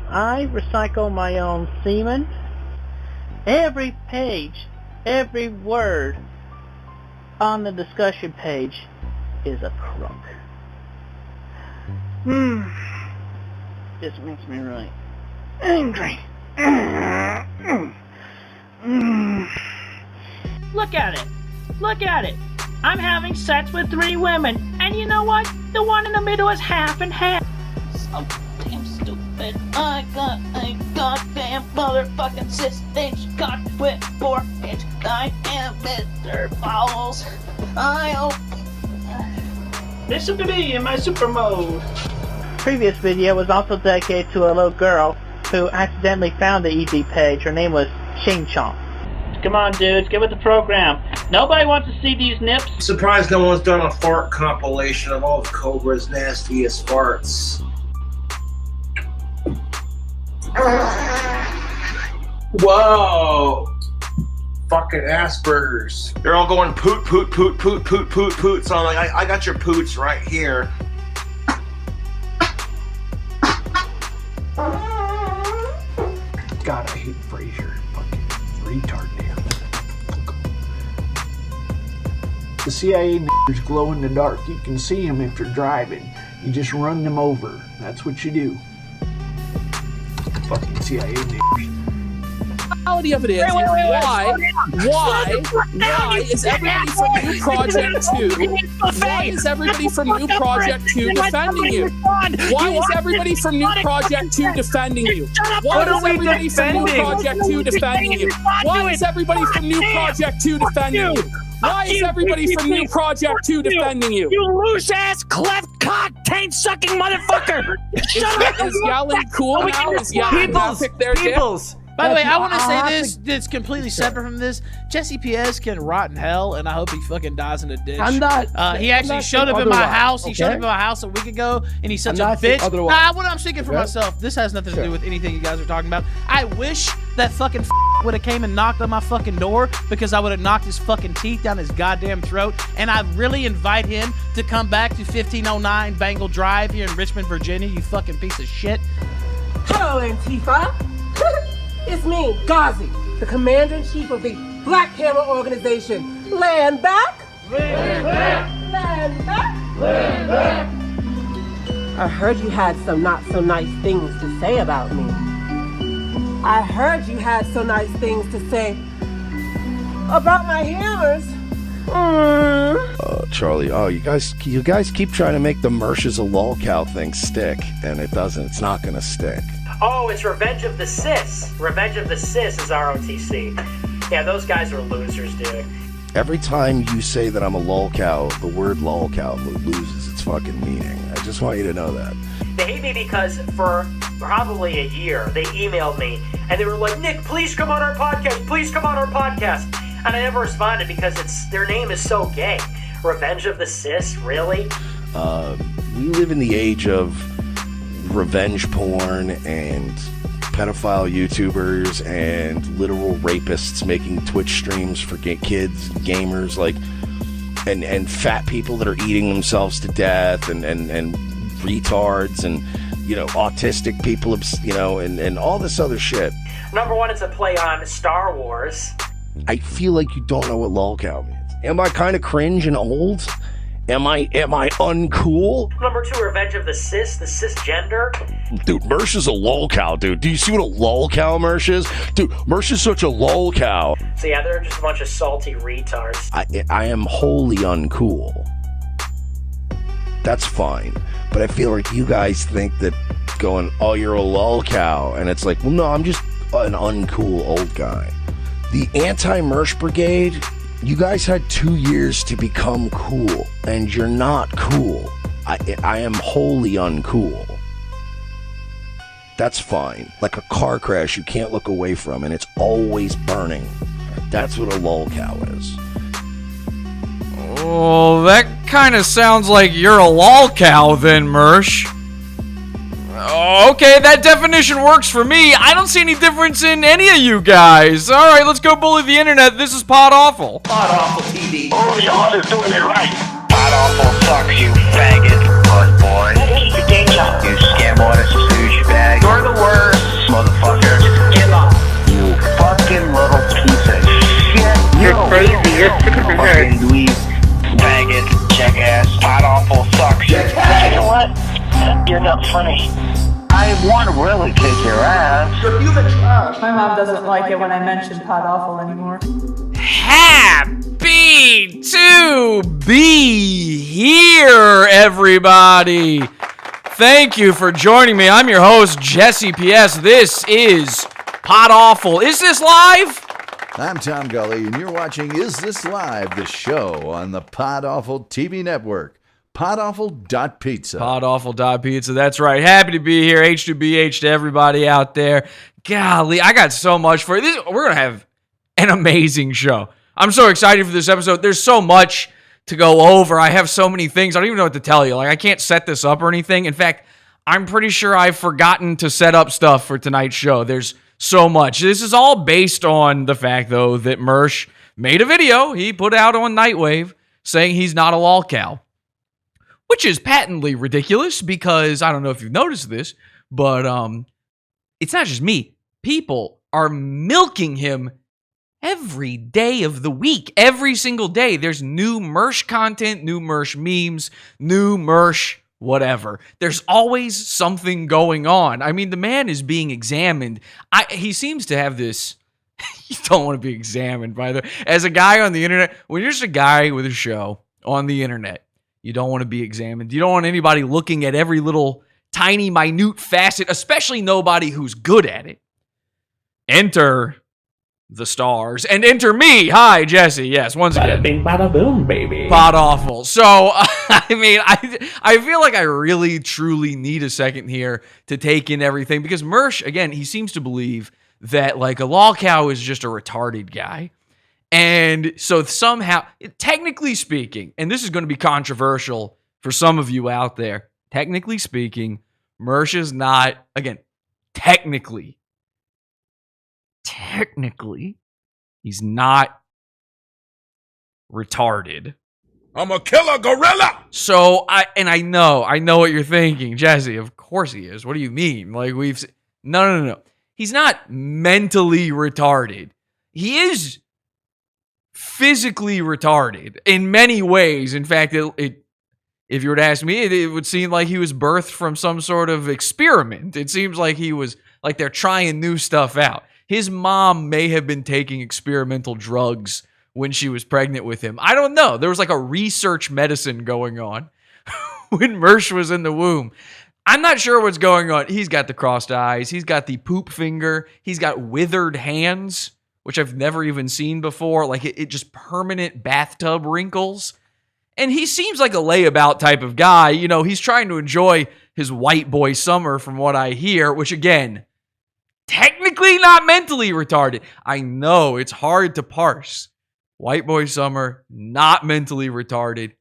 I recycle my own semen. Every page, every word on the discussion page is a crook. This makes me really angry. Look at it. Look at it. I'm having sex with 3 women, and you know what? The one in the middle is half and half. So damn stupid. I got a goddamn motherfucking cis bitch got with 4-inch diameter balls. I hope. Listen to me in my super mode. Previous video was also dedicated to a little girl who accidentally found the ED page. Her name was Ching Chong. Come on, dudes, get with the program. Nobody wants to see these nips. Surprised no one's done a fart compilation of all of Cobra's nastiest farts. Whoa! Fucking Asperger's. They're all going poot, poot, poot, poot, poot, poot, poot. So I'm like, I got your poots right here. God, I hate Frasier. Fucking retard damn. The CIA niggers glow in the dark. You can see them if you're driving. You just run them over. That's what you do. Fucking CIA niggers. The reality of it is, why is everybody from New Project 2, why is everybody from New Project 2 defending you? Why is everybody from New Project 2 defending you? Why is everybody from New Project 2 defending you? Why is everybody from New Project 2 defending you? Why is everybody from New Project 2 defending you? You loose-ass, cleft-cock, taint-sucking motherfucker! Is yelling cool now? Is yelling now pick their dicks? By the way, I want to say this that's completely separate from this. Jesse P.S. can rot in hell, and I hope he fucking dies in a ditch. I'm not. He actually showed up in my house. He showed up in my house a week ago, and he's such a bitch. I'm speaking for myself. This has nothing to do with anything you guys are talking about. I wish that fucking would have came and knocked on my fucking door, because I would have knocked his fucking teeth down his goddamn throat. And I really invite him to come back to 1509 Bengal Drive here in Richmond, Virginia. You fucking piece of shit. Hello, Antifa. It's me, Ghazi, the Commander-in-Chief of the Black Hammer Organization. Land back! Land back! Land back! Land back! I heard you had some not-so-nice things to say about me. I heard you had so nice things to say about my hammers. Charlie, you guys keep trying to make the Mersh is a Lolcow thing stick, and it doesn't. It's not going to stick. Oh, it's Revenge of the Cis. Revenge of the Cis is ROTC. Yeah, those guys are losers, dude. Every time you say that I'm a lolcow, the word lolcow loses its fucking meaning. I just want you to know that. They hate me because for probably a year, they emailed me, and they were like, Nick, please come on our podcast. Please come on our podcast. And I never responded because their name is so gay. Revenge of the Cis, really? We live in the age of revenge porn and pedophile YouTubers and literal rapists making Twitch streams for kids, gamers, like, and fat people that are eating themselves to death, and retards, and, you know, autistic people, you know, and all this other shit. Number one, it's a play on Star Wars. I feel like you don't know what lolcow means. Am I kind of cringe and old? Am I uncool? Number two, Revenge of the cisgender. Dude, Mersh is a lolcow, dude. Do you see what a lolcow Mersh is? Dude, Mersh is such a lolcow. So yeah, they're just a bunch of salty retards. I am wholly uncool. That's fine. But I feel like you guys think that going, oh, you're a lolcow. And it's like, well, no, I'm just an uncool old guy. The anti-Mersh brigade, you guys had 2 years to become cool, and you're not cool. I am wholly uncool. That's fine. Like a car crash you can't look away from, and it's always burning. That's what a lolcow is. Oh, that kind of sounds like you're a lolcow then, Mersh. Okay, that definition works for me. I don't see any difference in any of you guys. Alright, let's go bully the internet. This is Pod Awful. Pod Awful TV. Oh, y'all is doing it right. Pod Awful sucks, you faggot. Puss boy. You scam artist, douchebag. You're the worst. up funny. I want to really kick your ass. You're human trash. My mom doesn't like it when I mention Pod Awful anymore. Happy to be here, everybody. Thank you for joining me. I'm your host, Jesse P.S. This is Pod Awful. Is this live? I'm Tom Gully, and you're watching Is This Live, the show on the Pod Awful TV network. PodAwful.pizza. PodAwful.pizza, that's right. Happy to be here. H2BH to everybody out there. Golly, I got so much for this. We're going to have an amazing show. I'm so excited for this episode. There's so much to go over. I have so many things. I don't even know what to tell you. Like, I can't set this up or anything. In fact, I'm pretty sure I've forgotten to set up stuff for tonight's show. There's so much. This is all based on the fact, though, that Mersh made a video he put out on Nightwave saying he's not a lolcow, which is patently ridiculous because I don't know if you've noticed this, but it's not just me. People are milking him every day of the week. Every single day, there's new Mersh content, new Mersh memes, new Mersh whatever. There's always something going on. I mean, the man is being examined. He seems to have this... You don't want to be examined, by the way. As a guy on the internet, when you're just a guy with a show on the internet, you don't want to be examined. You don't want anybody looking at every little tiny, minute facet, especially nobody who's good at it. Enter the stars and enter me. Hi, Jesse. Yes, once again. Bada bing, bada boom, baby. Pod Awful. So, I mean, I feel like I really, truly need a second here to take in everything because Mersh, again, he seems to believe that, like, a lolcow is just a retarded guy. And so somehow, technically speaking, and this is going to be controversial for some of you out there, technically speaking, Mersh is not, again, technically, he's not retarded. I'm a killer gorilla. So I know what you're thinking, Jesse. Of course he is. What do you mean? Like no. He's not mentally retarded. He is physically retarded in many ways. In fact, if you were to ask me, it would seem like he was birthed from some sort of experiment. It seems like he was like they're trying new stuff out. His mom may have been taking experimental drugs when she was pregnant with him. I don't know. There was like a research medicine going on when Mersh was in the womb. I'm not sure what's going on. He's got the crossed eyes. He's got the poop finger. He's got withered hands, which I've never even seen before. Like it just permanent bathtub wrinkles. And he seems like a layabout type of guy. You know, he's trying to enjoy his white boy summer from what I hear, which again, technically not mentally retarded. I know it's hard to parse. White boy summer, not mentally retarded.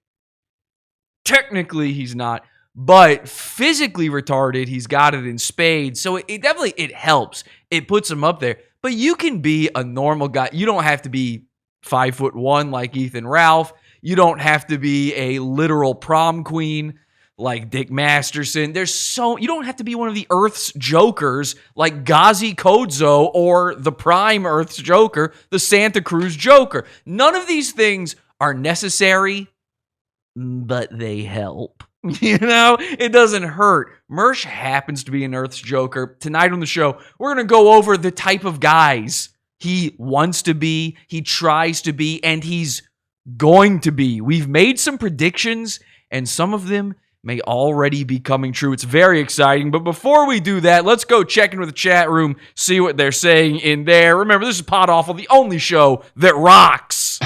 Technically he's not, but physically retarded, he's got it in spades. So it definitely helps. It puts him up there. But you can be a normal guy. You don't have to be 5'1" like Ethan Ralph. You don't have to be a literal prom queen like Dick Masterson. You don't have to be one of the Earth's Jokers like Gazi Kodzo or the Prime Earth's Joker, the Santa Cruz Joker. None of these things are necessary, but they help. You know, it doesn't hurt. Mersh happens to be an Earth's Joker. Tonight on the show, we're going to go over the type of guys he wants to be, he tries to be, and he's going to be. We've made some predictions, and some of them may already be coming true. It's very exciting. But before we do that, let's go check in with the chat room, see what they're saying in there. Remember, this is Pod Awful, the only show that rocks.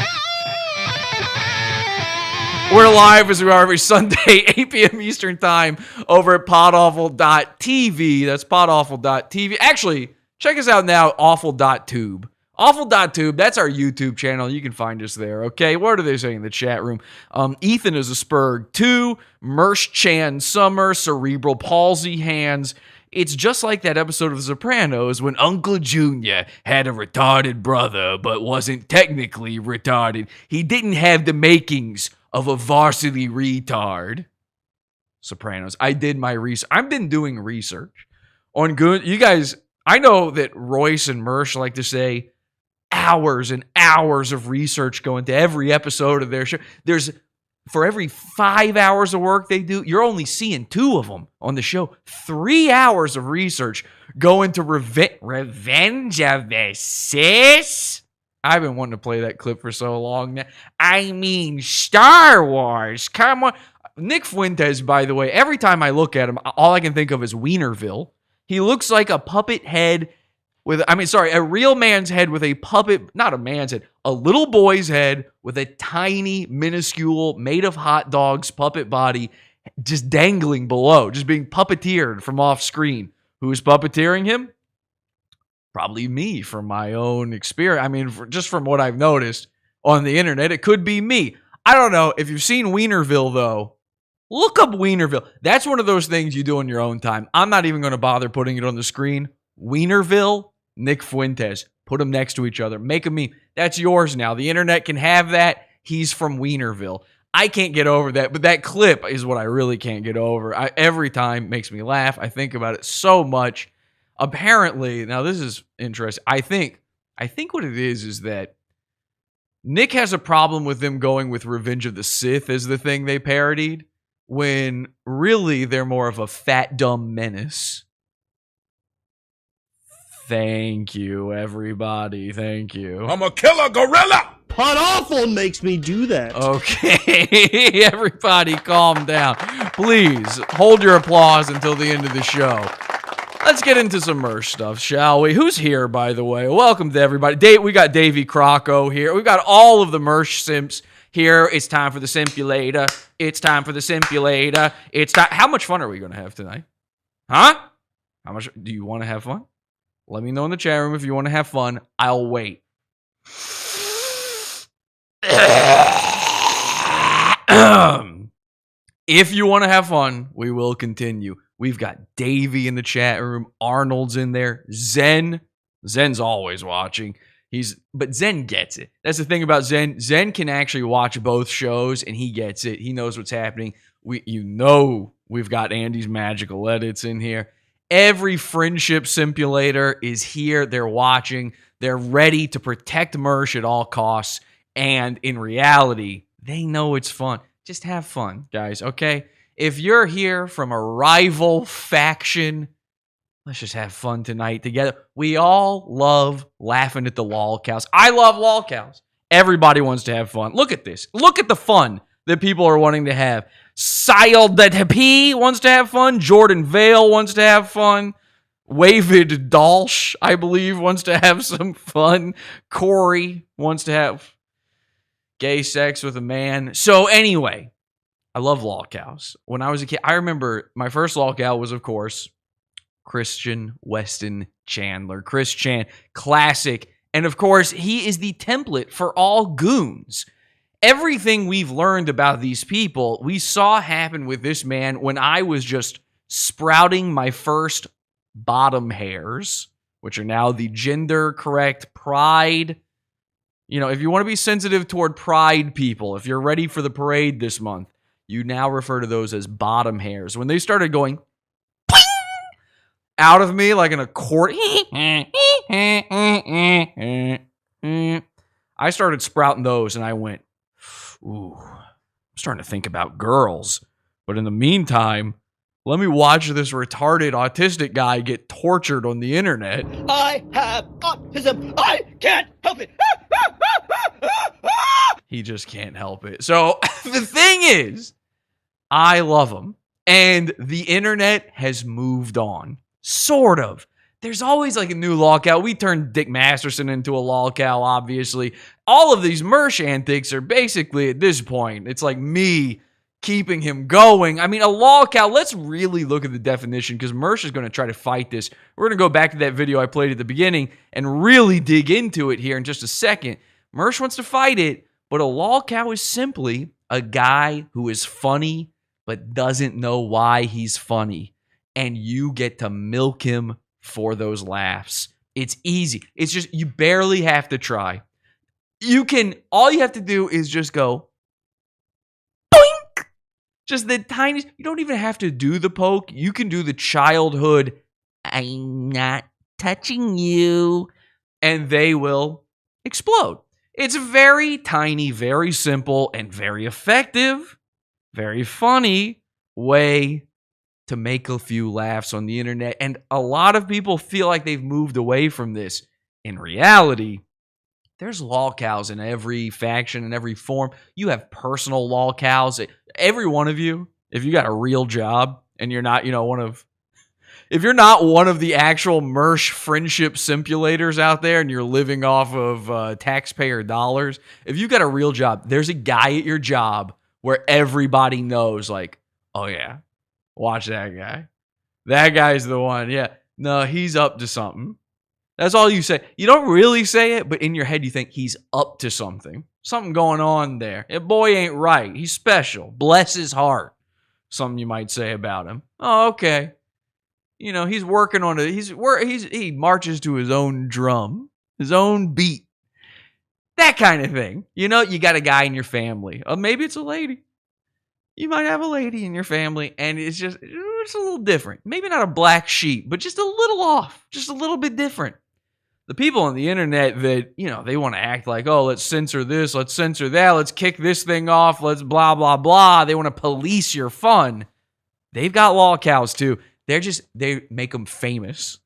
We're live as we are every Sunday, 8 p.m. Eastern Time over at podawful.tv. That's podawful.tv. Actually, check us out now, awful.tube. Awful.tube, that's our YouTube channel. You can find us there, okay? What are they saying in the chat room? Ethan is a Spurg 2, Mersh Chan Summer, cerebral palsy hands. It's just like that episode of The Sopranos when Uncle Junior had a retarded brother but wasn't technically retarded. He didn't have the makings of a varsity retard. Sopranos. I did my research. I've been doing research on good. You guys, I know that Royce and Mersh like to say hours and hours of research go into every episode of their show. There's for every 5 hours of work they do, you're only seeing 2 of them on the show. 3 hours of research go into Revenge of the Sis. I've been wanting to play that clip for so long now. I mean, Star Wars. Come on. Nick Fuentes, by the way, every time I look at him, all I can think of is Wienerville. He looks like a puppet head a real man's head with a puppet, not a man's head, a little boy's head with a tiny, minuscule, made of hot dogs puppet body just dangling below, just being puppeteered from off screen. Who's puppeteering him? Probably me from my own experience. I mean, just from what I've noticed on the internet, it could be me. I don't know. If you've seen Wienerville, though, look up Wienerville. That's one of those things you do in your own time. I'm not even going to bother putting it on the screen. Wienerville, Nick Fuentes. Put them next to each other. Make a meme. That's yours now. The internet can have that. He's from Wienerville. I can't get over that, but that clip is what I really can't get over. Every time makes me laugh. I think about it so much. Apparently, now this is interesting. I think what it is that Nick has a problem with them going with Revenge of the Sith as the thing they parodied, when really they're more of a fat, dumb menace. Thank you, everybody. Thank you. I'm a killer gorilla. Pot awful makes me do that. Okay, everybody calm down. Please, hold your applause until the end of the show. Let's get into some Mersh stuff, shall we? Who's here, by the way? Welcome to everybody. We got Davey Crocco here. We've got all of the Mersh simps here. It's time for the Simpulator. It's time for the Simpulator. It's time. How much fun are we going to have tonight? Huh? How much? Do you want to have fun? Let me know in the chat room if you want to have fun. I'll wait. If you want to have fun, we will continue. We've got Davey in the chat room. Arnold's in there. Zen's always watching. But Zen gets it. That's the thing about Zen. Zen can actually watch both shows, and he gets it. He knows what's happening. We've got Andy's magical edits in here. Every friendship simulator is here. They're watching. They're ready to protect Mersh at all costs. And in reality, they know it's fun. Just have fun, guys, okay? If you're here from a rival faction, let's just have fun tonight together. We all love laughing at the Lolcows. I love Lolcows. Everybody wants to have fun. Look at this. Look at the fun that people are wanting to have. Sile that P wants to have fun. Jordan Vale wants to have fun. Wavid Dalsh, I believe, wants to have some fun. Corey wants to have gay sex with a man. So anyway, I love Lolcows. When I was a kid, I remember my first Lolcow was, of course, Christian Weston Chandler. Chris Chan, classic. And of course, he is the template for all goons. Everything we've learned about these people, we saw happen with this man when I was just sprouting my first bottom hairs, which are now the gender correct pride. You know, if you want to be sensitive toward pride people, if you're ready for the parade this month, you now refer to those as bottom hairs. When they started going out of me like an accordion, I started sprouting those and I went, ooh, I'm starting to think about girls. But in the meantime, let me watch this retarded autistic guy get tortured on the internet. I have autism. I can't help it. He just can't help it. So the thing is, I love him. And the internet has moved on. Sort of. There's always like a new Lolcow. We turned Dick Masterson into a Lolcow, obviously. All of these Mersh antics are basically, at this point, it's like me keeping him going. I mean, a Lolcow, let's really look at the definition, because Mersh is going to try to fight this. We're going to go back to that video I played at the beginning and really dig into it here in just a second. Mersh wants to fight it, but a Lolcow is simply a guy who is funny but doesn't know why he's funny. And you get to milk him for those laughs. It's easy. It's just, you barely have to try. All you have to do is just go, boink! Just the tiniest, you don't even have to do the poke. You can do the childhood, I'm not touching you, and they will explode. It's very tiny, very simple, and very effective. very funny way to make a few laughs on the internet. And a lot of people feel like they've moved away from this. In reality, there's lolcows in every faction, in every form. You have personal lolcows. Every one of you, if you got a real job and you're not, if you're not one of the actual Mersh friendship simulators out there and you're living off of taxpayer dollars, if you got a real job, there's a guy at your job where everybody knows, like, oh yeah, watch that guy. That guy's the one. Yeah. No, he's up to something. That's all you say. You don't really say it, but in your head you think he's up to something. Something going on there. That boy ain't right. He's special. Bless his heart. Something you might say about him. Oh, okay. He's working on it. He marches to his own drum, his own beat. That kind of thing. You got a guy in your family. Or maybe it's a lady. You might have a lady in your family, and it's a little different. Maybe not a black sheep, but just a little off. Just a little bit different. The people on the internet that, they want to act like, oh, let's censor this, let's censor that, let's kick this thing off, let's blah, blah, blah. They want to police your fun. They've got lolcows too. They make them famous.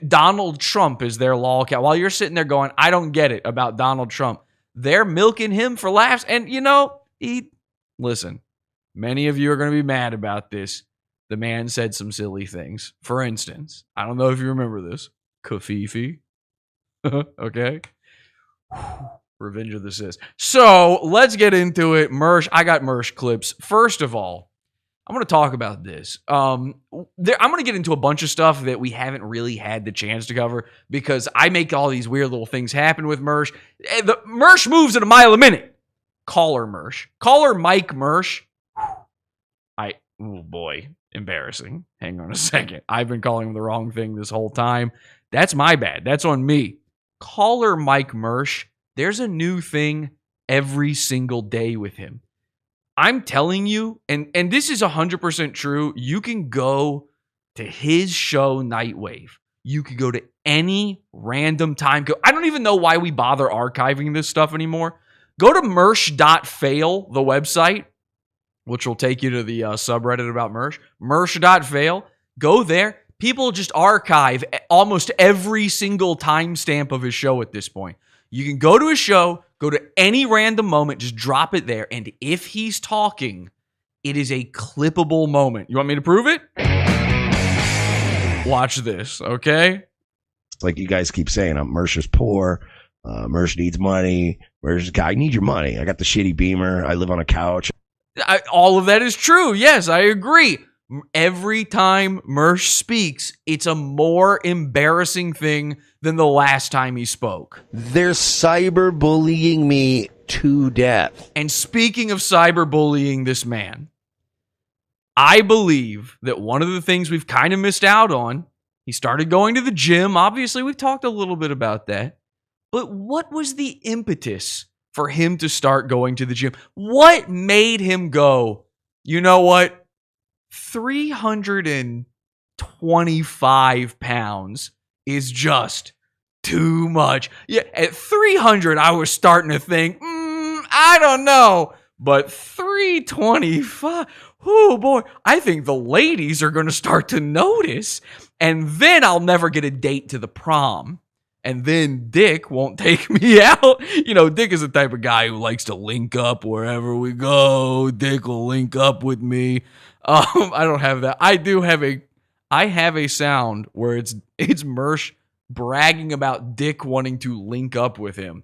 Donald Trump is their lolcow. While you're sitting there going, I don't get it about Donald Trump, they're milking him for laughs. And, listen, many of you are going to be mad about this. The man said some silly things. For instance, I don't know if you remember this. Kafifi. Okay. Revenge of the Sis. So let's get into it. Mersh, I got Mersh clips. First of all, I'm going to talk about this. I'm going to get into a bunch of stuff that we haven't really had the chance to cover because I make all these weird little things happen with Mersh. The Mersh moves at a mile a minute. Caller Mersh. Caller Mike Mersh. Oh boy, embarrassing. Hang on a second. I've been calling him the wrong thing this whole time. That's my bad. That's on me. Caller Mike Mersh, there's a new thing every single day with him. I'm telling you, and this is 100% true, you can go to his show Nightwave. You could go to any random time. I don't even know why we bother archiving this stuff anymore. Go to mersh.fail, the website, which will take you to the subreddit about Mersh. Mersh.fail. Go there. People just archive almost every single timestamp of his show at this point. You can go to his show, go to any random moment, just drop it there. And if he's talking, it is a clippable moment. You want me to prove it? Watch this, okay? Like you guys keep saying, Mersh is poor. Mersh needs money. I need your money. I got the shitty Beamer. I live on a couch. All of that is true. Yes, I agree. Every time Mersh speaks, it's a more embarrassing thing than the last time he spoke. They're cyberbullying me to death. And speaking of cyberbullying this man, I believe that one of the things we've kind of missed out on, he started going to the gym. Obviously, we've talked a little bit about that. But what was the impetus for him to start going to the gym? What made him go, you know what? 325 pounds is just too much. Yeah, at 300, I was starting to think, I don't know. But 325, oh boy, I think the ladies are going to start to notice. And then I'll never get a date to the prom. And then Dick won't take me out. Dick is the type of guy who likes to link up wherever we go. Dick will link up with me. I don't have that. I have a sound where it's Mersh bragging about Dick wanting to link up with him.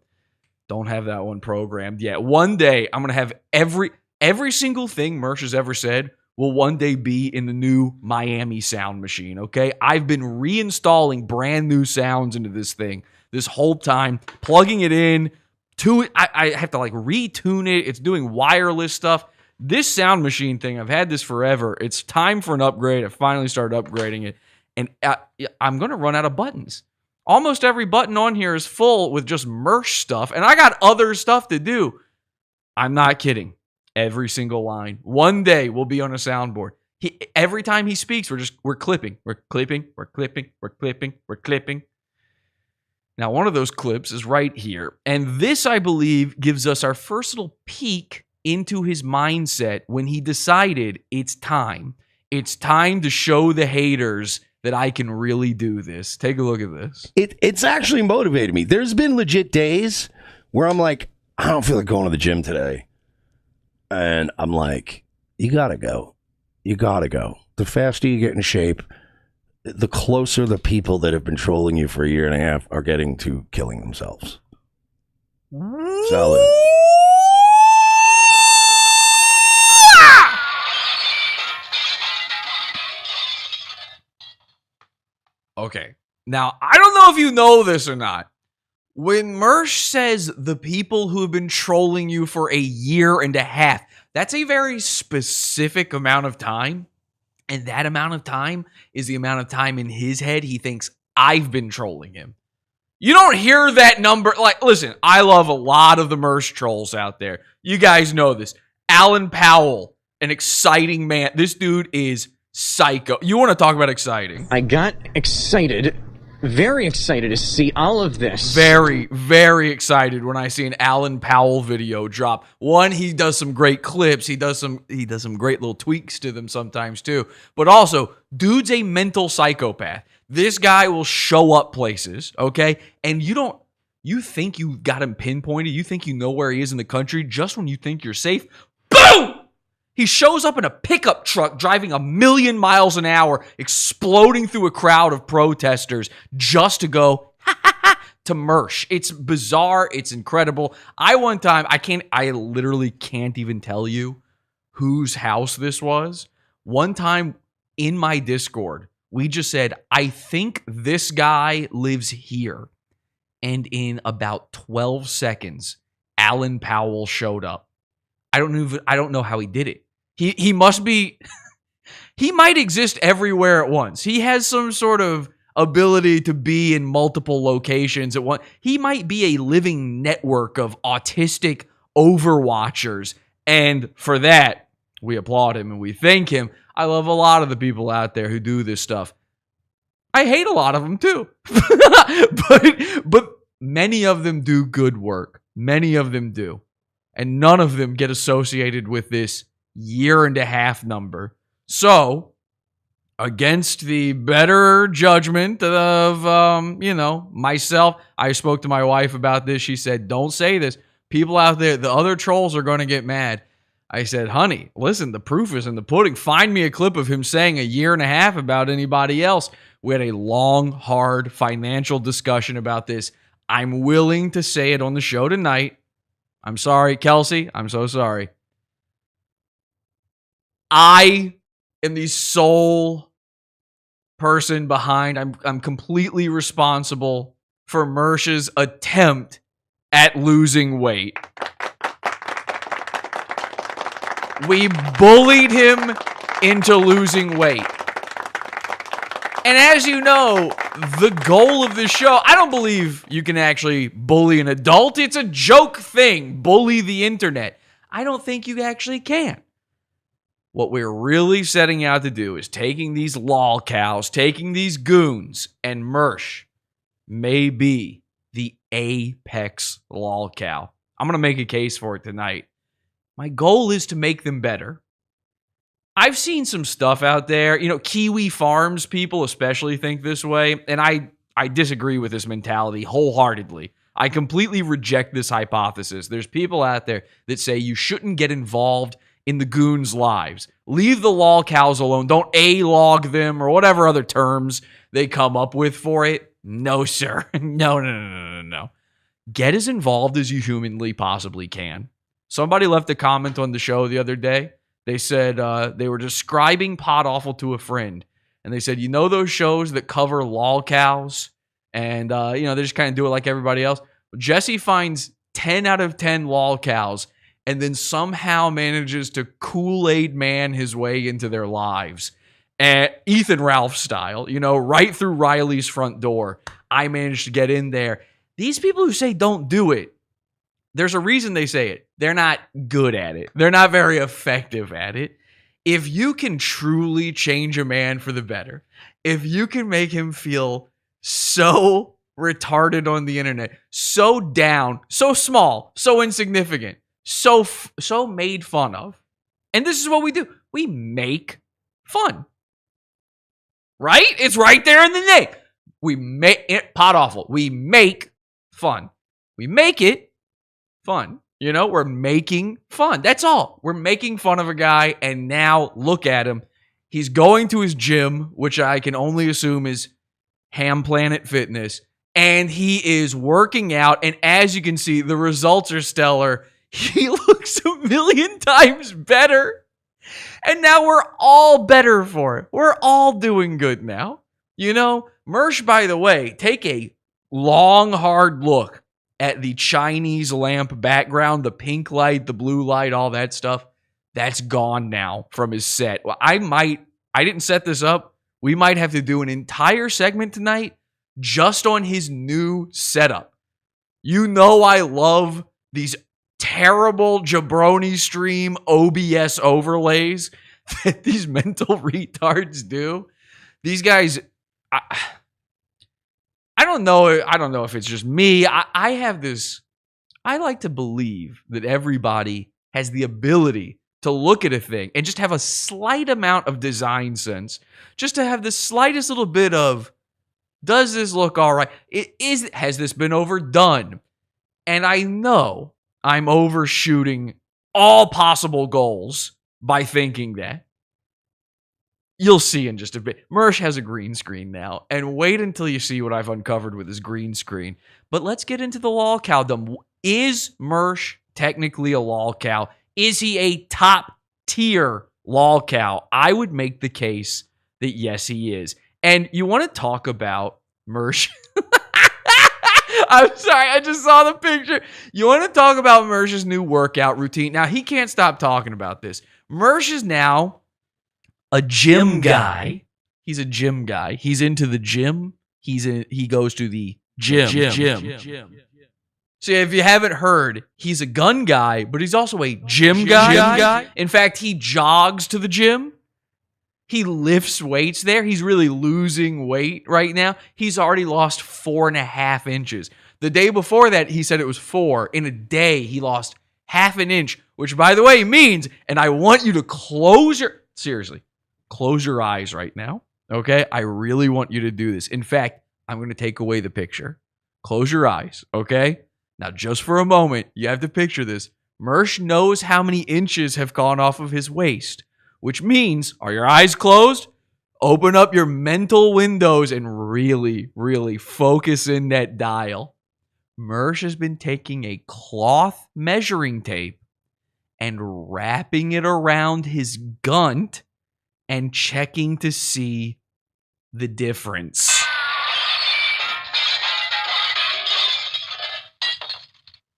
Don't have that one programmed yet. One day I'm gonna have every single thing Mersh has ever said will one day be in the new Miami sound machine. Okay, I've been reinstalling brand new sounds into this thing this whole time, plugging it in to it. I have to retune it. It's doing wireless stuff. This sound machine thing, I've had this forever. It's time for an upgrade. I finally started upgrading it. And I'm going to run out of buttons. Almost every button on here is full with just Mersh stuff. And I got other stuff to do. I'm not kidding. Every single line. One day we'll be on a soundboard. Every time he speaks, we're clipping. We're clipping. We're clipping. We're clipping. We're clipping. Now, one of those clips is right here. And this, I believe, gives us our first little peek into his mindset when he decided it's time. It's time to show the haters that I can really do this. Take a look at this. It's actually motivated me. There's been legit days where I'm like, I don't feel like going to the gym today. And I'm like, you gotta go. You gotta go. The faster you get in shape, the closer the people that have been trolling you for a year and a half are getting to killing themselves. Solid. Okay. Now, I don't know if you know this or not. When Mersh says the people who have been trolling you for a year and a half, that's a very specific amount of time. And that amount of time is the amount of time in his head he thinks I've been trolling him. You don't hear that number. Like, listen, I love a lot of the Mersh trolls out there. You guys know this. Alan Powell, an exciting man. This dude is psycho. You want to talk about exciting? I got excited, very excited to see all of this. Very, very excited when I see an Alan Powell video drop. One, he does some great clips. He does some great little tweaks to them sometimes too. But also, dude's a mental psychopath. This guy will show up places, okay? And you think you got him pinpointed. You think you know where he is in the country just when you think you're safe. Boom! He shows up in a pickup truck driving 1,000,000 miles an hour, exploding through a crowd of protesters just to go to Mersh. It's bizarre. It's incredible. I literally can't even tell you whose house this was. One time in my Discord, we just said, I think this guy lives here. And in about 12 seconds, Alan Powell showed up. I don't know how he did it. He must be, he might exist everywhere at once. He has some sort of ability to be in multiple locations at once. He might be a living network of autistic overwatchers. And for that, we applaud him and we thank him. I love a lot of the people out there who do this stuff. I hate a lot of them too. but many of them do good work. Many of them do. And none of them get associated with this year and a half number. So, against the better judgment of, myself, I spoke to my wife about this. She said, don't say this. People out there, the other trolls are going to get mad. I said, honey, listen, the proof is in the pudding. Find me a clip of him saying a year and a half about anybody else. We had a long, hard financial discussion about this. I'm willing to say it on the show tonight. I'm sorry, Kelsey. I'm so sorry. I am the sole person behind. I'm completely responsible for Mersh's attempt at losing weight. We bullied him into losing weight. And as you know, the goal of this show, I don't believe you can actually bully an adult. It's a joke thing. Bully the internet. I don't think you actually can. What we're really setting out to do is taking these lolcows, taking these goons, and Mersh may be the apex lolcow. I'm going to make a case for it tonight. My goal is to make them better. I've seen some stuff out there. Kiwi Farms people especially think this way, and I disagree with this mentality wholeheartedly. I completely reject this hypothesis. There's people out there that say you shouldn't get involved in the goons' lives. Leave the lolcows alone. Don't A-log them or whatever other terms they come up with for it. No, sir. No. Get as involved as you humanly possibly can. Somebody left a comment on the show the other day. They said they were describing Pod Awful to a friend. And they said, those shows that cover lolcows and, they just kind of do it like everybody else. Jesse finds 10 out of 10 lolcows and then somehow manages to Kool-Aid man his way into their lives. Ethan Ralph style, right through Riley's front door. I managed to get in there. These people who say don't do it, there's a reason they say it. They're not good at it. They're not very effective at it. If you can truly change a man for the better, if you can make him feel so retarded on the internet, so down, so small, so insignificant, so made fun of. And this is what we do. We make fun. Right? It's right there in the name. We make it pot awful. We make fun. We make it fun. You know, we're making fun. That's all. We're making fun of a guy, and now look at him. He's going to his gym, which I can only assume is Ham Planet Fitness, and he is working out, and as you can see, the results are stellar. He looks a million times better, and now we're all better for it. We're all doing good now. You know, Mersh, by the way, take a long, hard look at the Chinese lamp background, the pink light, the blue light, all that stuff. That's gone now from his set. Well, I didn't set this up. We might have to do an entire segment tonight just on his new setup. You know I love these terrible jabroni stream OBS overlays that these mental retards do. These guys, I don't know if it's just me. I have this, I like to believe that everybody has the ability to look at a thing and just have a slight amount of design sense, just to have the slightest little bit of, does this look all right? Has this been overdone? And I know I'm overshooting all possible goals by thinking that. You'll see in just a bit. Mersh has a green screen now, and wait until you see what I've uncovered with his green screen. But let's get into the Lolcow. Is Mersh technically a Lolcow? Is he a top tier Lolcow? I would make the case that yes, he is. And you want to talk about Mersh? I'm sorry, I just saw the picture. You want to talk about Mersh's new workout routine? Now, he can't stop talking about this. Mersh is now a gym guy. He's a gym guy. He's into the gym. He goes to the gym. So if you haven't heard, he's a gun guy, but he's also a gym guy. In fact, he jogs to the gym. He lifts weights there. He's really losing weight right now. He's already lost 4.5 inches. The day before that, he said it was 4. In a day, he lost half an inch, which, by the way, means, and I want you to close your eyes right now, okay? I really want you to do this. In fact, I'm going to take away the picture. Close your eyes, okay? Now, just for a moment, you have to picture this. Mersh knows how many inches have gone off of his waist, which means, are your eyes closed? Open up your mental windows and really, really focus in that dial. Mersh has been taking a cloth measuring tape and wrapping it around his gunt and checking to see the difference.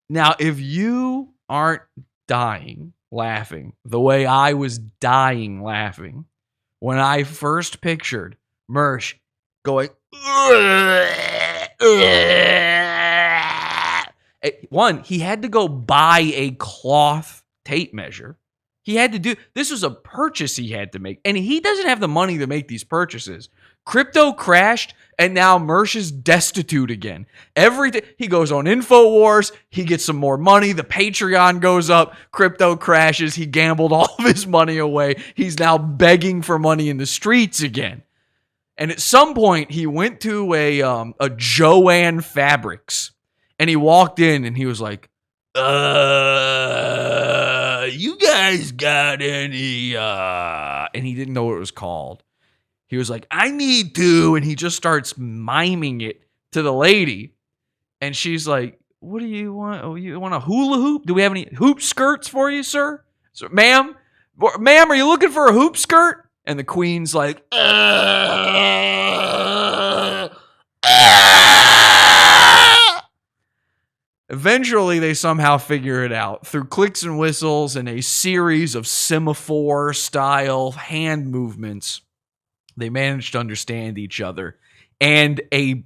Now, if you aren't dying laughing the way I was dying laughing when I first pictured Mersh going, one, he had to go buy a cloth tape measure. He had to do, this was a purchase he had to make, and he doesn't have the money to make these purchases. Crypto crashed, and now Mersh is destitute again. Everything, he goes on InfoWars, he gets some more money, the Patreon goes up, crypto crashes, he gambled all of his money away. He's now begging for money in the streets again. And at some point, he went to a Joanne Fabrics, and he walked in, and he was like, you guys got any, and he didn't know what it was called. He was like, I need to, and he just starts miming it to the lady. And she's like, what do you want? Oh, you want a hula hoop? Do we have any hoop skirts for you, sir? So, ma'am, are you looking for a hoop skirt? And the queen's like, Eventually, they somehow figure it out. Through clicks and whistles and a series of semaphore-style hand movements, they managed to understand each other. And a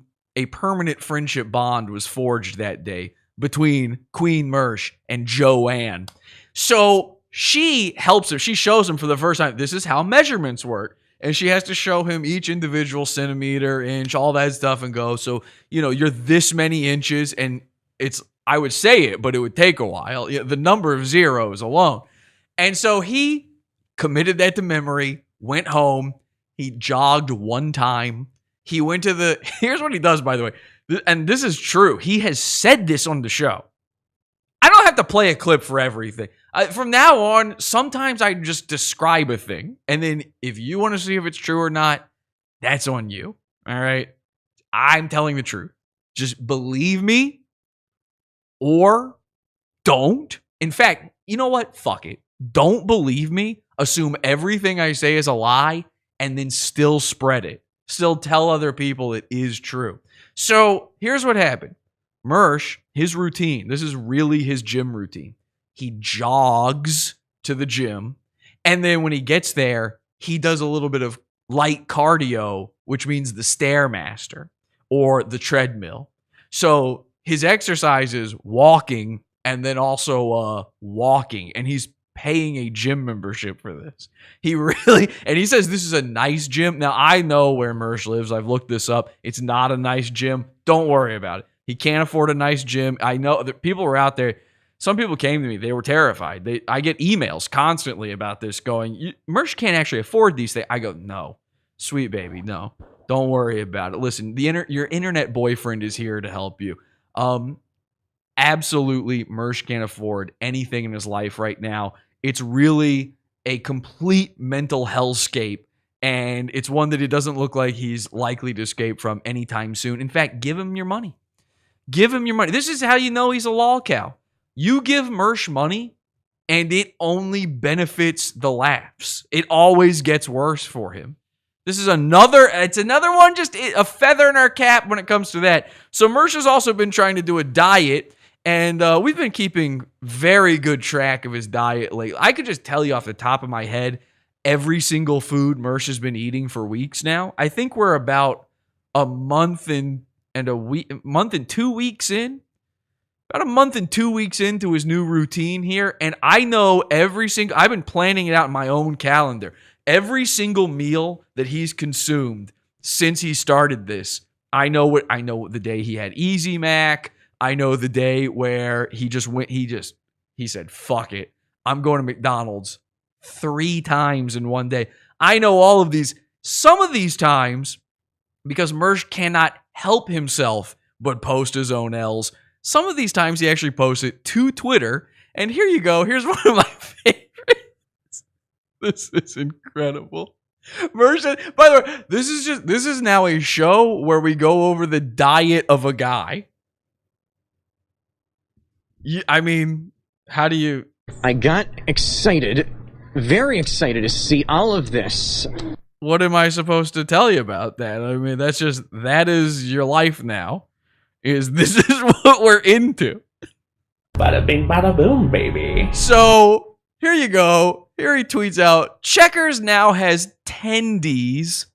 permanent friendship bond was forged that day between Queen Mersh and Joanne. So she helps him. She shows him for the first time, this is how measurements work. And she has to show him each individual centimeter, inch, all that stuff, and go, so, you're this many inches, and it's I would say it, but it would take a while. The number of zeros alone. And so he committed that to memory, went home. He jogged one time. He went to the, here's what he does, by the way. And this is true. He has said this on the show. I don't have to play a clip for everything. From now on, sometimes I just describe a thing. And then if you want to see if it's true or not, that's on you. All right? I'm telling the truth. Just believe me or don't. In fact, you know what? Fuck it. Don't believe me. Assume everything I say is a lie and then still spread it. Still tell other people it is true. So here's what happened. Mersh, his routine, this is really his gym routine. He jogs to the gym, and then when he gets there, he does a little bit of light cardio, which means the Stairmaster or the treadmill. So his exercise is walking and then also walking, and he's paying a gym membership for this. He really, and he says this is a nice gym. Now, I know where Mersh lives. I've looked this up. It's not a nice gym. Don't worry about it. He can't afford a nice gym. I know that people were out there. Some people came to me. They were terrified. I get emails constantly about this going, Mersh can't actually afford these things. I go, no, sweet baby, no. Don't worry about it. Listen, your internet boyfriend is here to help you. Absolutely, Mersh can't afford anything in his life right now. It's really a complete mental hellscape, and it's one that it doesn't look like he's likely to escape from anytime soon. In fact, give him your money. Give him your money. This is how you know he's a lolcow. You give Mersh money, and it only benefits the laughs. It always gets worse for him. This is another one, just a feather in our cap when it comes to that. So Mersh has also been trying to do a diet, and we've been keeping very good track of his diet lately. I could just tell you off the top of my head every single food Mersh has been eating for weeks now. I think we're about a month and 2 weeks in. About a month and 2 weeks into his new routine here, and I know I've been planning it out in my own calendar. Every single meal that he's consumed since he started this, I know the day he had Easy Mac. I know the day where he said, fuck it. I'm going to McDonald's 3 times in one day. I know all of these. Some of these times, because Mersh cannot help himself but post his own L's. Some of these times he actually posts it to Twitter. And here you go. Here's one of my favorites. This is incredible. Mersh, by the way, this is now a show where we go over the diet of a guy. I mean, how do you... I got excited, very excited to see all of this. What am I supposed to tell you about that? I mean, that is your life now. This is what we're into. Bada bing, bada boom, baby. So, here you go. Here he tweets out, Checkers now has tendies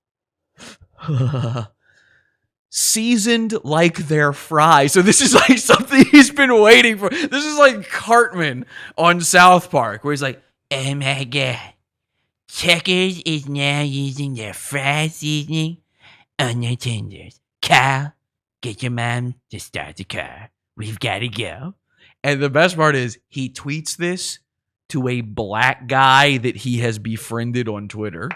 seasoned like their fries. So this is like something he's been waiting for. This is like Cartman on South Park, where he's like, oh my God, Checkers is now using their fry seasoning on their tenders. Kyle, get your mom to start the car. We've got to go. And the best part is he tweets this to a black guy that he has befriended on Twitter.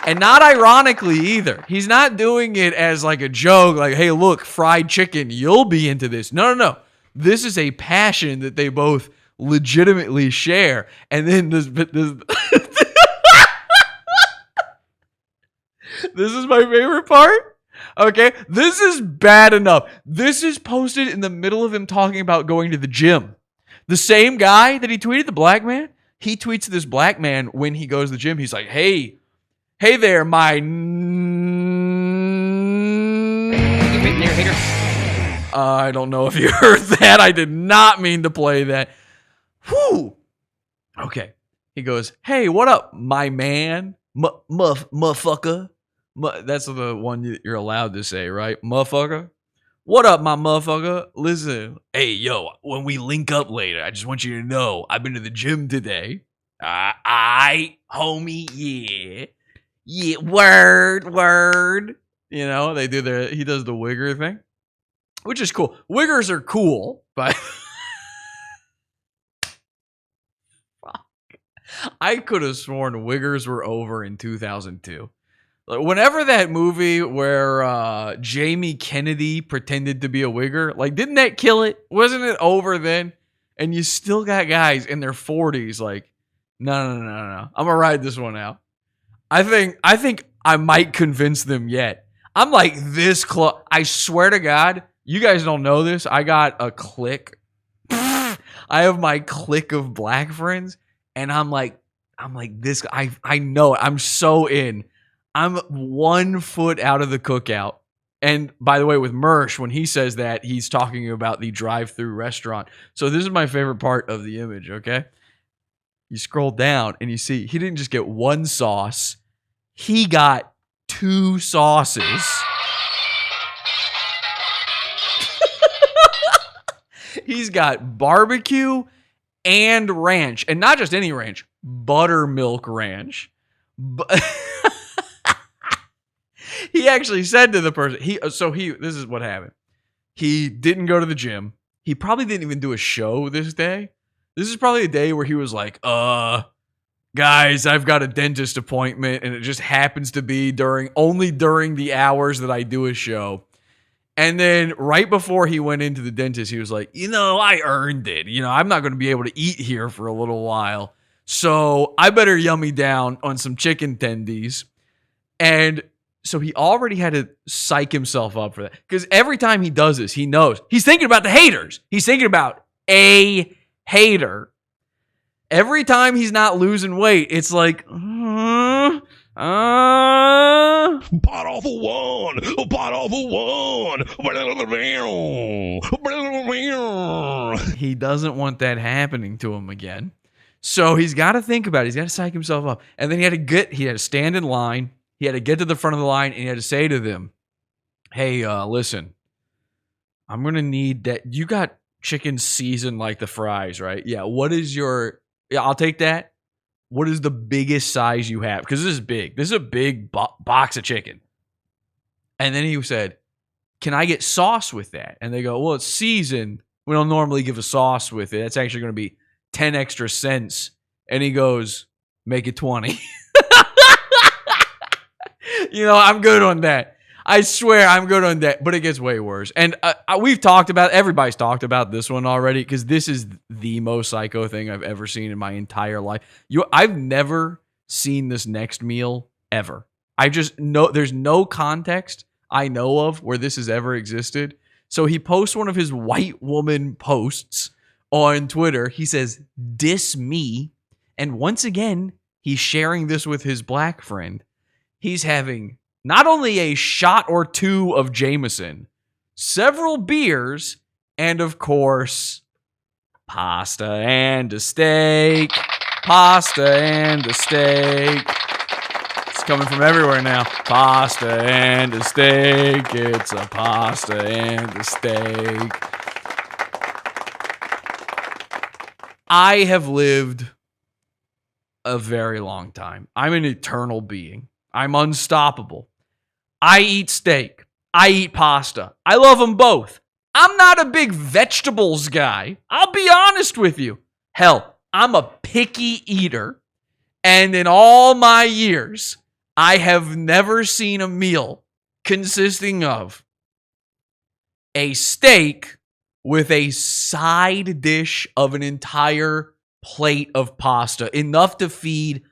And not ironically either. He's not doing it as like a joke, like, hey, look, fried chicken, you'll be into this. No. This is a passion that they both legitimately share. And then this this is my favorite part. Okay, this is bad enough. This is posted in the middle of him talking about going to the gym. The same guy that he tweeted, the black man, he tweets this black man when he goes to the gym. He's like, hey there, my... I don't know if you heard that. I did not mean to play that. Whew. Okay. He goes, hey, what up, my man? Motherfucker. That's the one you're allowed to say, right? Motherfucker. What up, my motherfucker? Listen, hey, yo, when we link up later, I just want you to know I've been to the gym today. Homie, yeah. Yeah, word. You know, he does the wigger thing. which is cool. Wiggers are cool, but I could have sworn Wiggers were over in 2002. Like, whenever that movie where Jamie Kennedy pretended to be a Wigger, like, didn't that kill it? Wasn't it over then? And you still got guys in their 40s like, no. I'm gonna ride this one out. I think I might convince them yet. I'm like this close. I swear to God, you guys don't know this. I got a clique. I have my clique of black friends, and I'm like this. I know it. I'm so in. I'm 1 foot out of the cookout. And by the way, with Mersh, when he says that, he's talking about the drive-through restaurant. So this is my favorite part of the image, okay? You scroll down and you see he didn't just get one sauce. He got 2 sauces. He's got barbecue and ranch. And not just any ranch, buttermilk ranch. He actually said to the person, this is what happened. He didn't go to the gym. He probably didn't even do a show this day. This is probably a day where he was like, guys, I've got a dentist appointment, and it just happens to be only during the hours that I do a show. And then right before he went into the dentist, he was like, I earned it. I'm not going to be able to eat here for a little while. So I better yummy down on some chicken tendies. And so he already had to psych himself up for that. Because every time he does this, he knows. He's thinking about the haters. He's thinking about a hater. Every time he's not losing weight, it's like, pot awful one. He doesn't want that happening to him again. So he's got to think about it. He's got to psych himself up. And then he had to stand in line. He had to get to the front of the line, and he had to say to them, hey, listen, I'm going to need that. You got chicken seasoned like the fries, right? Yeah. I'll take that. What is the biggest size you have? Because this is big. This is a big box of chicken. And then he said, can I get sauce with that? And they go, well, it's seasoned. We don't normally give a sauce with it. It's actually going to be 10 extra cents. And he goes, make it 20. I'm good on that. I swear I'm good on that, but it gets way worse. And everybody's talked about this one already, because this is the most psycho thing I've ever seen in my entire life. I've never seen this next meal ever. I just know there's no context I know of where this has ever existed. So he posts one of his white woman posts on Twitter. He says, diss me. And once again, he's sharing this with his black friend. He's having not only a shot or 2 of Jameson, several beers, and of course, pasta and a steak. Pasta and a steak. It's coming from everywhere now. Pasta and a steak. It's a pasta and a steak. I have lived a very long time. I'm an eternal being. I'm unstoppable. I eat steak. I eat pasta. I love them both. I'm not a big vegetables guy. I'll be honest with you. Hell, I'm a picky eater. And in all my years, I have never seen a meal consisting of a steak with a side dish of an entire plate of pasta, enough to feed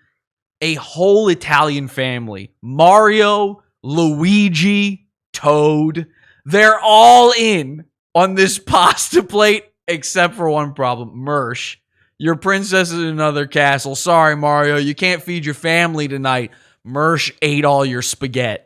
a whole Italian family. Mario, Luigi, Toad, they're all in on this pasta plate, except for one problem. Mersh, your princess is in another castle. Sorry, Mario, you can't feed your family tonight. Mersh ate all your spaghetti.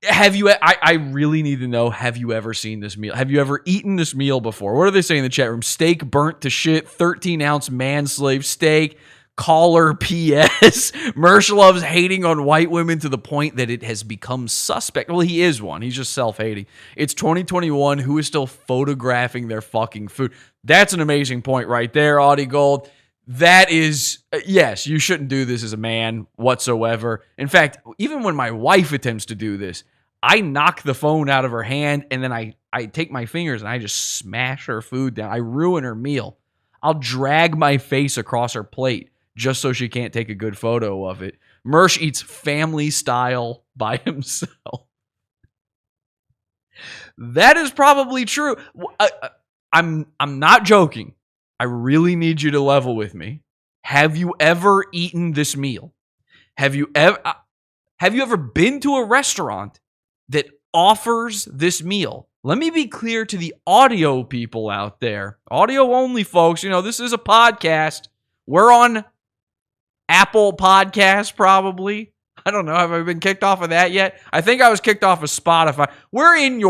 I really need to know, have you ever seen this meal? Have you ever eaten this meal before? What do they say in the chat room? Steak burnt to shit, 13-ounce man-slave steak, caller PS. Mersh loves hating on white women to the point that it has become suspect. Well, he is one. He's just self-hating. It's 2021. Who is still photographing their fucking food? That's an amazing point right there, Audie Gold. That is, yes, you shouldn't do this as a man whatsoever. In fact, even when my wife attempts to do this, I knock the phone out of her hand, and then I take my fingers and I just smash her food down. I ruin her meal. I'll drag my face across her plate just so she can't take a good photo of it. Mersh eats family style by himself. That is probably true. I'm not joking. I really need you to level with me. Have you ever eaten this meal? Have you ever been to a restaurant that offers this meal? Let me be clear to the audio people out there. Audio only, folks. You know, this is a podcast. We're on Apple Podcasts, probably. I don't know. Have I been kicked off of that yet? I think I was kicked off of Spotify. We're in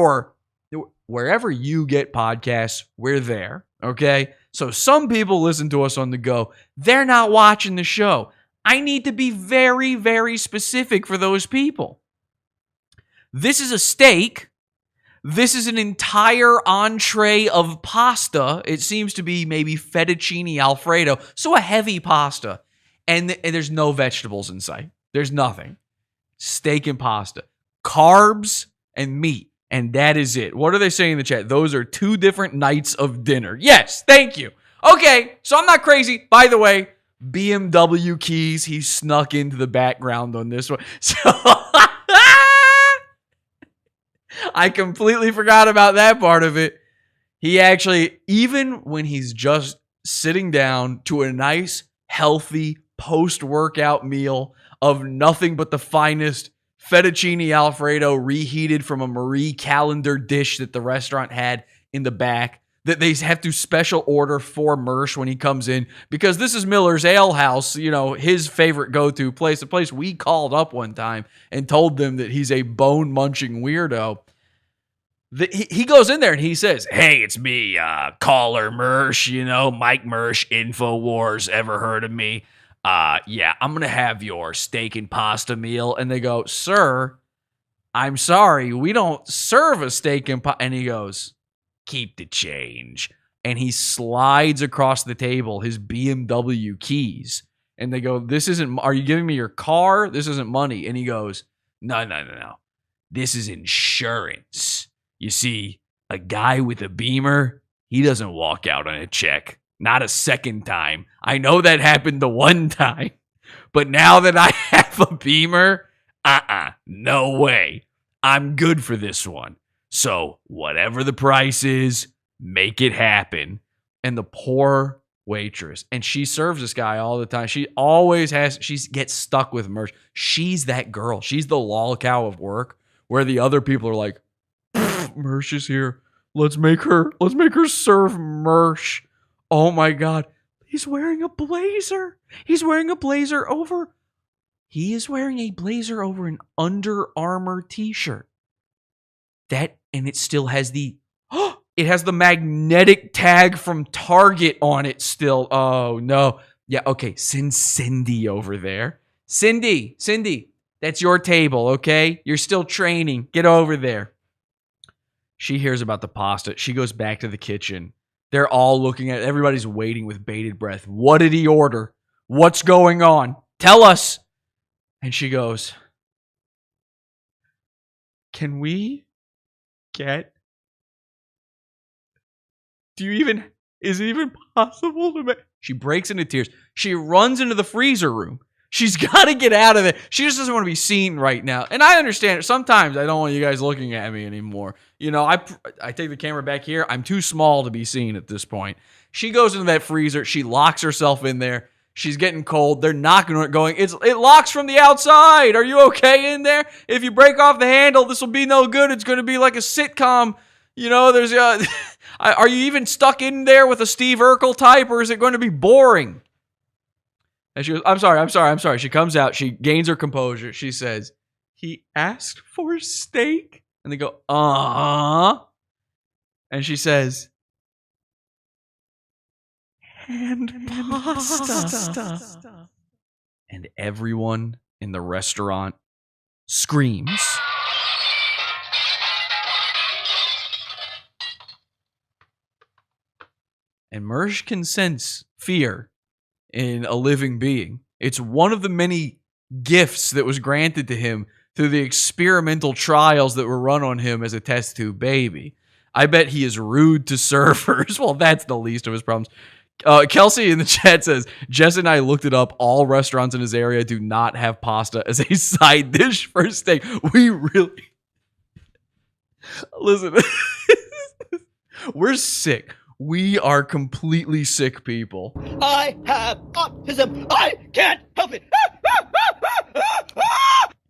wherever you get podcasts, we're there. Okay? So some people listen to us on the go. They're not watching the show. I need to be very, very specific for those people. This is a steak. This is an entire entree of pasta. It seems to be maybe fettuccine Alfredo. So a heavy pasta. And there's no vegetables in sight. There's nothing. Steak and pasta. Carbs and meat. And that is it. What are they saying in the chat? Those are 2 different nights of dinner. Yes, thank you. Okay, so I'm not crazy. By the way, BMW keys, he snuck into the background on this one. So I completely forgot about that part of it. He actually, even when he's just sitting down to a nice, healthy post-workout meal of nothing but the finest fettuccine Alfredo reheated from a Marie Callender dish that the restaurant had in the back, that they have to special order for Mersh when he comes in, because this is Miller's Ale House, you know, his favorite go-to place, the place we called up one time and told them that he's a bone-munching weirdo. He goes in there and he says, "Hey, it's me, caller Mersh, you know, Mike Mersh, InfoWars, ever heard of me? Yeah, I'm going to have your steak and pasta meal." And they go, "Sir, I'm sorry, we don't serve a steak and pasta." And he goes, "Keep the change." And he slides across the table his BMW keys. And they go, "This isn't, are you giving me your car? This isn't money." And he goes, No. This is insurance. You see, a guy with a Beamer, he doesn't walk out on a check. Not a second time. I know that happened the one time. But now that I have a Beamer, no way. I'm good for this one. So whatever the price is, make it happen. And the poor waitress, and she serves this guy all the time. She always has, she gets stuck with Mersh. She's that girl. She's the Lolcow of work, where the other people are like, "Mersh is here. Let's make her serve Mersh. Oh my God. He's wearing a blazer. He is wearing a blazer over an Under Armour t-shirt. And it still has the magnetic tag from Target on it still. Oh no. Yeah, okay. Send Cindy over there. Cindy, that's your table, okay? You're still training. Get over there. She hears about the pasta. She goes back to the kitchen. They're all looking at it. Everybody's waiting with bated breath. What did he order? What's going on? Tell us. And she goes, "Can we get... is it even possible to make..." She breaks into tears. She runs into the freezer room. She's got to get out of there. She just doesn't want to be seen right now. And I understand it. Sometimes I don't want you guys looking at me anymore. You know, I take the camera back here. I'm too small to be seen at this point. She goes into that freezer. She locks herself in there. She's getting cold. They're knocking on it going, it locks from the outside. Are you okay in there? If you break off the handle, this will be no good. It's going to be like a sitcom. You know, there's are you even stuck in there with a Steve Urkel type, or is it going to be boring? And she goes, I'm sorry. She comes out. She gains her composure. She says, "He asked for steak?" And they go, "Uh-huh." And she says, "And pasta." And everyone in the restaurant screams. And Mersh can sense fear in a living being. It's one of the many gifts that was granted to him through the experimental trials that were run on him as a test tube baby. I bet he is rude to servers. Well, that's the least of his problems. Kelsey in the chat says, Jess and I looked it up. All restaurants in his area do not have pasta as a side dish for steak. We really... Listen, we're sick. We are completely sick people. I have autism. I can't help it.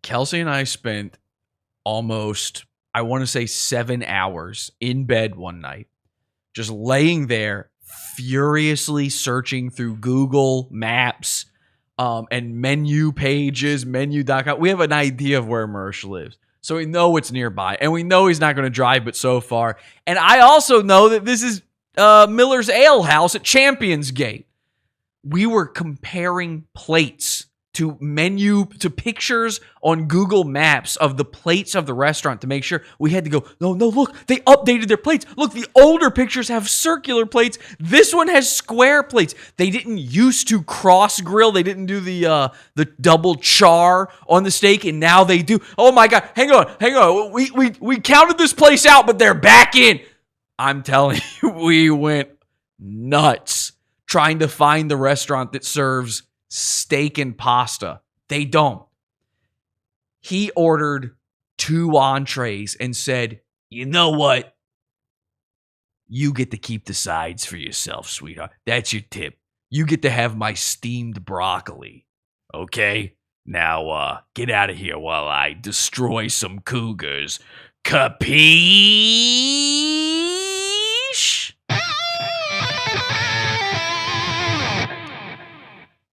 Kelsey and I spent almost, I want to say 7 hours in bed one night, just laying there, furiously searching through Google Maps and menu pages, menu.com. We have an idea of where Mersh lives. So we know it's nearby. And we know he's not going to drive but so far. And I also know that this is Miller's Ale House at Champions Gate. We were comparing plates to pictures on Google Maps of the plates of the restaurant to make sure. We had to go, no, look, they updated their plates. Look, the older pictures have circular plates. This one has square plates. They didn't used to cross grill. They didn't do the double char on the steak, and now they do. Oh my God, hang on. We counted this place out, but they're back in. I'm telling you, we went nuts trying to find the restaurant that serves steak and pasta. They don't. He ordered 2 entrees and said, you know what? You get to keep the sides for yourself, sweetheart. That's your tip. You get to have my steamed broccoli. Okay? Now, get out of here while I destroy some cougars. Capiche?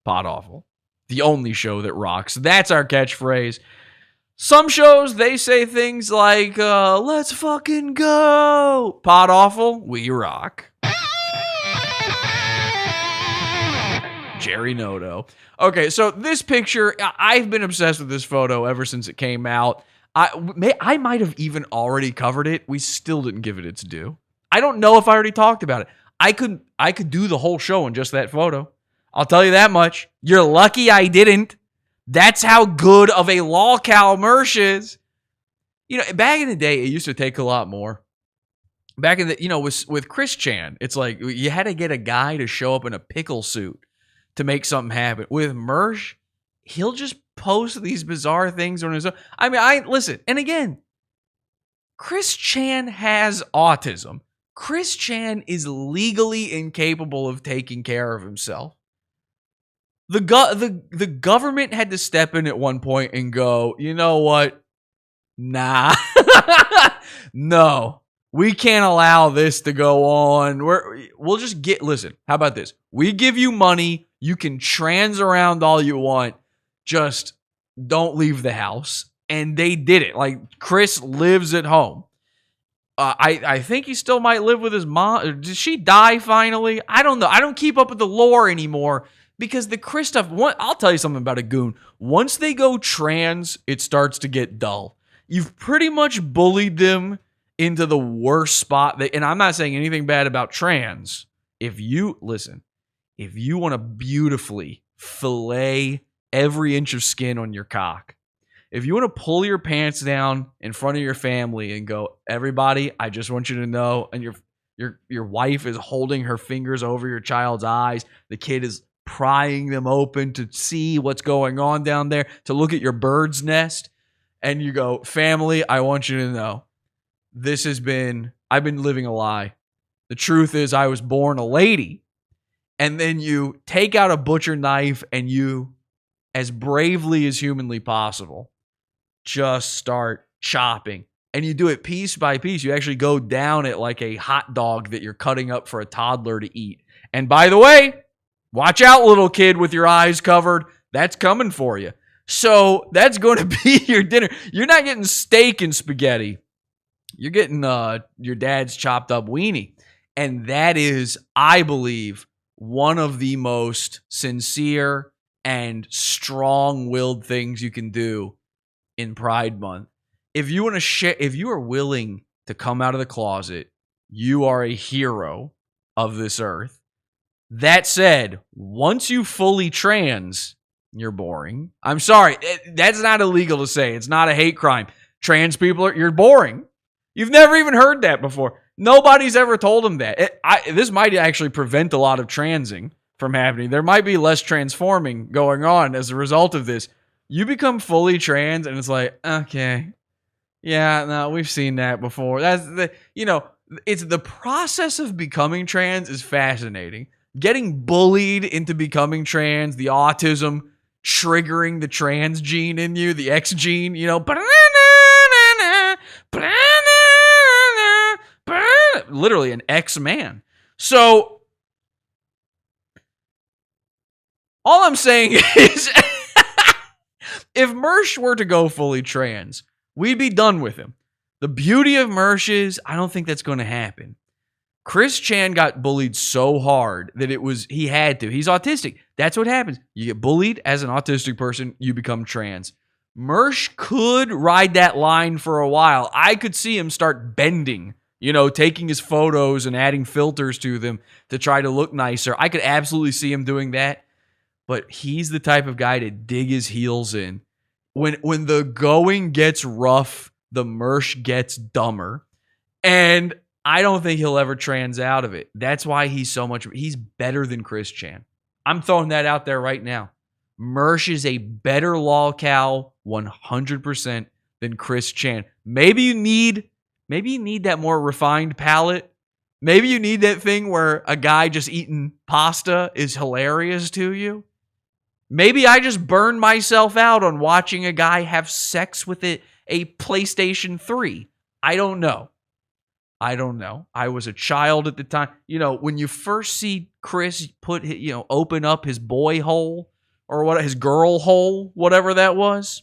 Pod Awful. The only show that rocks. That's our catchphrase. Some shows, they say things like, let's fucking go. Pod Awful, we rock. Jerry Noto. Okay, so this picture, I've been obsessed with this photo ever since it came out. I might have even already covered it. We still didn't give it its due. I don't know if I already talked about it. I could do the whole show in just that photo. I'll tell you that much. You're lucky I didn't. That's how good of a Lolcow Mersh is. You know, back in the day, it used to take a lot more. Back in the, with Chris Chan, it's like you had to get a guy to show up in a pickle suit to make something happen. With Mersh, he'll just post these bizarre things on his own. I mean, listen, and again, Chris Chan has autism. Chris Chan is legally incapable of taking care of himself. The government had to step in at one point and go, you know what? Nah. No. We can't allow this to go on. We'll just listen, how about this? We give you money. You can trans around all you want. Just don't leave the house. And they did it. Like, Chris lives at home. I think he still might live with his mom. Did she die finally? I don't know. I don't keep up with the lore anymore. Because the Chris stuff, I'll tell you something about a goon. Once they go trans, it starts to get dull. You've pretty much bullied them into the worst spot. And I'm not saying anything bad about trans. If you want to beautifully fillet every inch of skin on your cock, if you want to pull your pants down in front of your family and go, everybody, I just want you to know, and your wife is holding her fingers over your child's eyes, the kid is prying them open to see what's going on down there, to look at your bird's nest, and you go, family, I want you to know, I've been living a lie. The truth is I was born a lady. And then you take out a butcher knife and you, as bravely as humanly possible, just start chopping. And you do it piece by piece. You actually go down it like a hot dog that you're cutting up for a toddler to eat. And by the way, watch out, little kid with your eyes covered. That's coming for you. So that's going to be your dinner. You're not getting steak and spaghetti. You're getting your dad's chopped up weenie. And that is, I believe, one of the most sincere and strong-willed things you can do in Pride Month. If you want to share, if you are willing to come out of the closet, you are a hero of this earth. That said, once you fully trans, You're boring. I'm sorry. That's not illegal to say. It's not a hate crime. Trans people you're boring. You've never even heard that before. Nobody's ever told them that. This might actually prevent a lot of transing from happening. There might be less transforming going on as a result of this. You become fully trans and it's like, okay. Yeah, no, we've seen that before. That's it's the process of becoming trans is fascinating. Getting bullied into becoming trans, the autism triggering the trans gene in you, the X gene, literally an X-man. So all I'm saying is if Mersh were to go fully trans, we'd be done with him. The beauty of Mersh is I don't think that's going to happen. Chris Chan got bullied so hard that he had to. He's autistic. That's what happens. You get bullied as an autistic person, you become trans. Mersh could ride that line for a while. I could see him start bending, taking his photos and adding filters to them to try to look nicer. I could absolutely see him doing that. But he's the type of guy to dig his heels in. When the going gets rough, the Mersh gets dumber. And I don't think he'll ever trans out of it. That's why he's better than Chris Chan. I'm throwing that out there right now. Mersh is a better lolcow 100% than Chris Chan. Maybe you need that more refined palate. Maybe you need that thing where a guy just eating pasta is hilarious to you. Maybe I just burned myself out on watching a guy have sex with a PlayStation 3. I don't know. I was a child at the time. When you first see Chris open up his boy hole or his girl hole, whatever that was,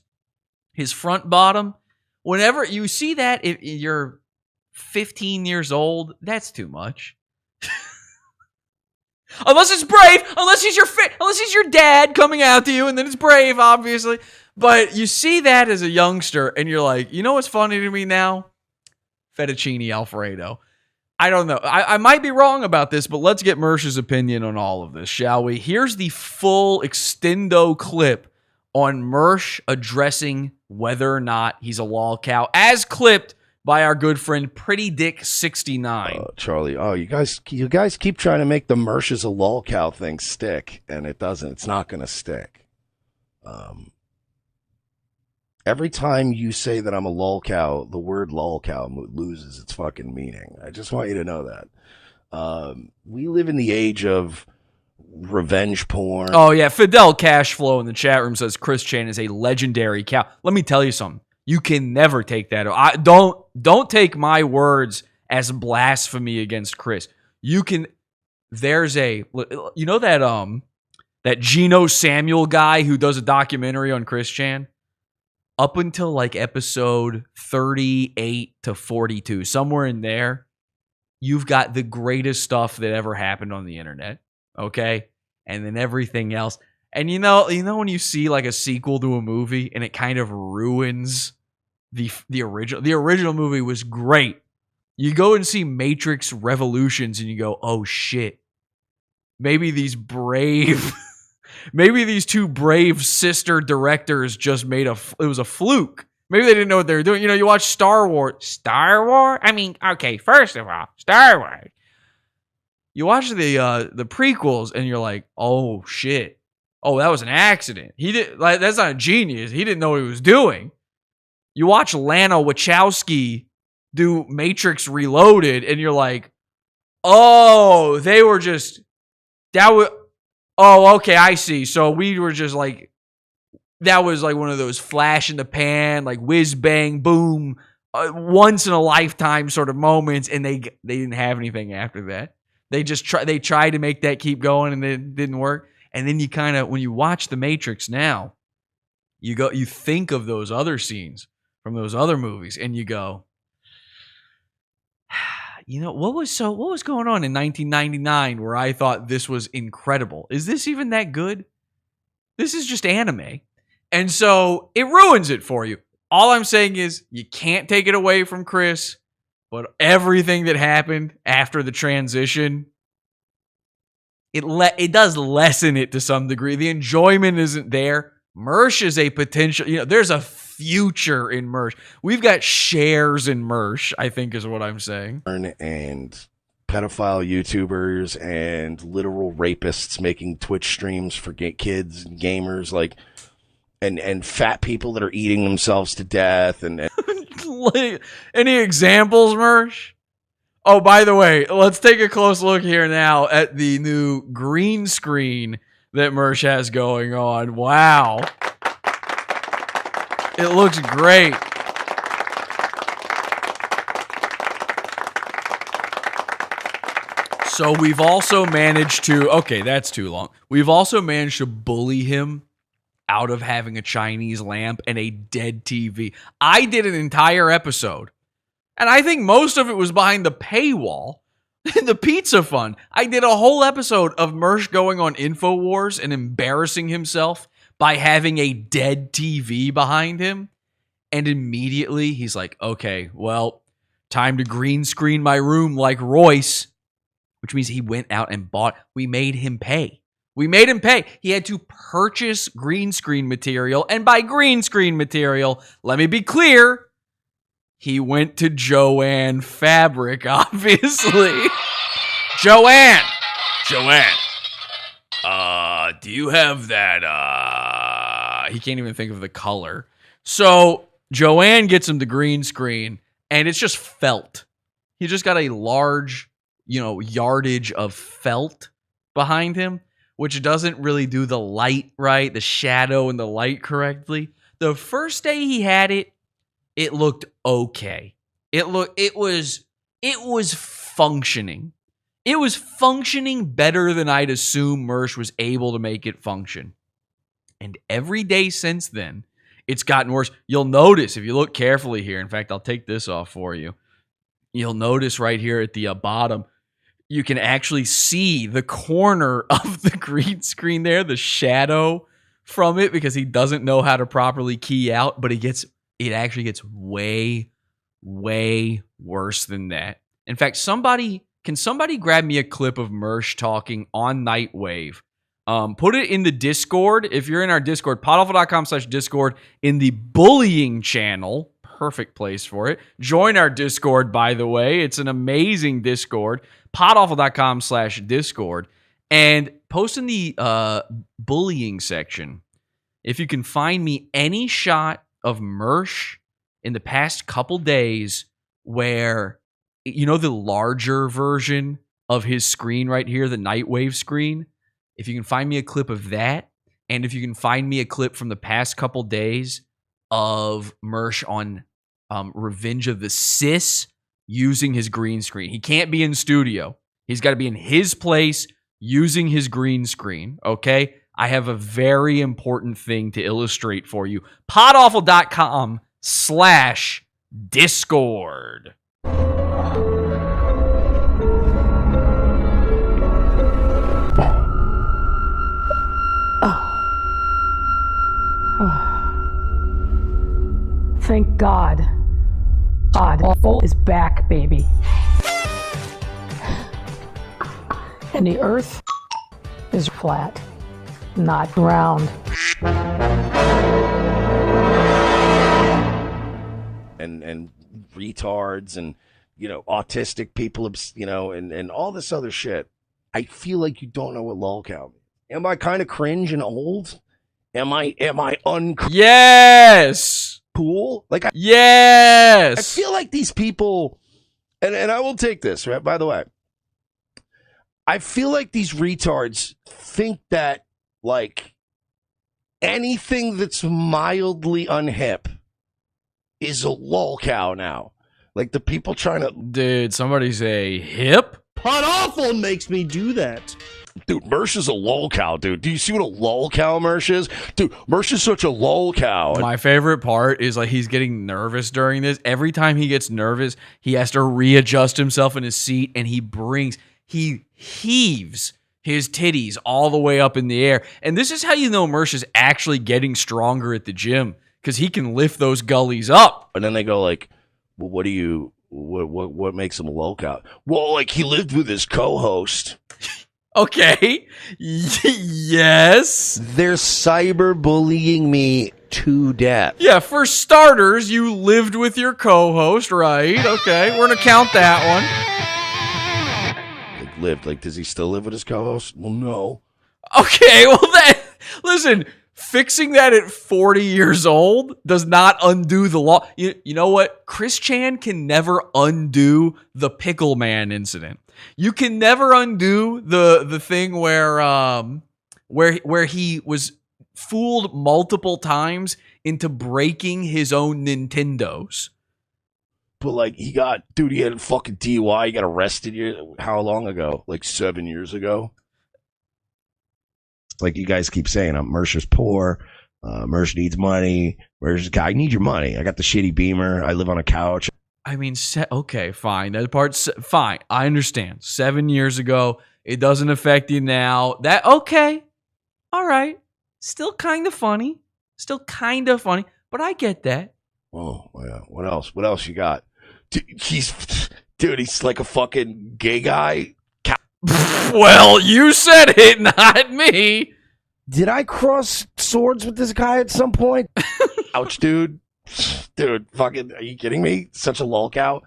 his front bottom. Whenever you see that, if you're 15 years old, that's too much. Unless it's Brave, unless he's your dad coming out to you, and then it's Brave, obviously. But you see that as a youngster, and you're like, you know what's funny to me now? Fettuccine Alfredo. I don't know. I might be wrong about this, but let's get Mersh's opinion on all of this, shall we? Here's the full extendo clip on Mersh addressing whether or not he's a lolcow, as clipped by our good friend Pretty Dick 69. Charlie, you guys keep trying to make the Mersh is a lolcow thing stick, and it doesn't. It's not going to stick. Every time you say that I'm a lolcow, the word lolcow loses its fucking meaning. I just want you to know that. We live in the age of revenge porn. Oh, yeah. Fidel Cashflow in the chat room says Chris Chan is a legendary cow. Let me tell you something. You can never take that. Don't take my words as blasphemy against Chris. You can. There's that Geno Samuel guy who does a documentary on Chris Chan. Up until like episode 38 to 42, somewhere in there, you've got the greatest stuff that ever happened on the internet. Okay, and then everything else. And you know when you see like a sequel to a movie and it kind of ruins the original. The original movie was great. You go and see Matrix Revolutions and you go, oh shit. Maybe these two brave sister directors just made it was a fluke. Maybe they didn't know what they were doing. You watch Star Wars. I mean, okay, first of all, Star Wars. You watch the prequels and you're like, oh shit. Oh, that was an accident. That's not a genius. He didn't know what he was doing. You watch Lana Wachowski do Matrix Reloaded and you're like, oh, they were just oh, okay, I see. So we were just like, that was like one of those flash in the pan, like whiz bang boom, once in a lifetime sort of moments, and they didn't have anything after that. They tried to make that keep going, and it didn't work. And then you kind of, when you watch The Matrix now, you think of those other scenes from those other movies, and you go, what was going on in 1999 where I thought this was incredible? Is this even that good? This is just anime. And so it ruins it for you. All I'm saying is you can't take it away from Chris, but everything that happened after the transition, it does lessen it to some degree. The enjoyment isn't there. Mersh is a potential, there's a future in Mersh. We've got shares in Mersh, I think is what I'm saying. And pedophile YouTubers and literal rapists making Twitch streams for kids and gamers, like, and fat people that are eating themselves to death. And Any examples, Mersh? Oh, by the way, let's take a close look here now at the new green screen that Mersh has going on. Wow. It looks great. So we've also managed to, okay, that's too long. We've also managed to bully him out of having a Chinese lamp and a dead TV. I did an entire episode, and I think most of it was behind the paywall in the Pizza Fund. I did a whole episode of Mersh going on InfoWars and embarrassing himself by having a dead TV behind him. And immediately he's like, okay, well, time to green screen my room like Royce, which means he went out and bought. We made him pay. He had to purchase green screen material. And by green screen material, let me be clear, he went to Joanne Fabric, obviously. Joanne, do you have that? He can't even think of the color. So Joanne gets him the green screen, and it's just felt. He just got a large, yardage of felt behind him, which doesn't really do the light right, the shadow and the light correctly. The first day he had it, it looked okay. It was functioning. It was functioning better than I'd assume Mersh was able to make it function. And every day since then, it's gotten worse. You'll notice, if you look carefully here, in fact, I'll take this off for you. You'll notice right here at the bottom, you can actually see the corner of the green screen there, the shadow from it, because he doesn't know how to properly key out, but it actually gets way, way worse than that. In fact, can somebody grab me a clip of Mersh talking on Nightwave? Put it in the Discord. If you're in our Discord, podawful.com/Discord, in the bullying channel. Perfect place for it. Join our Discord, by the way. It's an amazing Discord. podawful.com/Discord. And post in the bullying section, if you can find me any shot of Mersh in the past couple days where, the larger version of his screen right here, the Nightwave screen, if you can find me a clip of that, and if you can find me a clip from the past couple days of Mersh on Revenge of the Sis using his green screen. He can't be in studio. He's got to be in his place using his green screen, okay? I have a very important thing to illustrate for you. podawful.com/Discord. Thank God. God Awful is back, baby. And the earth is flat, not round. And retards and, autistic people, and all this other shit. I feel like you don't know what lolcow means. Am I kind of cringe and old? Am I Yes! Cool? Yes! I feel like these people, and I will take this, right? By the way, I feel like these retards think that, anything that's mildly unhip is a lolcow now. Like, the people trying to... Did somebody say hip? Pod Awful makes me do that. Dude, Mersh is a lolcow, dude. Do you see what a lolcow Mersh is? Dude, Mersh is such a lolcow. My favorite part is, he's getting nervous during this. Every time he gets nervous, he has to readjust himself in his seat, and he heaves his titties all the way up in the air. And this is how you know Mersh is actually getting stronger at the gym, because he can lift those gullies up. And then they go well, what makes him a lolcow? Well, he lived with his co-host. Okay. Yes. They're cyberbullying me to death. Yeah, for starters, you lived with your co-host, right? Okay, we're going to count that one. Like, lived. Like, does he still live with his co-host? Well, no. Okay, well, listen, fixing that at 40 years old does not undo the law. You know what? Chris Chan can never undo the Pickle Man incident. You can never undo the thing where he was fooled multiple times into breaking his own Nintendos. But like he had a fucking DUI. He got arrested how long ago? Like 7 years ago. Like you guys keep saying, Mersh is poor. Mersh needs money. Mersh, I need your money. I got the shitty Beamer. I live on a couch. I mean, okay, fine. That part's fine. I understand. 7 years ago, it doesn't affect you now. That okay, all right. Still kind of funny. But I get that. Oh, yeah. What else? What else you got? He's like a fucking gay guy. Well, you said it, not me. Did I cross swords with this guy at some point? Ouch, dude. Dude, fucking, are you kidding me? Such a lolcow.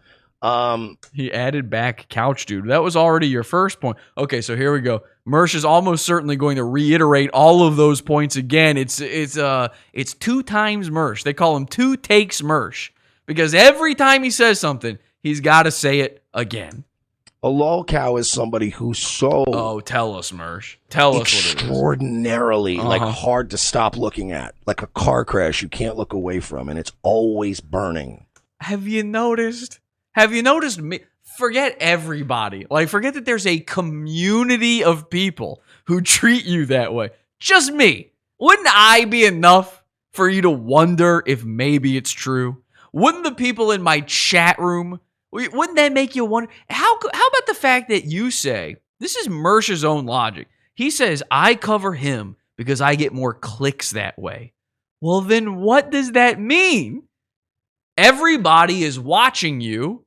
He added back couch dude. That was already your first point. Okay, so here we go. Mersh is almost certainly going to reiterate all of those points again. It's 2 times Mersh. They call him 2 takes Mersh because every time he says something, he's got to say it again. A lolcow is somebody who's so... Oh, tell us, Mersh. Tell us what it is. Extraordinarily, like, hard to stop looking at. Like a car crash you can't look away from, and it's always burning. Have you noticed me? Forget everybody. Like, forget that there's a community of people who treat you that way. Just me. Wouldn't I be enough for you to wonder if maybe it's true? Wouldn't the people in my chat room... Wouldn't that make you wonder? How about the fact that you say, this is Mersh's own logic. He says, I cover him because I get more clicks that way. Well, then what does that mean? Everybody is watching you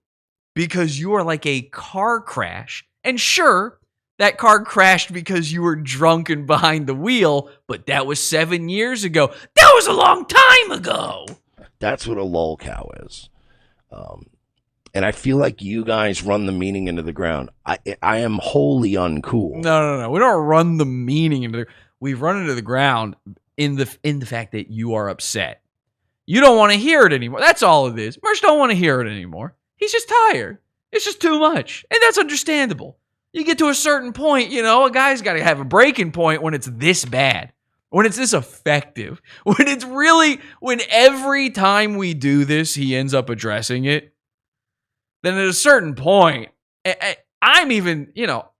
because you are like a car crash. And sure, that car crashed because you were drunk and behind the wheel, but that was 7 years ago. That was a long time ago. That's what a lolcow is. And I feel like you guys run the meaning into the ground. I am wholly uncool. No. We don't run the meaning into we run into the ground in the fact that you are upset. You don't want to hear it anymore. That's all it is. Mersh don't want to hear it anymore. He's just tired. It's just too much. And that's understandable. You get to a certain point, a guy's got to have a breaking point when it's this bad. When it's this effective. When every time we do this, he ends up addressing it. Then at a certain point, I'm even,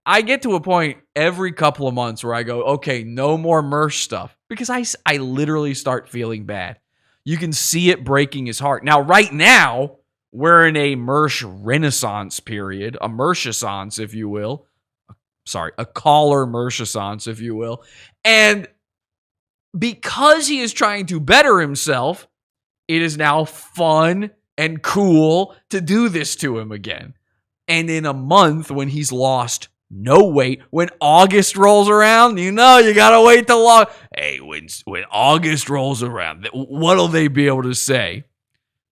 I get to a point every couple of months where I go, okay, no more Mersh stuff. Because I literally start feeling bad. You can see it breaking his heart. Now, right now, we're in a Mersh renaissance period. A Mershessance, if you will. Sorry, a caller Mershessance, if you will. And because he is trying to better himself, it is now fun and cool to do this to him again. And in a month, when he's lost no weight, when August rolls around, you gotta wait till long. Hey, when August rolls around, what'll they be able to say?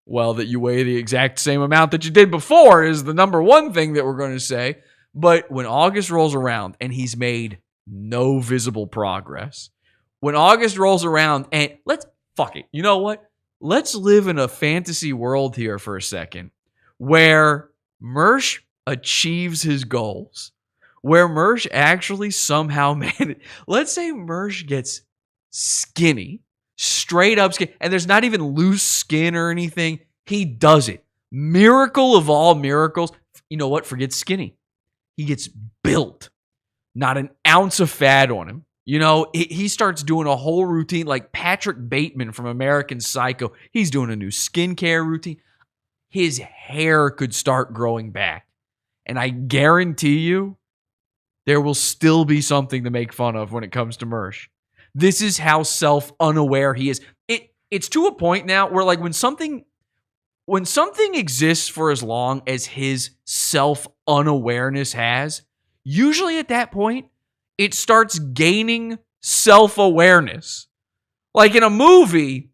Well, that you weigh the exact same amount that you did before is the number one thing that we're going to say. But when August rolls around and he's made no visible progress, when August rolls around and fuck it, you know what? Let's live in a fantasy world here for a second where Mersh achieves his goals, where Mersh actually somehow made. Let's say Mersh gets skinny, straight up skin, and there's not even loose skin or anything. He does it. Miracle of all miracles. You know what? Forget skinny. He gets built. Not an ounce of fat on him. He starts doing a whole routine like Patrick Bateman from American Psycho. He's doing a new skincare routine. His hair could start growing back. And I guarantee you, there will still be something to make fun of when it comes to Mersh. This is how self-unaware he is. It's to a point now where like when something exists for as long as his self-unawareness has, usually at that point, it starts gaining self-awareness. Like in a movie,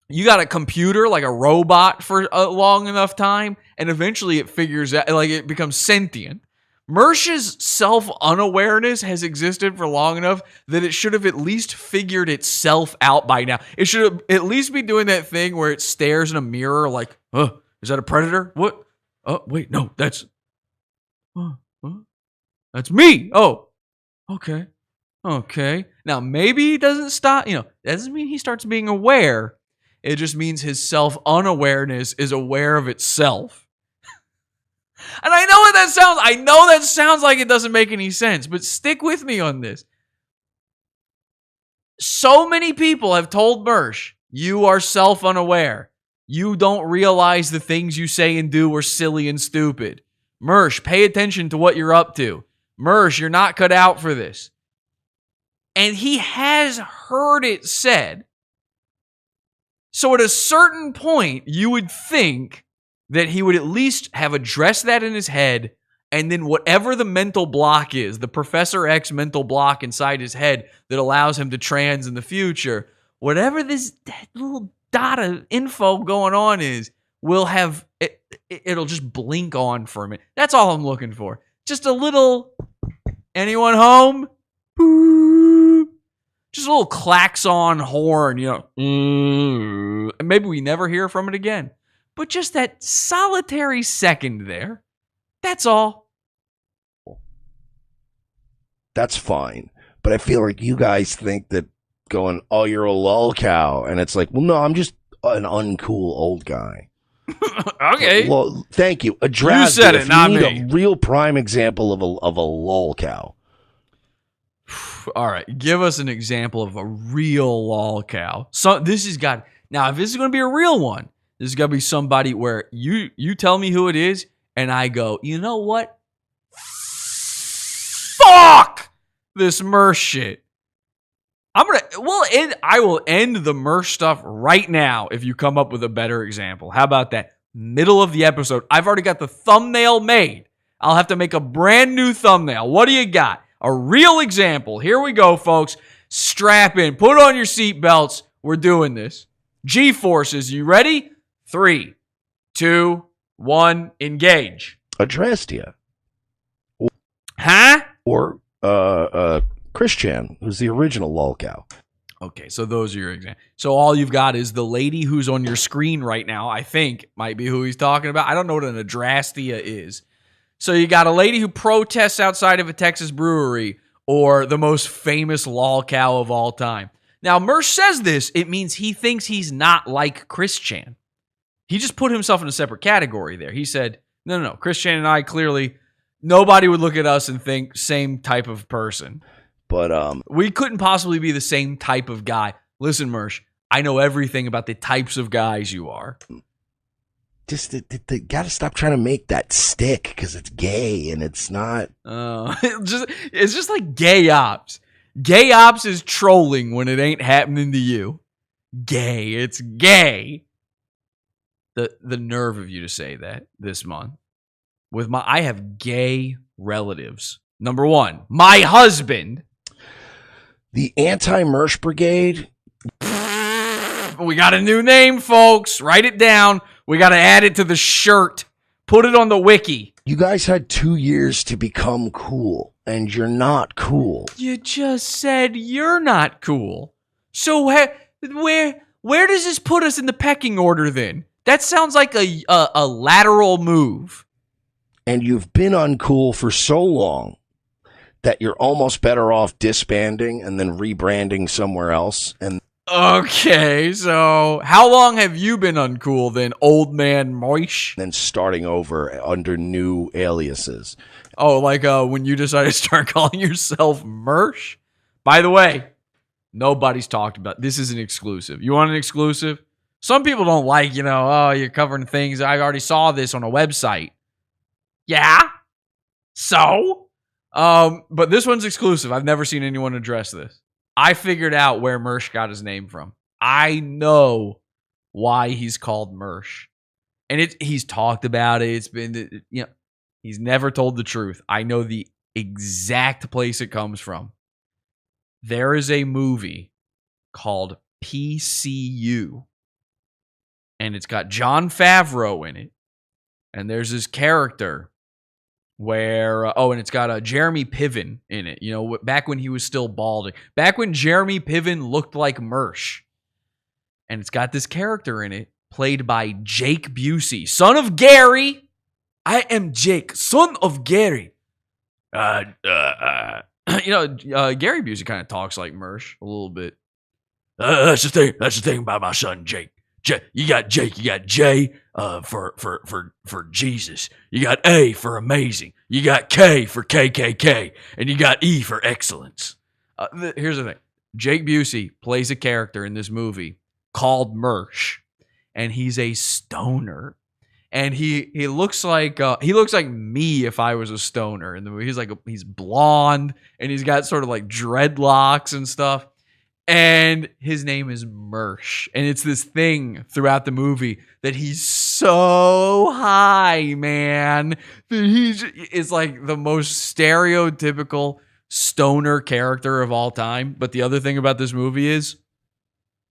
you got a computer, like a robot for a long enough time, and eventually it figures out, like it becomes sentient. Mersh's self-unawareness has existed for long enough that it should have at least figured itself out by now. It should at least be doing that thing where it stares in a mirror like, is that a predator? What? Oh, wait, no, that's me. Oh, okay. Okay. Now, maybe he doesn't stop, that doesn't mean he starts being aware. It just means his self-unawareness is aware of itself. And I know what that sounds. I know that sounds like it doesn't make any sense, but stick with me on this. So many people have told Mersh, you are self-unaware. You don't realize the things you say and do are silly and stupid. Mersh, pay attention to what you're up to. Mersh, you're not cut out for this. And he has heard it said. So at a certain point, you would think that he would at least have addressed that in his head, and then whatever the mental block is, the Professor X mental block inside his head that allows him to trans in the future, whatever that little dot of info going on is, will have, it'll just blink on for a minute. That's all I'm looking for. Just a little, anyone home? Just a little klaxon horn, and maybe we never hear from it again. But just that solitary second there, that's all. That's fine. But I feel like you guys think that going, oh, you're a lolcow. And it's like, well, no, I'm just an uncool old guy. Okay. Well, thank you. You said it, not me. A real prime example of a lolcow. All right, give us an example of a real lolcow. So this has got, now if this is going to be a real one, this is going to be somebody where you tell me who it is, and I go, you know what? Fuck this Mersh shit. I will end the Mersh stuff right now if you come up with a better example. How about that? Middle of the episode. I've already got the thumbnail made. I'll have to make a brand new thumbnail. What do you got? A real example. Here we go, folks. Strap in. Put on your seatbelts. We're doing this. G-forces. You ready? 3, 2, 1, engage. Addressed you. Huh? Or Christian, who's the original lolcow. Okay, so those are your examples. So all you've got is the lady who's on your screen right now, I think, might be who he's talking about. I don't know what an adrastia is. So you got a lady who protests outside of a Texas brewery, or the most famous lolcow of all time. Now, Mersh says this, it means he thinks he's not like Chris Chan. He just put himself in a separate category there. He said, no, Chris Chan and I clearly, nobody would look at us and think same type of person. But we couldn't possibly be the same type of guy. Listen, Mersh, I know everything about the types of guys you are. Just they gotta stop trying to make that stick because it's gay and it's not. It's just like gay ops. Gay ops is trolling when it ain't happening to you. Gay, it's gay. The nerve of you to say that this month. I have gay relatives. Number 1, my husband. The anti-Mersh brigade. We got a new name, folks. Write it down. We got to add it to the shirt. Put it on the wiki. You guys had 2 years to become cool, and you're not cool. You just said you're not cool. So where does this put us in the pecking order then? That sounds like a lateral move. And you've been uncool for so long that you're almost better off disbanding and then rebranding somewhere else. And okay, so how long have you been uncool then, old man Mersh? Then starting over under new aliases. Oh, like when you decided to start calling yourself Mersh? By the way, nobody's talked about this. Is an exclusive. You want an exclusive? Some people don't like, you're covering things. I already saw this on a website. Yeah? So? But this one's exclusive. I've never seen anyone address this. I figured out where Mersh got his name from. I know why he's called Mersh. And he's talked about it. It's been, he's never told the truth. I know the exact place it comes from. There is a movie called PCU, and it's got Jon Favreau in it, and there's this character where and it's got Jeremy Piven in it. You know, back when he was still balding, back when Jeremy Piven looked like Mersh, and it's got this character in it played by Jake Busey, son of Gary. I am Jake, son of Gary. Gary Busey kind of talks like Mersh a little bit. That's the thing. That's the thing about my son Jake. You got Jake. You got J for Jesus. You got A for amazing. You got K for KKK, and you got E for excellence. Here's the thing: Jake Busey plays a character in this movie called Mersh, and he's a stoner. And he looks like me if I was a stoner in the movie. He's blonde and he's got sort of like dreadlocks and stuff. And his name is Mersh. And it's this thing throughout the movie that he's so high, man, that is like the most stereotypical stoner character of all time. But the other thing about this movie is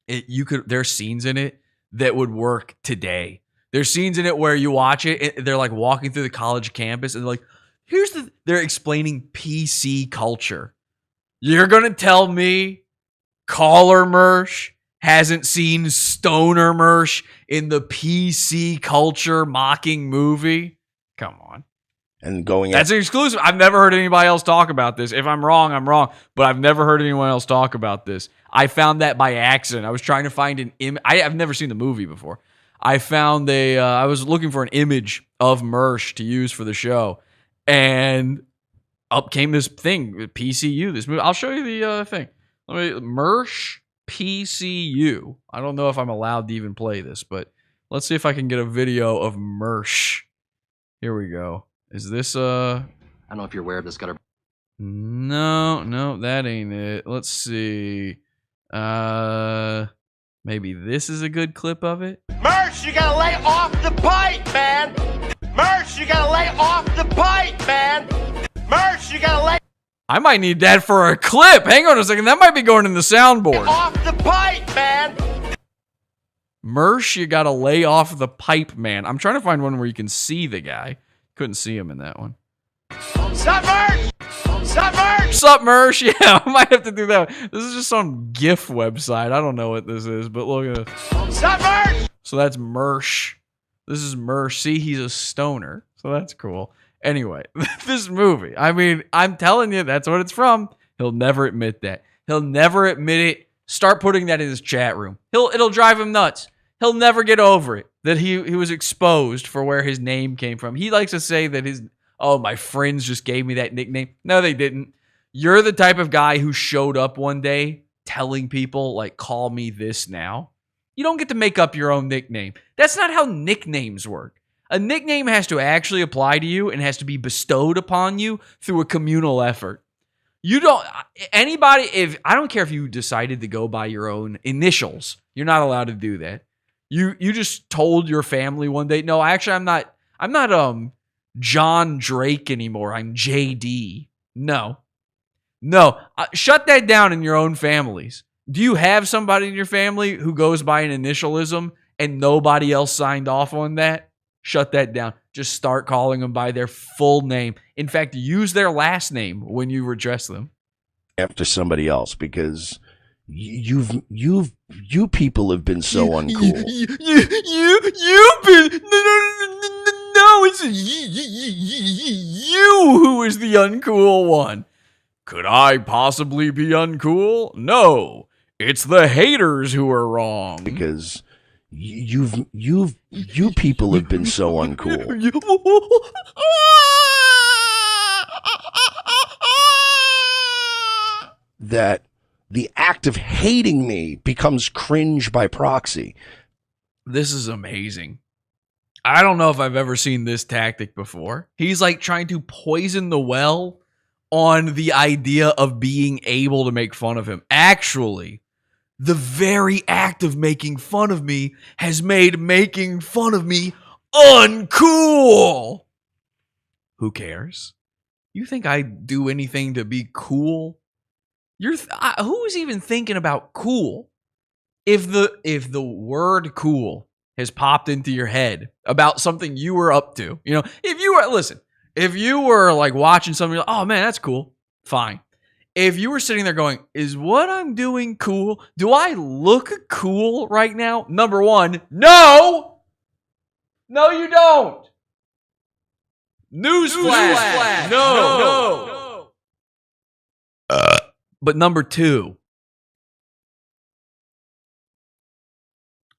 there's scenes in it that would work today. There's scenes in it where you watch it, they're like walking through the college campus and they're like, they're explaining PC culture. You're going to tell me Caller Mersh hasn't seen Stoner Mersh in the PC culture mocking movie? Come on. And that's an exclusive. I've never heard anybody else talk about this. If I'm wrong, I'm wrong. But I've never heard anyone else talk about this. I found that by accident. I was trying to find an image. I've never seen the movie before. I found I was looking for an image of Mersh to use for the show, and up came this thing, PCU, this movie. I'll show you the thing. Mersh PCU. I don't know if I'm allowed to even play this, but let's see if I can get a video of Mersh. Here we go. Is this I don't know if you're aware of this gutter. No, that ain't it. Let's see. Maybe this is a good clip of it. Mersh, you gotta lay off the pipe, man! Mersh, you gotta lay off the pipe, man! Mersh, you gotta lay I might need that for a clip. Hang on a second. That might be going in the soundboard. off the pipe, man! Mersh, you gotta lay off the pipe, man. I'm trying to find one where you can see the guy. Couldn't see him in that one. Stop, Mersh! Stop, Mersh! Sup, Mersh? Yeah, I might have to do that. This is just some GIF website. I don't know what this is, but look at this. Stop, Mersh! So that's Mersh. This is Mersh. See, he's a stoner. So that's cool. Anyway, this movie. I mean, I'm telling you, that's what it's from. He'll never admit that. He'll never admit it. Start putting that in his chat room. It'll drive him nuts. He'll never get over it that he was exposed for where his name came from. He likes to say that my friends just gave me that nickname. No, they didn't. You're the type of guy who showed up one day telling people, like, call me this now. You don't get to make up your own nickname. That's not how nicknames work. A nickname has to actually apply to you and has to be bestowed upon you through a communal effort. I don't care if you decided to go by your own initials. You're not allowed to do that. You just told your family one day, no, actually I'm not John Drake anymore. I'm JD. No. Shut that down in your own families. Do you have somebody in your family who goes by an initialism and nobody else signed off on that? Shut that down. Just start calling them by their full name. In fact, use their last name when you address them. After somebody else, because you people have been so uncool. You've been no, it's you who is the uncool one. Could I possibly be uncool? No, it's the haters who are wrong. Because you people have been so uncool. That the act of hating me becomes cringe by proxy. This is amazing. I don't know if I've ever seen this tactic before. He's like trying to poison the well on the idea of being able to make fun of him. Actually, the very act of making fun of me has made making fun of me uncool. Who cares? You think I do anything to be cool? Who's even thinking about cool? If the word cool has popped into your head about something you were up to, if you were like watching something, like, oh man, that's cool, fine. If you were sitting there going, is what I'm doing cool? Do I look cool right now? Number one, no, you don't. Newsflash, no. But number two,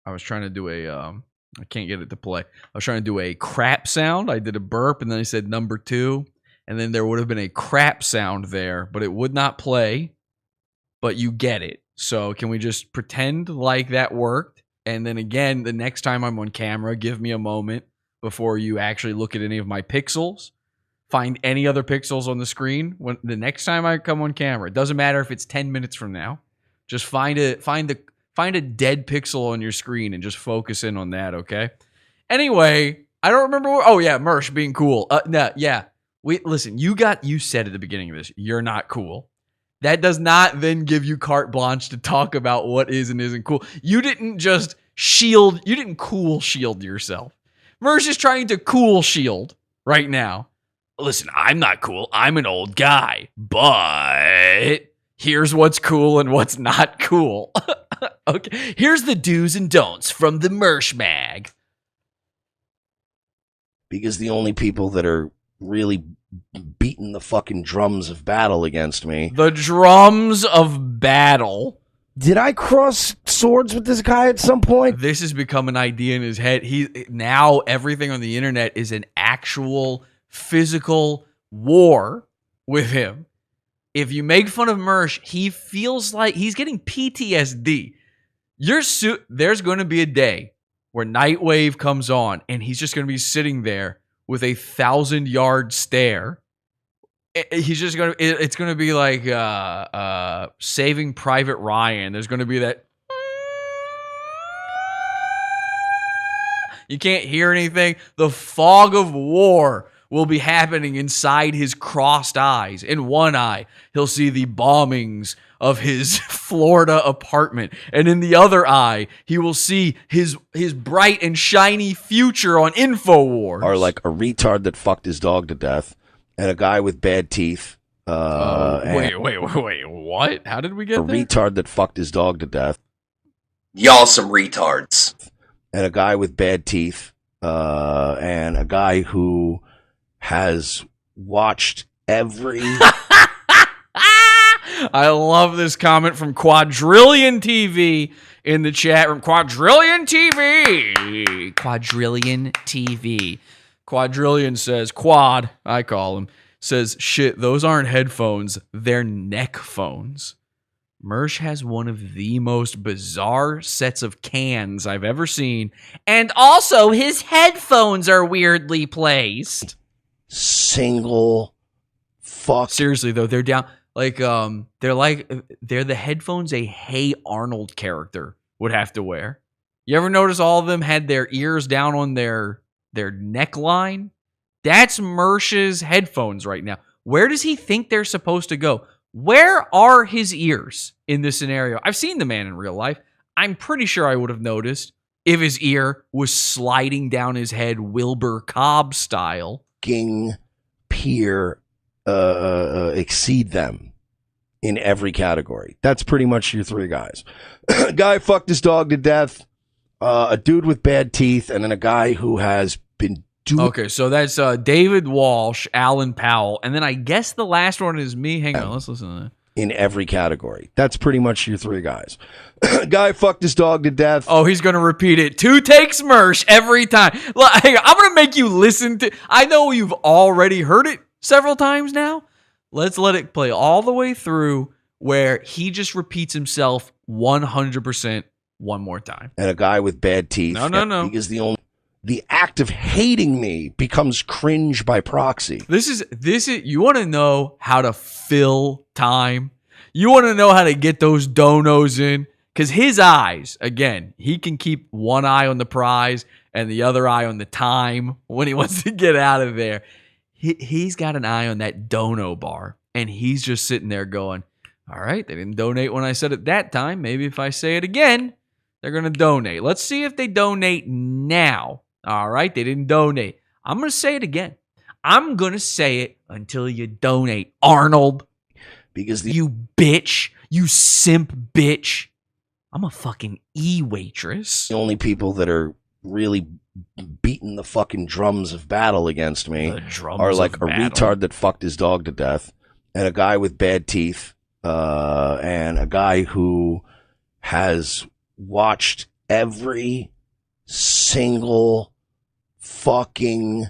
I was trying to do I can't get it to play. I was trying to do a crap sound. I did a burp, and then I said number two, and then there would have been a crap sound there, but it would not play, but you get it. So can we just pretend like that worked? And then again, the next time I'm on camera, give me a moment before you actually look at any of my pixels. Find any other pixels on the screen when the next time I come on camera. It doesn't matter if it's 10 minutes from now. Just find a dead pixel on your screen and just focus in on that, okay? Anyway, I don't remember. Mersh being cool. Listen, you said at the beginning of this, you're not cool. That does not then give you carte blanche to talk about what is and isn't cool. You didn't cool shield yourself. Mersh is trying to cool shield right now. Listen, I'm not cool. I'm an old guy, but here's what's cool and what's not cool. Okay, here's the do's and don'ts from the Mersh Mag. Because the only people that are really beating the fucking drums of battle against me. The drums of battle. Did I cross swords with this guy at some point? This has become an idea in his head. Now everything on the internet is an actual physical war with him. If you make fun of Mersh, he feels like he's getting PTSD. There's going to be a day where Nightwave comes on and he's just going to be sitting there with a 1,000-yard stare. It's going to be like Saving Private Ryan. There's going to be that. You can't hear anything. The fog of war will be happening inside his crossed eyes. In one eye, he'll see the bombings of his Florida apartment. And in the other eye, he will see his bright and shiny future on InfoWars. Or like a retard that fucked his dog to death and a guy with bad teeth. Wait, what? How did we get there? A retard that fucked his dog to death. Y'all some retards. And a guy with bad teeth. And a guy who has watched every... I love this comment from Quadrillion TV in the chat room. Quadrillion TV. Quadrillion says, Quad, I call him, says, shit, those aren't headphones. They're neck phones. Mersh has one of the most bizarre sets of cans I've ever seen. And also, his headphones are weirdly placed. Single fuck. Seriously, though, they're down... they're the headphones a Hey Arnold character would have to wear. You ever notice all of them had their ears down on their neckline? That's Mersh's headphones right now. Where does he think they're supposed to go? Where are his ears in this scenario? I've seen the man in real life. I'm pretty sure I would have noticed if his ear was sliding down his head Wilbur Cobb style. King, peer, exceed them in every category. That's pretty much your three guys. A guy fucked his dog to death, a dude with bad teeth, and then a guy who has been doing... Okay, so that's David Walsh, Alan Powell, and then I guess the last one is me. Hang on, let's listen to that. In every category. That's pretty much your three guys. Guy fucked his dog to death. Oh, he's going to repeat it. 2 takes Mersh every time. Hang on, I'm going to make you listen to... I know you've already heard it several times now. Let's let it play all the way through where he just repeats himself 100% one more time. And a guy with bad teeth. No. Because the act of hating me becomes cringe by proxy. This is you want to know how to fill time? You want to know how to get those donos in? Because his eyes, again, he can keep one eye on the prize and the other eye on the time when he wants to get out of there. He's got an eye on that dono bar, and he's just sitting there going, All right, they didn't donate when I said it that time. Maybe if I say it again, they're going to donate. Let's see if they donate now. All right, they didn't donate. I'm going to say it again. I'm going to say it until you donate, Arnold. Because you bitch, you simp bitch. I'm a fucking E-waitress. The only people that are really beating the fucking drums of battle against me are like a retard that fucked his dog to death, and a guy with bad teeth, and a guy who has watched every single fucking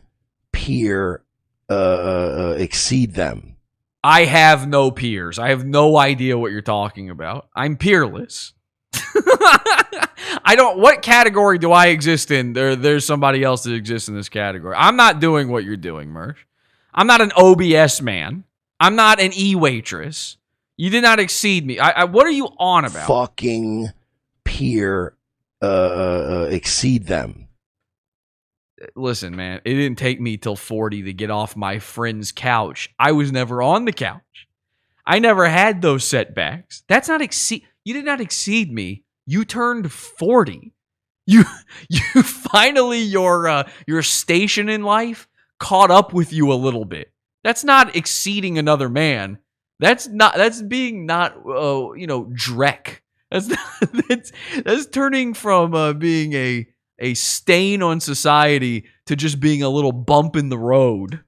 peer exceed them. I have no peers. I have no idea what you're talking about. I'm peerless. I don't. What category do I exist in? There's somebody else that exists in this category. I'm not doing what you're doing, Mersh. I'm not an OBS man. I'm not an E-waitress. You did not exceed me. What are you on about? Fucking peer exceed them. Listen, man, it didn't take me till 40 to get off my friend's couch. I was never on the couch. I never had those setbacks. That's not exceed. You did not exceed me. You turned 40. You finally your station in life caught up with you a little bit. That's not exceeding another man. That's being not Drek. That's turning from being a stain on society to just being a little bump in the road.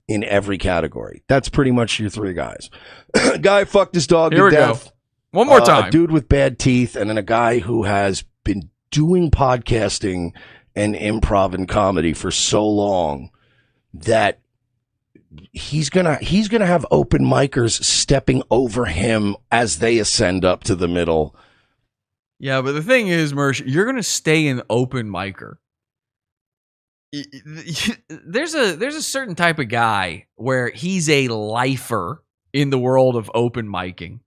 In every category. That's pretty much your three guys. A guy fucked his dog Here to death. Go. One more time. A dude with bad teeth, and then a guy who has been doing podcasting and improv and comedy for so long that he's gonna have open micers stepping over him as they ascend up to the middle. Yeah, but the thing is, Mersh, you're gonna stay an open micer. There's a certain type of guy where he's a lifer in the world of open micing.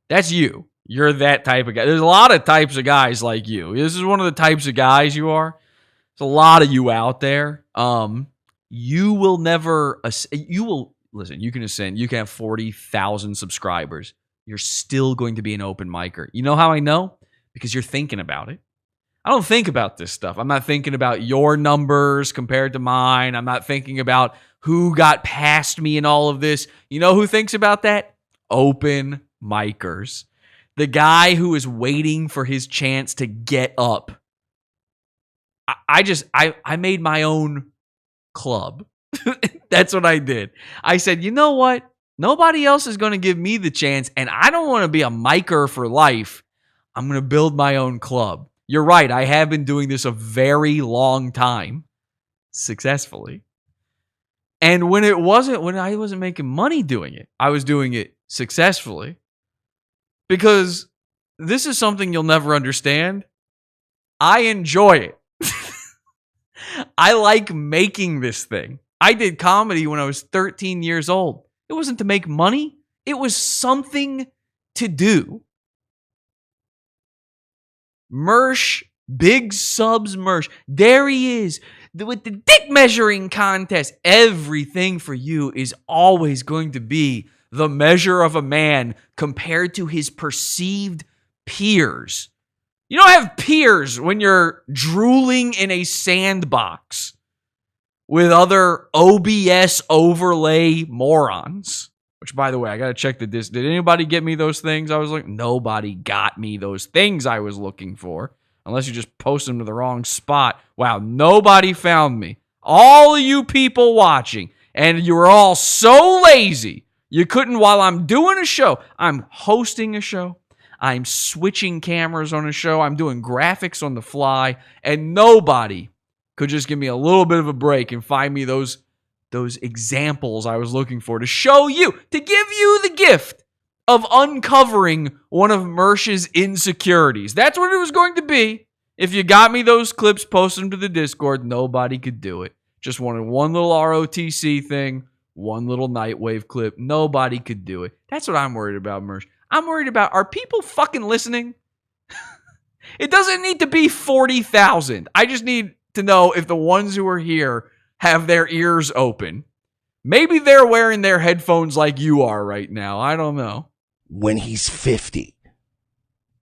That's you. You're that type of guy. There's a lot of types of guys like you. This is one of the types of guys you are. There's a lot of you out there. You will never. You will listen. You can ascend. You can have 40,000 subscribers. You're still going to be an open micer. You know how I know? Because you're thinking about it. I don't think about this stuff. I'm not thinking about your numbers compared to mine. I'm not thinking about who got past me in all of this. You know who thinks about that? Open micers. The guy who is waiting for his chance to get up. I made my own club. That's what I did. I said, you know what? Nobody else is going to give me the chance, and I don't want to be a micer for life. I'm going to build my own club. You're right. I have been doing this a very long time successfully. And when I wasn't making money doing it, I was doing it successfully. Because this is something you'll never understand. I enjoy it. I like making this thing. I did comedy when I was 13 years old. It wasn't to make money. It was something to do. Mersh, big subs Mersh. There he is with the dick measuring contest. Everything for you is always going to be the measure of a man compared to his perceived peers. You don't have peers when you're drooling in a sandbox with other OBS overlay morons. Which, by the way, I got to check the disc. Did anybody get me those things I was looking? Nobody got me those things I was looking for. Unless you just post them to the wrong spot. Wow, nobody found me. All of you people watching. And you were all so lazy. You couldn't, while I'm doing a show, I'm hosting a show, I'm switching cameras on a show, I'm doing graphics on the fly, and nobody could just give me a little bit of a break and find me those examples I was looking for to show you, to give you the gift of uncovering one of Mersh's insecurities. That's what it was going to be. If you got me those clips, post them to the Discord, nobody could do it. Just wanted one little ROTC thing. One little Nightwave clip. Nobody could do it. That's what I'm worried about, Mersh. I'm worried about, are people fucking listening? It doesn't need to be 40,000. I just need to know if the ones who are here have their ears open. Maybe they're wearing their headphones like you are right now. I don't know. when he's 50.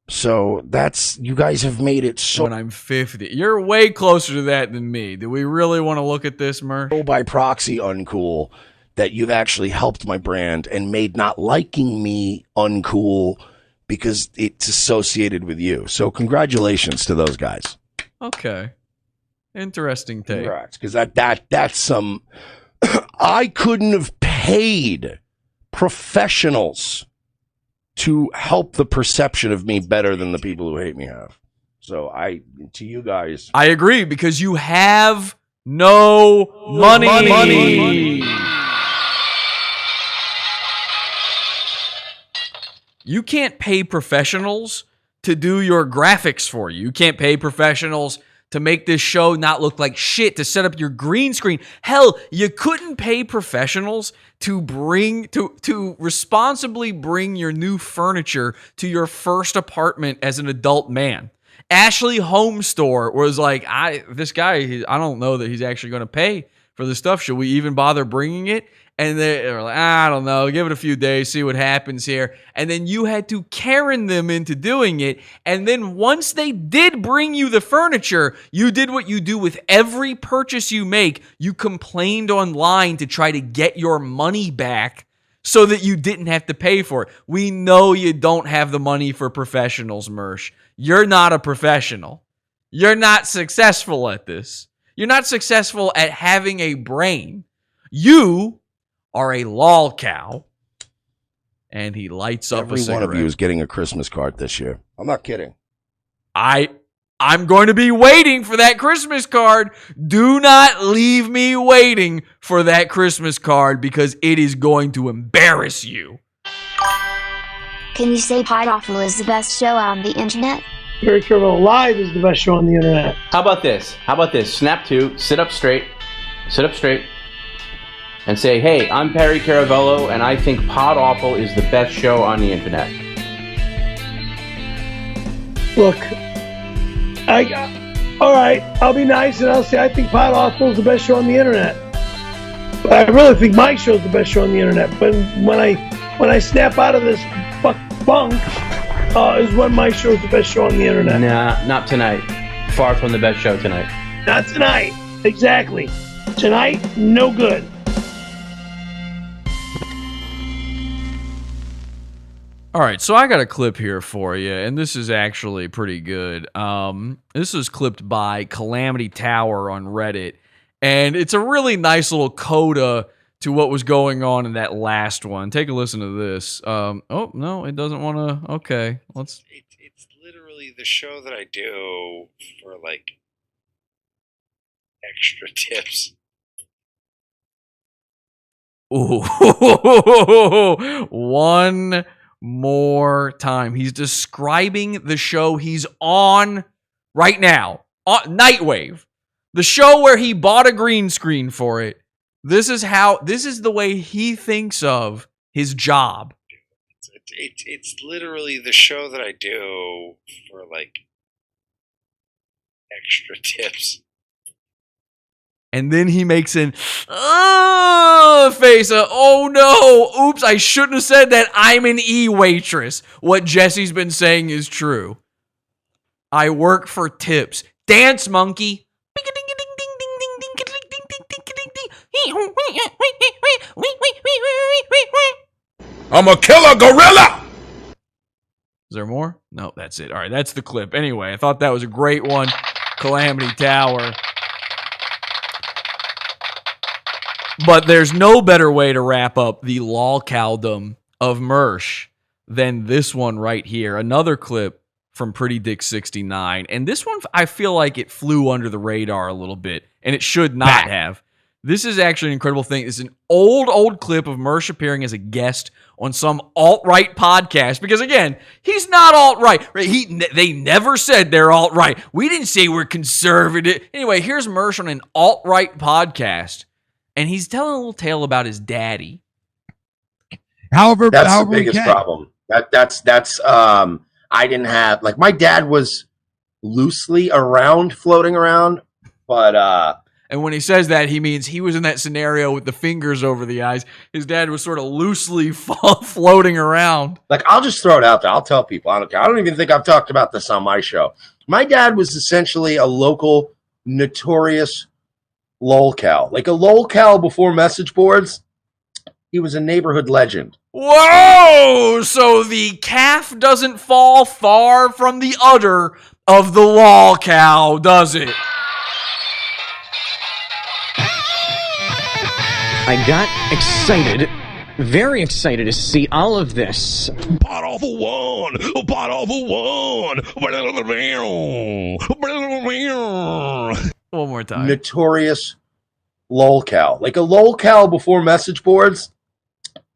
So that's, you guys have made it so. When I'm 50. You're way closer to that than me. Do we really want to look at this, Mersh? By proxy uncool that you've actually helped my brand and made not liking me uncool because it's associated with you. So congratulations to those guys. Okay. Interesting take. Correct. Because that's some. I couldn't have paid professionals to help the perception of me better than the people who hate me have. So to you guys. I agree, because you have no money. You can't pay professionals to do your graphics for you. You can't pay professionals to make this show not look like shit, to set up your green screen. Hell, you couldn't pay professionals to responsibly bring your new furniture to your first apartment as an adult man. Ashley Home Store was like, this guy, I don't know that he's actually going to pay for this stuff. Should we even bother bringing it? And they were like, I don't know, give it a few days, see what happens here. And then you had to Karen them into doing it. And then once they did bring you the furniture, you did what you do with every purchase you make. You complained online to try to get your money back so that you didn't have to pay for it. We know you don't have the money for professionals, Mersh. You're not a professional. You're not successful at this. You're not successful at having a brain. You are a Lolcow, and he lights up Every a cigarette. one of you is getting a Christmas card this year. I'm not kidding. I'm going to be waiting for that Christmas card. Do not leave me waiting for that Christmas card, because it is going to embarrass you. Can you say Pod Awful is the best show on the internet? Very Careful Live is the best show on the internet. How about this? Snap to, sit up straight, and say, hey, I'm Perry Caravello, and I think Pod Awful is the best show on the internet. Look, all right, I'll be nice and I'll say I think Pod Awful is the best show on the internet. But I really think my show's the best show on the internet. But when I snap out of this bunk, is when my show's the best show on the internet. Nah, not tonight. Far from the best show tonight. Not tonight. Exactly. Tonight, no good. All right, so I got a clip here for you, and this is actually pretty good. This was clipped by Calamity Tower on Reddit, and it's a really nice little coda to what was going on in that last one. Take a listen to this. Oh, no, it doesn't want to. Okay, let's. It's literally the show that I do for, like, extra tips. Ooh. One more time. He's describing the show he's on right now. Nightwave. The show where he bought a green screen for it. This is the way he thinks of his job. It's literally the show that I do for, like, extra tips. And then he makes an face. Oh no! Oops! I shouldn't have said that. I'm an e-waitress. What Jesse's been saying is true. I work for tips. Dance monkey. I'm a killer gorilla. Is there more? No, that's it. All right, that's the clip. Anyway, I thought that was a great one. Calamity Tower. But there's no better way to wrap up the lolcowdom of Mersh than this one right here. Another clip from Pretty Dick 69. And this one, I feel like it flew under the radar a little bit, and it should not have. This is actually an incredible thing. It's an old clip of Mersh appearing as a guest on some alt-right podcast. Because, again, he's not alt-right. They never said they're alt-right. We didn't say we're conservative. Anyway, here's Mersh on an alt-right podcast. And he's telling a little tale about his daddy. That's the biggest problem. That's I didn't have, like, my dad was loosely around, floating around, but And when he says that, he means he was in that scenario with the fingers over the eyes. His dad was sort of loosely floating around. Like, I'll just throw it out there. I'll tell people. I don't care. I don't even think I've talked about this on my show. My dad was essentially a local notorious Lolcow. Like a Lolcow before message boards. He was a neighborhood legend. Whoa! So the calf doesn't fall far from the udder of the Lolcow, does it? I got excited, very excited to see all of this. Pot awful one. Pot awful one. One more time. Notorious Lolcow. Like a Lolcow before message boards.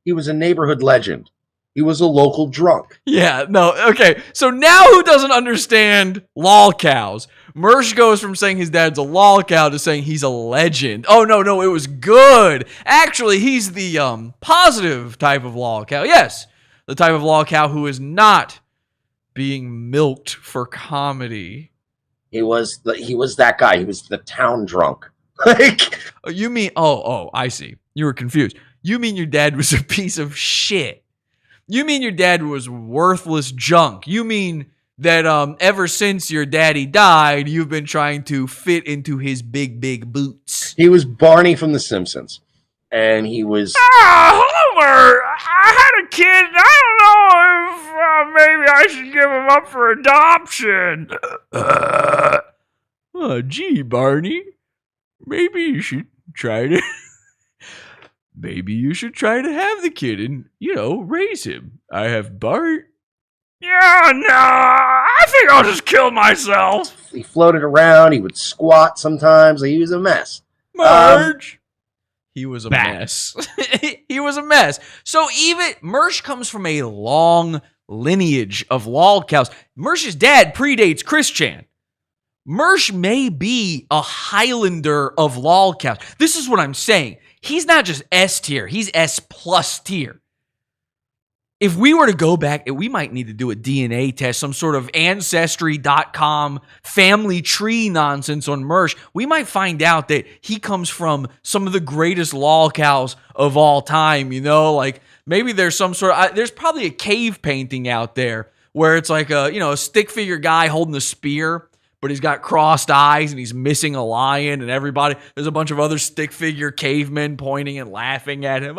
He was a neighborhood legend. He was a local drunk. Yeah, no, okay. So now who doesn't understand Lolcows? Mersh goes from saying his dad's a Lolcow to saying he's a legend. Oh, no, it was good. Actually, he's the positive type of Lolcow. Yes, the type of Lolcow who is not being milked for comedy. He was that guy. He was the town drunk. Like, you mean, oh, I see. You were confused. You mean your dad was a piece of shit. You mean your dad was worthless junk. You mean that ever since your daddy died, you've been trying to fit into his big boots. He was Barney from The Simpsons. And he was... Homer! I had a kid, and I don't know if maybe I should give him up for adoption. Oh, gee, Barney. Maybe you should try to... Maybe you should try to have the kid and, raise him. I have Bart. Yeah, no, I think I'll just kill myself. He floated around. He would squat sometimes. He was a mess. Mersh. He was a mess. He was a mess. So even Mersh comes from a long lineage of Lolcows. Mersh's dad predates Chris Chan. Mersh may be a Highlander of Lolcows. This is what I'm saying. He's not just S tier. He's S plus tier. If we were to go back, we might need to do a DNA test, some sort of Ancestry.com family tree nonsense on Mersh. We might find out that he comes from some of the greatest Lolcows of all time, like maybe there's some sort of, there's probably a cave painting out there where it's like a stick figure guy holding a spear, but he's got crossed eyes and he's missing a lion, and there's a bunch of other stick figure cavemen pointing and laughing at him.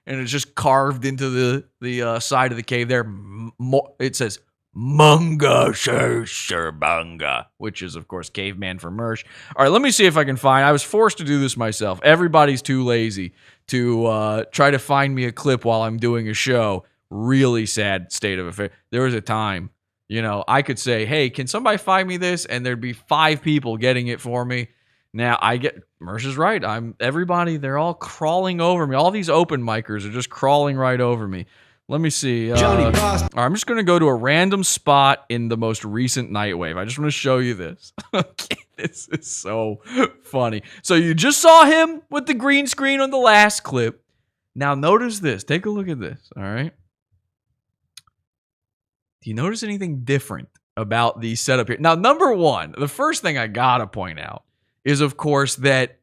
And it's just carved into the side of the cave there. It says, Munga Sherbunga, which is, of course, caveman for Mersh. All right, let me see if I can find. I was forced to do this myself. Everybody's too lazy to try to find me a clip while I'm doing a show. Really sad state of affairs. There was a time, I could say, hey, can somebody find me this? And there'd be 5 people getting it for me. Now, Mersh is right. They're all crawling over me. All these open micers are just crawling right over me. Let me see. All right, I'm just going to go to a random spot in the most recent Nightwave. I just want to show you this. Okay, this is so funny. So you just saw him with the green screen on the last clip. Now notice this. Take a look at this, all right? Do you notice anything different about the setup here? Now, number one, the first thing I got to point out is, of course, that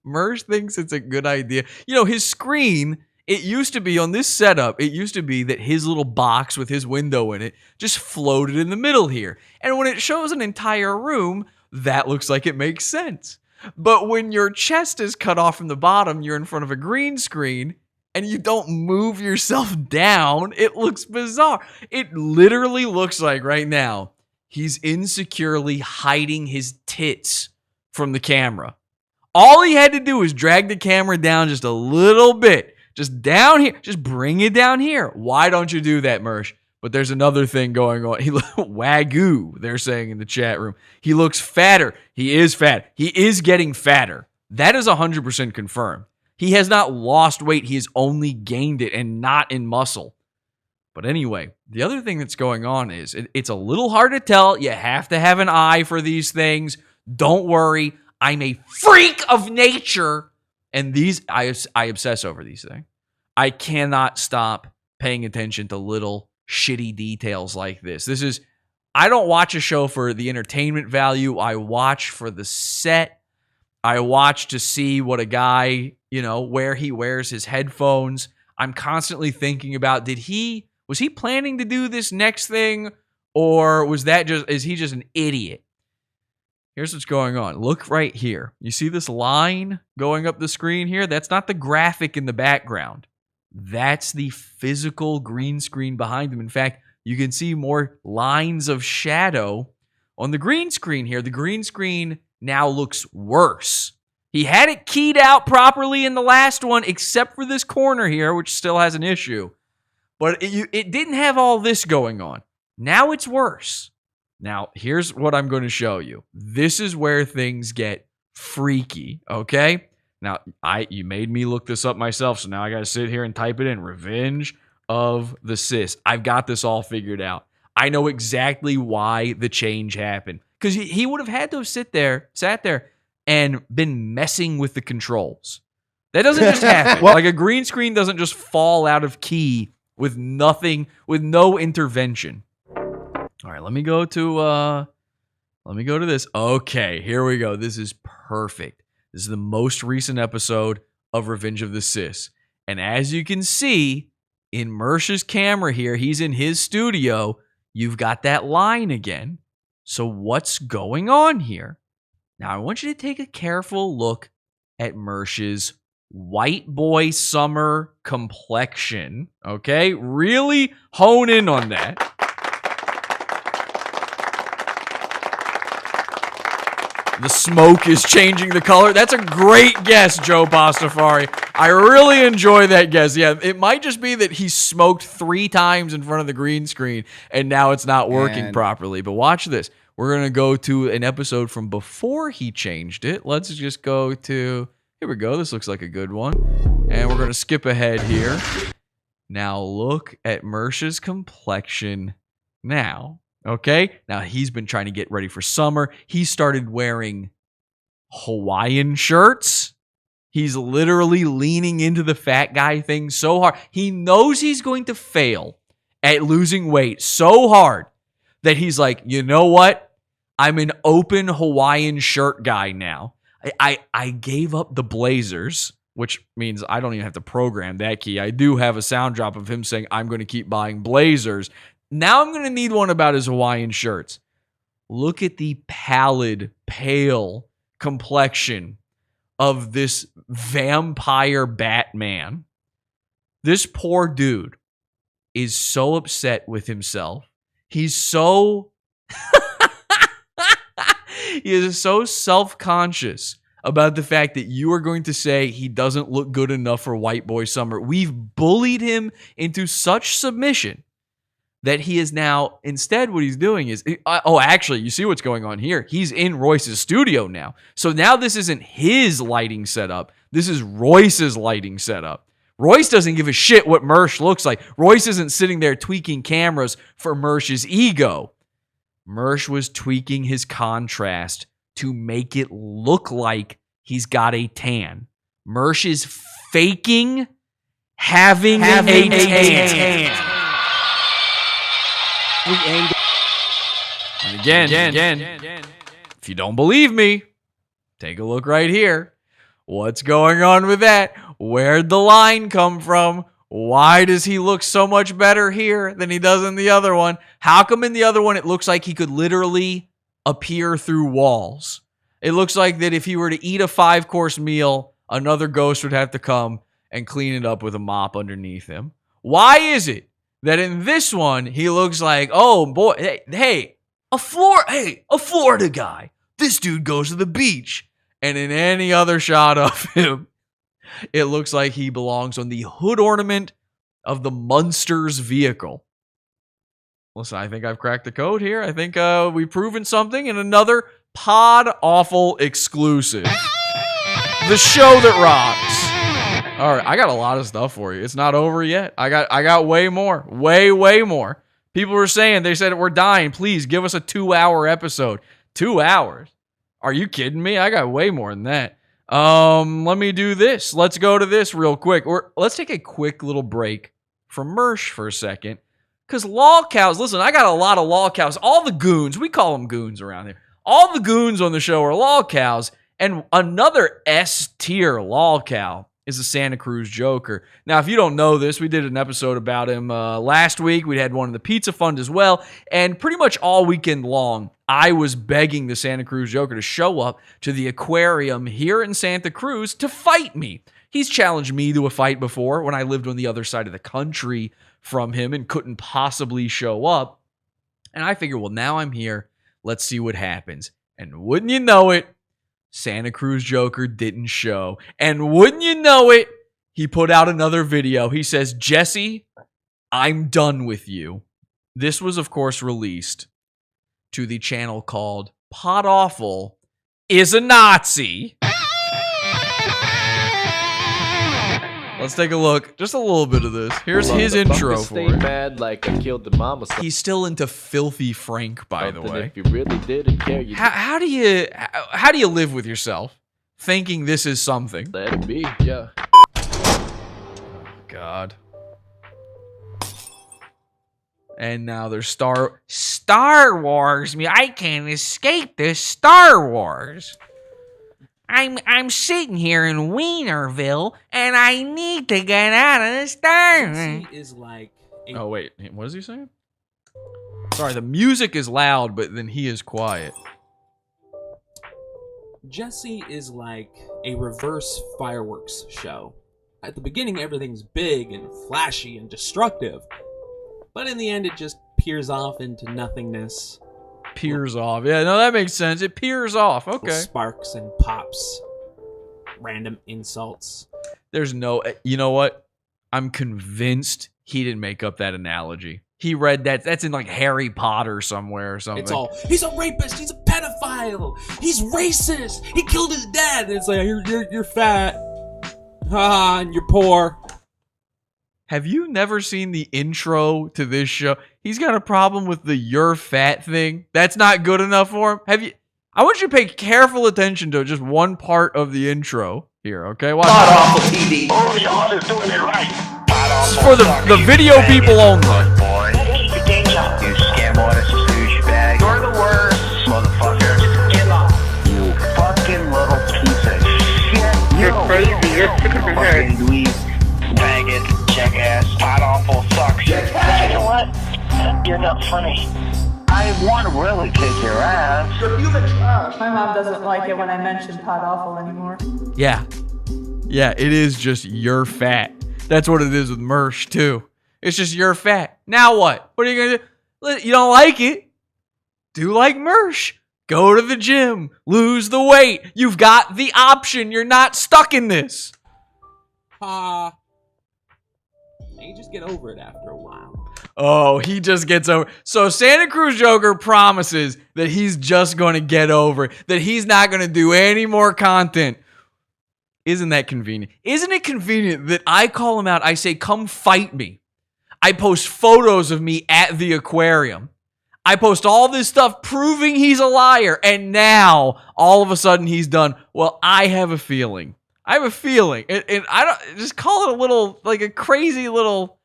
Mersh thinks it's a good idea. His screen, it used to be on this setup, it used to be that his little box with his window in it just floated in the middle here. And when it shows an entire room, that looks like it makes sense. But when your chest is cut off from the bottom, you're in front of a green screen, and you don't move yourself down, it looks bizarre. It literally looks like right now, he's insecurely hiding his tits from the camera. All he had to do was drag the camera down just a little bit. Just down here. Just bring it down here. Why don't you do that, Mersh? But there's another thing going on. Wagyu, they're saying in the chat room. He looks fatter. He is fat. He is getting fatter. That is 100% confirmed. He has not lost weight. He has only gained it, and not in muscle. But anyway, the other thing that's going on is it's a little hard to tell. You have to have an eye for these things. Don't worry. I'm a freak of nature. And I obsess over these things. I cannot stop paying attention to little shitty details like this. I don't watch a show for the entertainment value. I watch for the set. I watch to see what a guy, where he wears his headphones. I'm constantly thinking about, was he planning to do this next thing, or is he just an idiot? Here's what's going on. Look right here. You see this line going up the screen here? That's not the graphic in the background. That's the physical green screen behind him. In fact, you can see more lines of shadow on the green screen here. The green screen now looks worse. He had it keyed out properly in the last one, except for this corner here, which still has an issue. But it didn't have all this going on. Now it's worse. Now, here's what I'm going to show you. This is where things get freaky, okay? Now, you made me look this up myself, so now I got to sit here and type it in. Revenge of the Sis. I've got this all figured out. I know exactly why the change happened. Because he would have had to have sat there and been messing with the controls. That doesn't just happen. Like a green screen doesn't just fall out of key with no intervention. All right, let me go to this. Okay, here we go. This is perfect. This is the most recent episode of Revenge of the Sis. And as you can see in Mersh's camera here, he's in his studio. You've got that line again. So what's going on here? Now, I want you to take a careful look at Mersh's white boy summer complexion. Okay? Really hone in on that. The smoke is changing the color. That's a great guess, Joe Pastafari. I really enjoy that guess. Yeah, it might just be that he smoked 3 times in front of the green screen and now it's not working properly. But watch this. We're going to go to an episode from before he changed it. Let's just go to... Here we go. This looks like a good one. And we're going to skip ahead here. Now look at Mersh's complexion now. Okay? Now he's been trying to get ready for summer. He started wearing Hawaiian shirts. He's literally leaning into the fat guy thing so hard. He knows he's going to fail at losing weight so hard that he's like, you know what? I'm an open Hawaiian shirt guy now. I gave up the blazers, which means I don't even have to program that key. I do have a sound drop of him saying, I'm going to keep buying blazers. Now I'm going to need one about his Hawaiian shirts. Look at the pallid, pale complexion of this vampire Batman. This poor dude is so upset with himself. He's so... He is so self-conscious about the fact that you are going to say he doesn't look good enough for White Boy Summer. We've bullied him into such submission that he is now, instead what he's doing is, actually, you see what's going on here. He's in Royce's studio now. So now this isn't his lighting setup. This is Royce's lighting setup. Royce doesn't give a shit what Mersh looks like. Royce isn't sitting there tweaking cameras for Mersh's ego. Mersh was tweaking his contrast to make it look like he's got a tan. Mersh is faking having a tan. And again, if you don't believe me, take a look right here. What's going on with that? Where'd the line come from? Why does he look so much better here than he does in the other one? How come in the other one it looks like he could literally appear through walls? It looks like that if he were to eat a 5-course meal, another ghost would have to come and clean it up with a mop underneath him. Why is it that in this one he looks like, oh boy, a Florida guy. This dude goes to the beach. And in any other shot of him, it looks like he belongs on the hood ornament of the Munsters vehicle. Listen, I think I've cracked the code here. I think we've proven something in another Pod Awful exclusive. The show that rocks. All right, I got a lot of stuff for you. It's not over yet. I got way more. Way more. People were saying, they said we're dying. Please give us a 2-hour episode. 2 hours? Are you kidding me? I got way more than that. Let me do this. Let's go to this real quick. Or let's take a quick little break from Mersh for a second. Because Lolcows, listen, I got a lot of Lolcows. All the goons, we call them goons around here. All the goons on the show are Lolcows. And another S-tier Lolcow is the Santa Cruz Joker. Now, if you don't know this, we did an episode about him last week. We had one in the Pizza Fund as well. And pretty much all weekend long, I was begging the Santa Cruz Joker to show up to the aquarium here in Santa Cruz to fight me. He's challenged me to a fight before when I lived on the other side of the country from him and couldn't possibly show up. And I figured, well, now I'm here. Let's see what happens. And wouldn't you know it, Santa Cruz Joker didn't show. And wouldn't you know it, he put out another video. He says, Jesse, I'm done with you. This was, of course, released to the channel called Pot Awful is a Nazi. Let's take a look. Just a little bit of this. Here's his intro for it. Mad like I killed the mama. He's still into Filthy Frank, by the way. If you really didn't care, you how do you live with yourself thinking this is something? Let me, yeah. God. And now there's Star Wars. I can't escape this Star Wars. I'm sitting here in Wienerville, and I need to get out of the Star Wars. Is like oh, wait. What is he saying? Sorry, the music is loud, but then he is quiet. Jesse is like a reverse fireworks show. At the beginning, everything's big and flashy and destructive. But in the end, it just peers off into nothingness. Peers off. Yeah, no, that makes sense. It peers off. Okay. Sparks and pops. Random insults. There's no... You know what? I'm convinced he didn't make up that analogy. He read that. That's in like Harry Potter somewhere or something. It's all, he's a rapist. He's a pedophile. He's racist. He killed his dad. And it's like, you're fat. And you're poor. Have you never seen the intro to this show? He's got a problem with the "you're fat" thing. That's not good enough for him. Have you? I want you to pay careful attention to just one part of the intro here, okay? Watch. Pot Awful TV. Oh, y'all is doing it right. This is for the video people only. You scam artist, douchebag. You're the worst, motherfucker. Get off. You fucking little piece of shit. You're crazy. You're sick of your head. Faggot, jackass, Pot Awful sucks. You know what? You're not funny. I want to really kick your ass. My mom doesn't like it when I mention Pot Awful anymore. Yeah. Yeah, it is just "you're fat." That's what it is with Mersh, too. It's just "you're fat." Now what? What are you going to do? You don't like it? Do like Mersh. Go to the gym. Lose the weight. You've got the option. You're not stuck in this. You just get over it after a while. Oh, he just gets over. So Santa Cruz Joker promises that he's just going to get over it, that he's not going to do any more content. Isn't that convenient? Isn't it convenient that I call him out? I say, come fight me. I post photos of me at the aquarium. I post all this stuff proving he's a liar. And now, all of a sudden, he's done. Well, I have a feeling. And I don't just call it a little, like a crazy little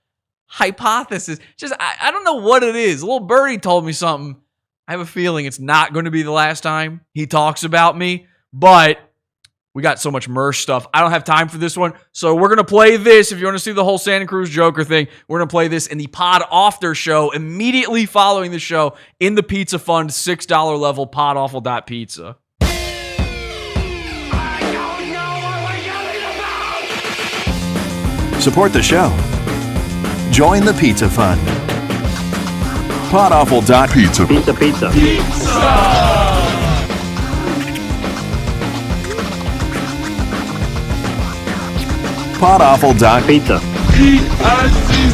hypothesis. Just, I don't know what it is. A little birdie told me something. I have a feeling it's not going to be the last time he talks about me, but we got so much Mersh stuff. I don't have time for this one. So we're going to play this. If you want to see the whole Santa Cruz Joker thing, we're going to play this in the Pod After show immediately following the show in the Pizza Fund $6 level, podawful.pizza. Support the show. Join the Pizza Fund. Podawful.pizza. Pizza. Podawful.pizza. P-I-C-C-A.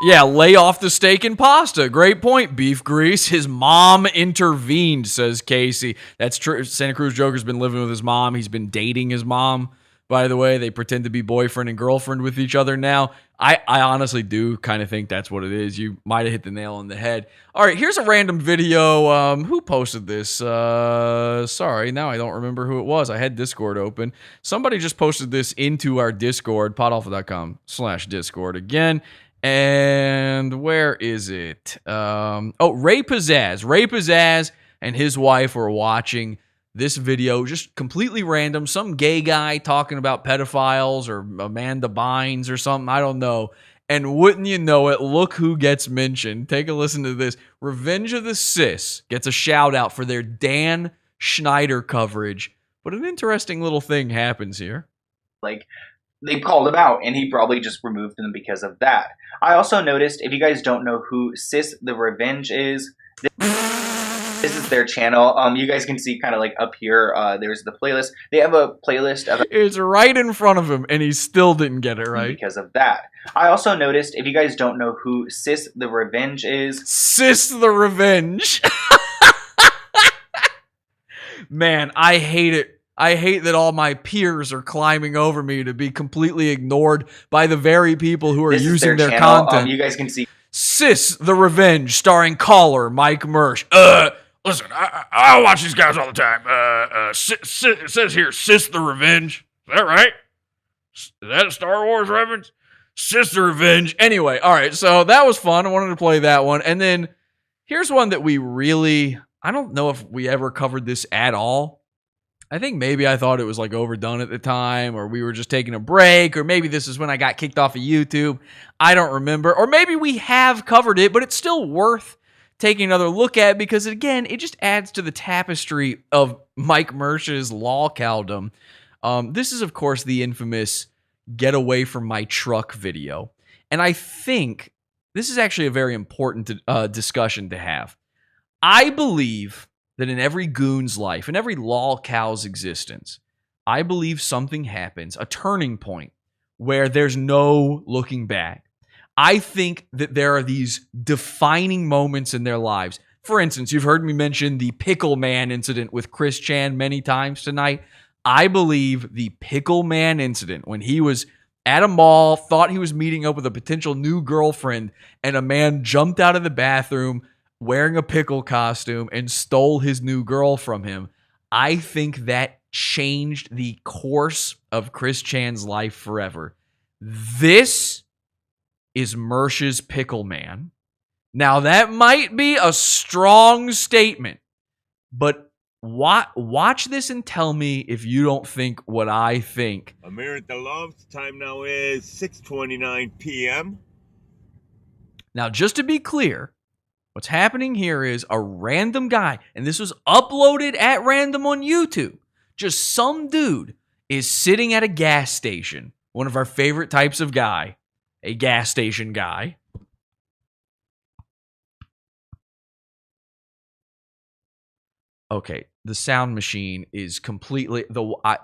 Yeah, lay off the steak and pasta. Great point, beef grease. His mom intervened, says Casey. That's true. Santa Cruz Joker's been living with his mom. He's been dating his mom, by the way. They pretend to be boyfriend and girlfriend with each other now. I honestly do kind of think that's what it is. You might have hit the nail on the head. All right, here's a random video. Who posted this? Sorry, now I don't remember who it was. I had Discord open. Somebody just posted this into our Discord, podalpha.com/Discord again. And where is it? Ray Pizzazz. Ray Pizzazz and his wife were watching this video, just completely random. Some gay guy talking about pedophiles or Amanda Bynes or something. I don't know. And wouldn't you know it, look who gets mentioned. Take a listen to this. Revenge of the Sis gets a shout out for their Dan Schneider coverage. But an interesting little thing happens here. Like, they called him out, and he probably just removed them because of that. I also noticed, if you guys don't know who Sis the Revenge is, this is their channel. You guys can see kind of like up here, there's the playlist. They have a playlist of... It's right in front of him, and he still didn't get it right. Because of that. I also noticed, if you guys don't know who Sis the Revenge is... Sis the Revenge! Man, I hate it. I hate that all my peers are climbing over me to be completely ignored by the very people who are using their content. You guys can see Sis the Revenge, starring caller Mike Mersh. Listen, I watch these guys all the time. It says here, Sis the Revenge. Is that right? Is that a Star Wars reference? Sis the Revenge. Anyway, all right, so that was fun. I wanted to play that one. And then here's one that we really, I don't know if we ever covered this at all. I think maybe I thought it was like overdone at the time, or we were just taking a break, or maybe this is when I got kicked off of YouTube. I don't remember. Or maybe we have covered it, but it's still worth taking another look at because, again, it just adds to the tapestry of Mike Mersh's Lolcowdom. This is, of course, the infamous Get Away From My Truck video. And I think this is actually a very important discussion to have. I believe that in every goon's life, in every Lolcow's existence, I believe something happens, a turning point, where there's no looking back. I think that there are these defining moments in their lives. For instance, you've heard me mention the Pickle Man incident with Chris Chan many times tonight. I believe the Pickle Man incident, when he was at a mall, thought he was meeting up with a potential new girlfriend, and a man jumped out of the bathroom wearing a pickle costume and stole his new girl from him. I think that changed the course of Chris Chan's life forever. This is Mersh's Pickle Man. Now, that might be a strong statement, but watch this and tell me if you don't think what I think. I'm here at the Loves. Time now is 6:29 p.m. Now, just to be clear, what's happening here is a random guy, and this was uploaded at random on YouTube. Just some dude is sitting at a gas station, one of our favorite types of guy, a gas station guy. Okay, the sound machine is completely,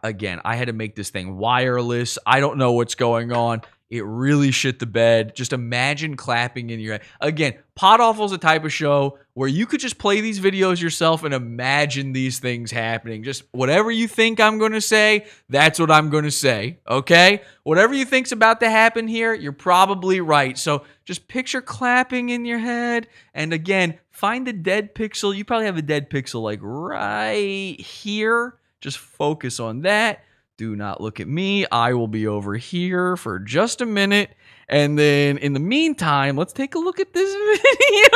again, I had to make this thing wireless. I don't know what's going on. It really shit the bed. Just imagine clapping in your head. Again, Pod Awful is a type of show where you could just play these videos yourself and imagine these things happening. Just whatever you think I'm going to say, that's what I'm going to say, okay? Whatever you think's about to happen here, you're probably right. So just picture clapping in your head. And again, find the dead pixel. You probably have a dead pixel like right here. Just focus on that. Do not look at me. I will be over here for just a minute. And then in the meantime, let's take a look at this video.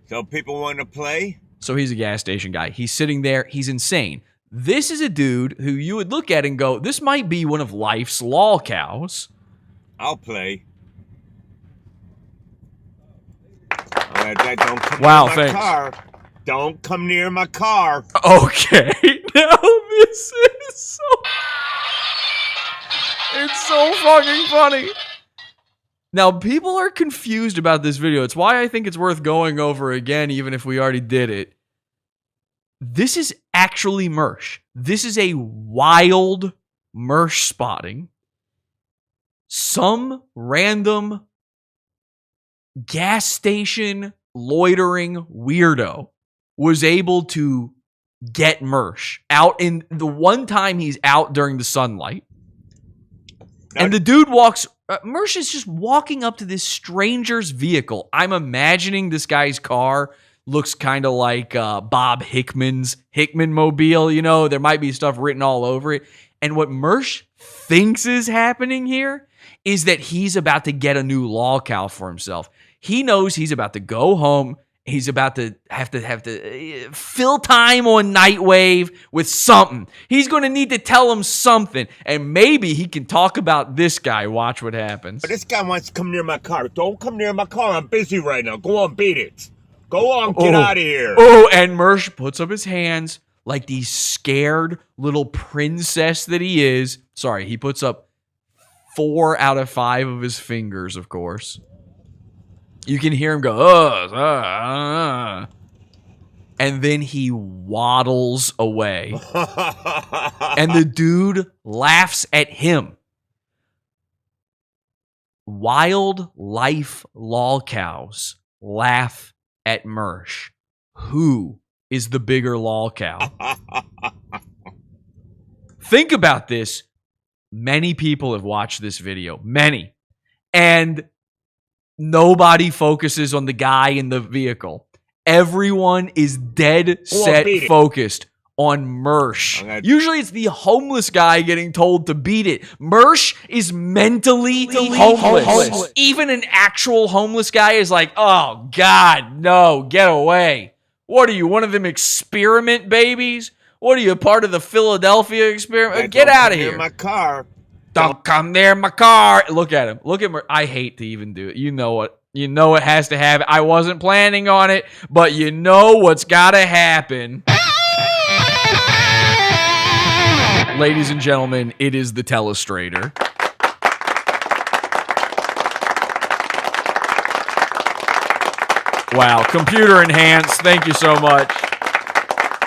So people want to play? So he's a gas station guy. He's sitting there. He's insane. This is a dude who you would look at and go, this might be one of life's Lolcows. I'll play. Don't come wow, near my thanks. Car. Don't come near my car. Okay. Now this is so... It's so fucking funny. Now, people are confused about this video. It's why I think it's worth going over again, even if we already did it. This is actually Mersh. This is a wild Mersh spotting. Some random gas station loitering weirdo was able to get Mersh out in the one time he's out during the sunlight. And the dude walks Mersh is just walking up to this stranger's vehicle. I'm imagining this guy's car looks kind of like Bob Hickman's Hickman Mobile. You know, there might be stuff written all over it. And what Mersh thinks is happening here is that he's about to get a new Lolcow for himself. He knows he's about to go home. He's about to have to fill time on Nightwave with something. He's going to need to tell him something, and maybe he can talk about this guy. Watch what happens. This guy wants to come near my car. Don't come near my car. I'm busy right now. Go on, beat it. Go on, get out of here. Oh, and Mersh puts up his hands like the scared little princess that he is. Sorry, he puts up 4 out of 5 of his fingers, of course. You can hear him go, and then he waddles away. And the dude laughs at him. Wildlife lolcows laugh at Mersh. Who is the bigger lolcow? Think about this. Many people have watched this video. Many. And nobody focuses on the guy in the vehicle. Everyone is dead set focused on Mersh. Usually it's the homeless guy getting told to beat it. Mersh is mentally homeless. Even an actual homeless guy is like, oh, God, no, get away. What are you, one of them experiment babies? What are you, part of the Philadelphia experiment? Get out of here. My car. Don't come near my car. Look at him. Look at Mersh. I hate to even do it. You know what? You know it has to happen. I wasn't planning on it, but you know what's got to happen. Ladies and gentlemen, it is the Telestrator. Wow, computer enhanced. Thank you so much.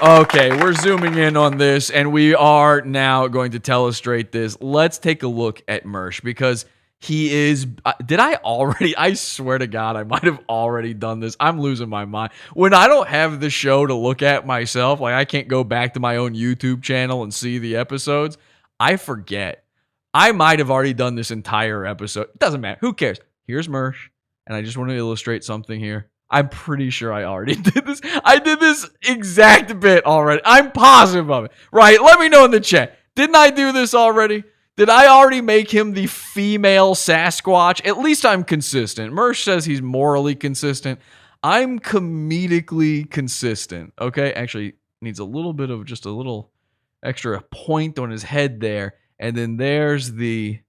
Okay, we're zooming in on this, and we are now going to telestrate this. Let's take a look at Mersh, because he is... Did I already... I swear to God, I might have already done this. I'm losing my mind. When I don't have the show to look at myself, like I can't go back to my own YouTube channel and see the episodes, I forget. I might have already done this entire episode. It doesn't matter. Who cares? Here's Mersh, and I just want to illustrate something here. I'm pretty sure I already did this. I did this exact bit already. I'm positive of it. Right? Let me know in the chat. Didn't I do this already? Did I already make him the female Sasquatch? At least I'm consistent. Mersh says he's morally consistent. I'm comedically consistent. Okay? Actually, needs a little bit of just a little extra point on his head there. And then there's the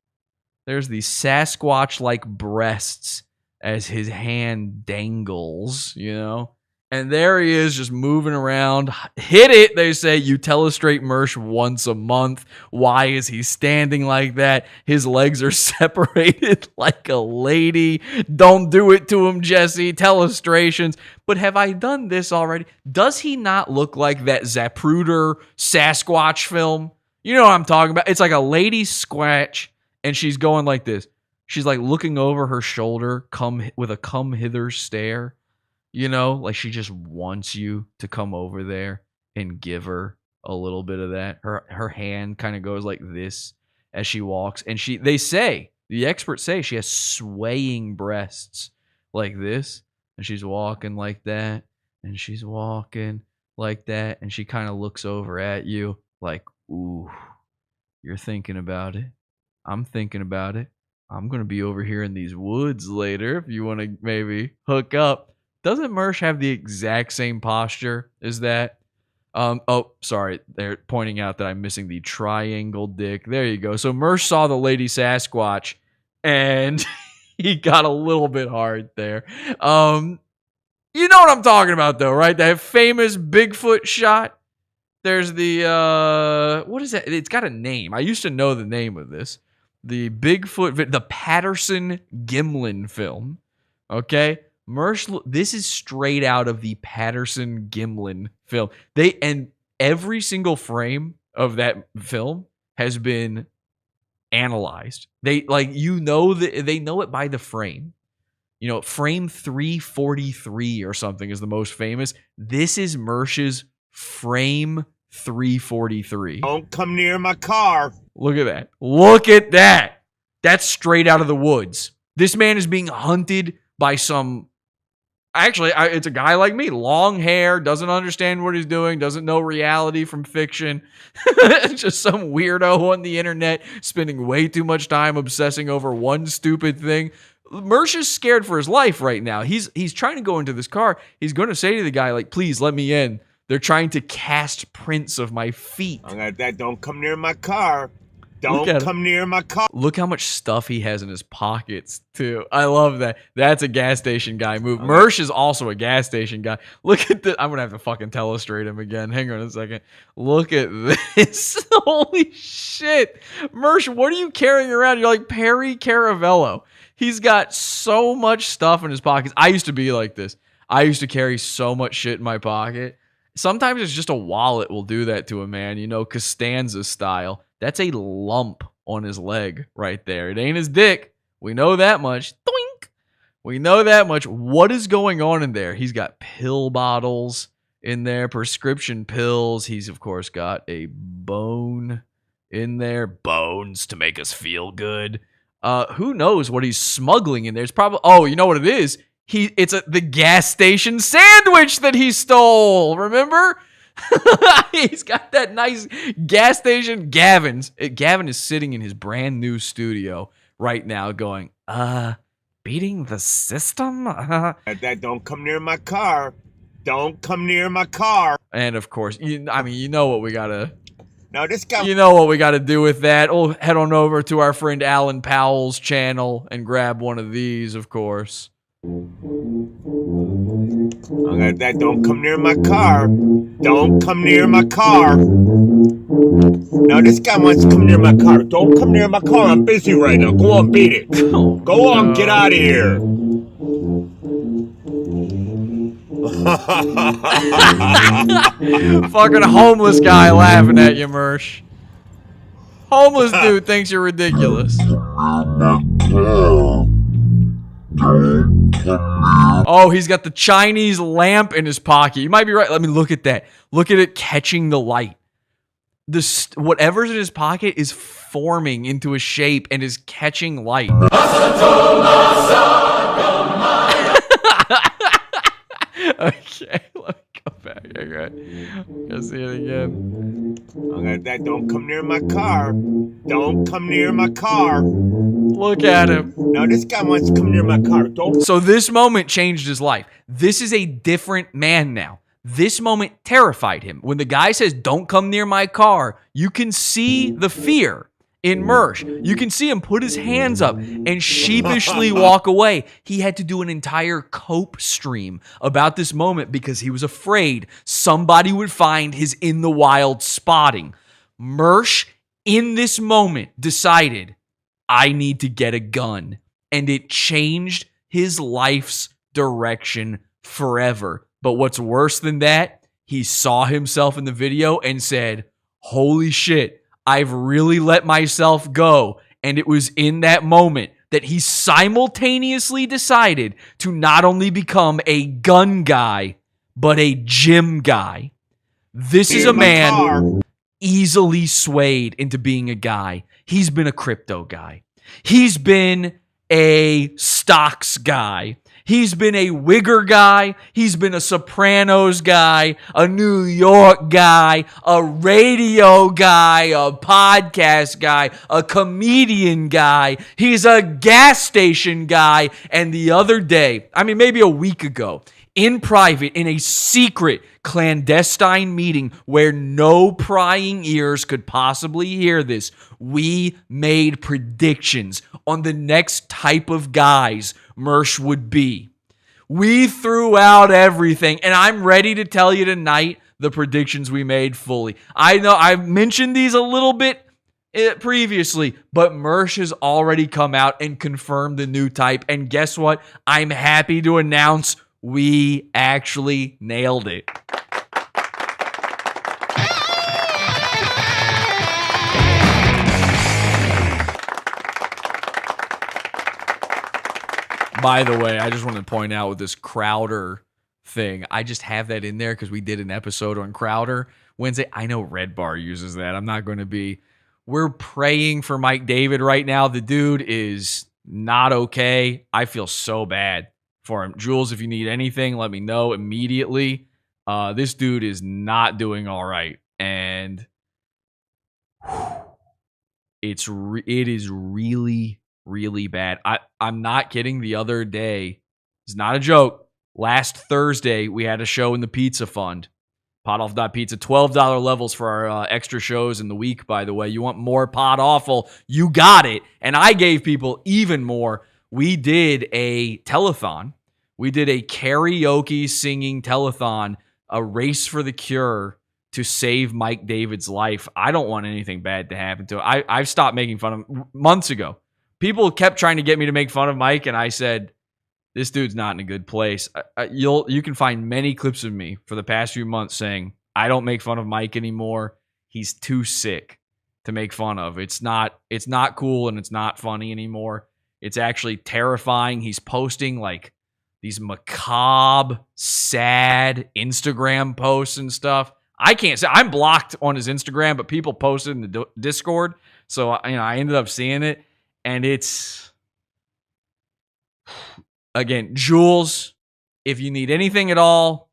Sasquatch-like breasts as his hand dangles, you know? And there he is just moving around. Hit it, they say. You telestrate Mersh once a month. Why is he standing like that? His legs are separated like a lady. Don't do it to him, Jesse. Telestrations. But have I done this already? Does he not look like that Zapruder Sasquatch film? You know what I'm talking about? It's like a lady squatch, and she's going like this. She's like looking over her shoulder, with a come hither stare, you know, like she just wants you to come over there and give her a little bit of that. Her hand kind of goes like this as she walks, and the experts say she has swaying breasts like this, and she's walking like that, and she's walking like that, and she kind of looks over at you like, ooh, you're thinking about it. I'm thinking about it. I'm going to be over here in these woods later if you want to maybe hook up. Doesn't Mersh have the exact same posture as that? Oh, sorry. They're pointing out that I'm missing the triangle dick. There you go. So Mersh saw the lady Sasquatch, and he got a little bit hard there. You know what I'm talking about, though, right? That famous Bigfoot shot. There's the, what is that? It's got a name. I used to know the name of this. The Bigfoot, the Patterson-Gimlin film. Okay? Mersh, this is straight out of the Patterson-Gimlin film. And every single frame of that film has been analyzed. They know it by the frame. You know, frame 343 or something is the most famous. This is Mersh's frame 343. Don't come near my car. Look at that. Look at that. That's straight out of the woods. This man is being hunted by some... Actually, it's a guy like me. Long hair, doesn't understand what he's doing, doesn't know reality from fiction. Just some weirdo on the internet spending way too much time obsessing over one stupid thing. Mersh is scared for his life right now. He's trying to go into this car. He's going to say to the guy, like, please let me in. They're trying to cast prints of my feet. Don't come near my car. Don't come near my car. Look how much stuff he has in his pockets, too. I love that. That's a gas station guy move. Mersh is also a gas station guy. Look at this. I'm going to have to fucking telestrate him again. Hang on a second. Look at this. Holy shit. Mersh, what are you carrying around? You're like Perry Caravello. He's got so much stuff in his pockets. I used to be like this. I used to carry so much shit in my pocket. Sometimes it's just a wallet will do that to a man, you know, Costanza style. That's a lump on his leg right there. It ain't his dick. We know that much. Doink. We know that much. What is going on in there? He's got pill bottles in there, prescription pills. He's, of course, got a bone in there. Bones to make us feel good. Who knows what he's smuggling in there? It's probably... Oh, you know what it is? It's the gas station sandwich that he stole. Remember? He's got that nice gas station. Gavin is sitting in his brand new studio right now going, beating the system? Don't come near my car. Don't come near my car. And of course, you know what we gotta... Now this guy... You know what we gotta do with that. We'll head on over to our friend Alan Powell's channel and grab one of these, of course. Don't come near my car. Don't come near my car. Now this guy wants to come near my car. Don't come near my car. I'm busy right now. Go on, beat it. Go on, get out of here. Fucking homeless guy laughing at you, Mersh. Homeless dude thinks you're ridiculous. Oh, he's got the Chinese lamp in his pocket. You might be right. Let me look at that. Look at it catching the light. Whatever's in his pocket is forming into a shape and is catching light. Okay, let me go back. Okay. Gotta see it again. Don't come near my car. Don't come near my car. Look at him. Now this guy wants to come near my car. So this moment changed his life. This is a different man now. This moment terrified him. When the guy says, don't come near my car, you can see the fear in Mersh. You can see him put his hands up and sheepishly walk away. He had to do an entire cope stream about this moment because he was afraid somebody would find his in the wild spotting. Mersh, in this moment, decided, I need to get a gun. And it changed his life's direction forever. But what's worse than that, he saw himself in the video and said, holy shit, I've really let myself go. And it was in that moment that he simultaneously decided to not only become a gun guy, but a gym guy. This is a man easily swayed into being a guy. He's been a crypto guy. He's been a stocks guy. He's been a Wigger guy. He's been a Sopranos guy, a New York guy, a radio guy, a podcast guy, a comedian guy. He's a gas station guy. And the other day, maybe a week ago, in private, in a secret, clandestine meeting where no prying ears could possibly hear this, we made predictions on the next type of guys Mersh would be. We threw out everything, and I'm ready to tell you tonight the predictions we made fully. I know I've mentioned these a little bit previously, but Mersh has already come out and confirmed the new type, and guess what? I'm happy to announce we actually nailed it. By the way, I just want to point out with this Crowder thing, I just have that in there because we did an episode on Crowder Wednesday. I know Red Bar uses that. I'm not going to be We're praying for Mike David right now. The dude is not okay. I feel so bad for him. Jules, if you need anything, let me know immediately. This dude is not doing all right. And it is really, really bad. I'm not kidding. The other day, it's not a joke. Last Thursday, we had a show in the Pizza Fund. Potoff.pizza, $12 levels for our extra shows in the week, by the way. You want more Pod Awful? You got it. And I gave people even more. We did a telethon. We did a karaoke singing telethon, a race for the cure to save Mike David's life. I don't want anything bad to happen to him. I've stopped making fun of him months ago. People kept trying to get me to make fun of Mike, and I said, this dude's not in a good place. You can find many clips of me for the past few months saying, I don't make fun of Mike anymore. He's too sick to make fun of. It's not cool and it's not funny anymore. It's actually terrifying. He's posting like these macabre, sad Instagram posts and stuff. I can't say I'm blocked on his Instagram, but people posted in the Discord. So I ended up seeing it, and it's, again, Jules, if you need anything at all,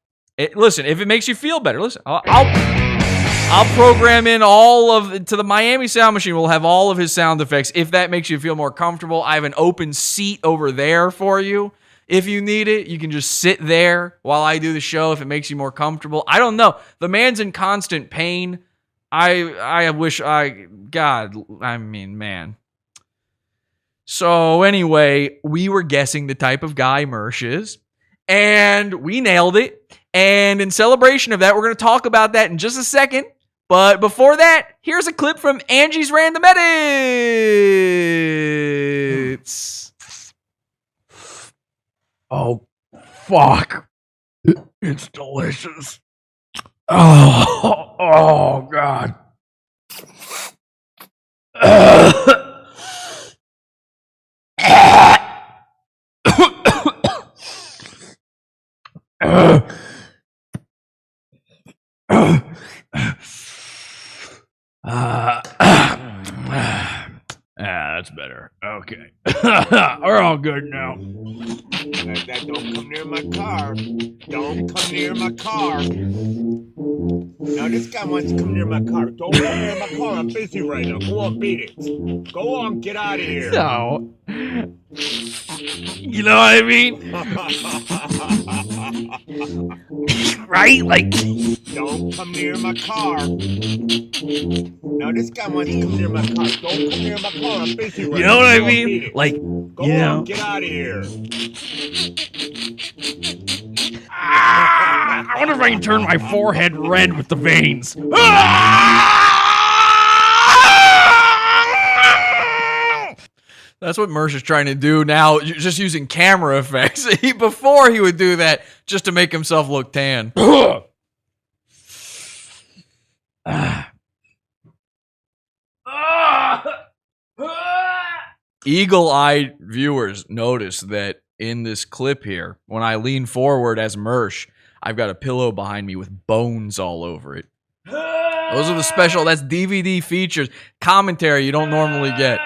listen, if it makes you feel better, listen, I'll program in to the Miami Sound Machine. We'll have all of his sound effects. If that makes you feel more comfortable, I have an open seat over there for you. If you need it, you can just sit there while I do the show if it makes you more comfortable. I don't know. The man's in constant pain. I wish man. So anyway, we were guessing the type of guy Mersh is, and we nailed it. And in celebration of that, we're going to talk about that in just a second. But before that, here's a clip from Angie's Random Edits. Oh, fuck. It's delicious. Oh God. That's better. Okay. We're all good now. Don't come near my car. Don't come near my car. Now this guy wants to come near my car. Don't come near my car. I'm busy right now. Go on, beat it. Go on, get out of here. No. You know what I mean? Right? Like, don't come near my car. Now this guy wants to come near my car. Don't come near my car. I'm busy right now. You know what I mean? Like, go you know. on, get out of here. I wonder if I can turn my forehead red with the veins. That's what Mersh is trying to do now, just using camera effects. Before he would do that just to make himself look tan. Eagle-eyed viewers notice that in this clip here, when I lean forward as Mersh, I've got a pillow behind me with bones all over it. Those are the special, that's DVD features, commentary you don't normally get.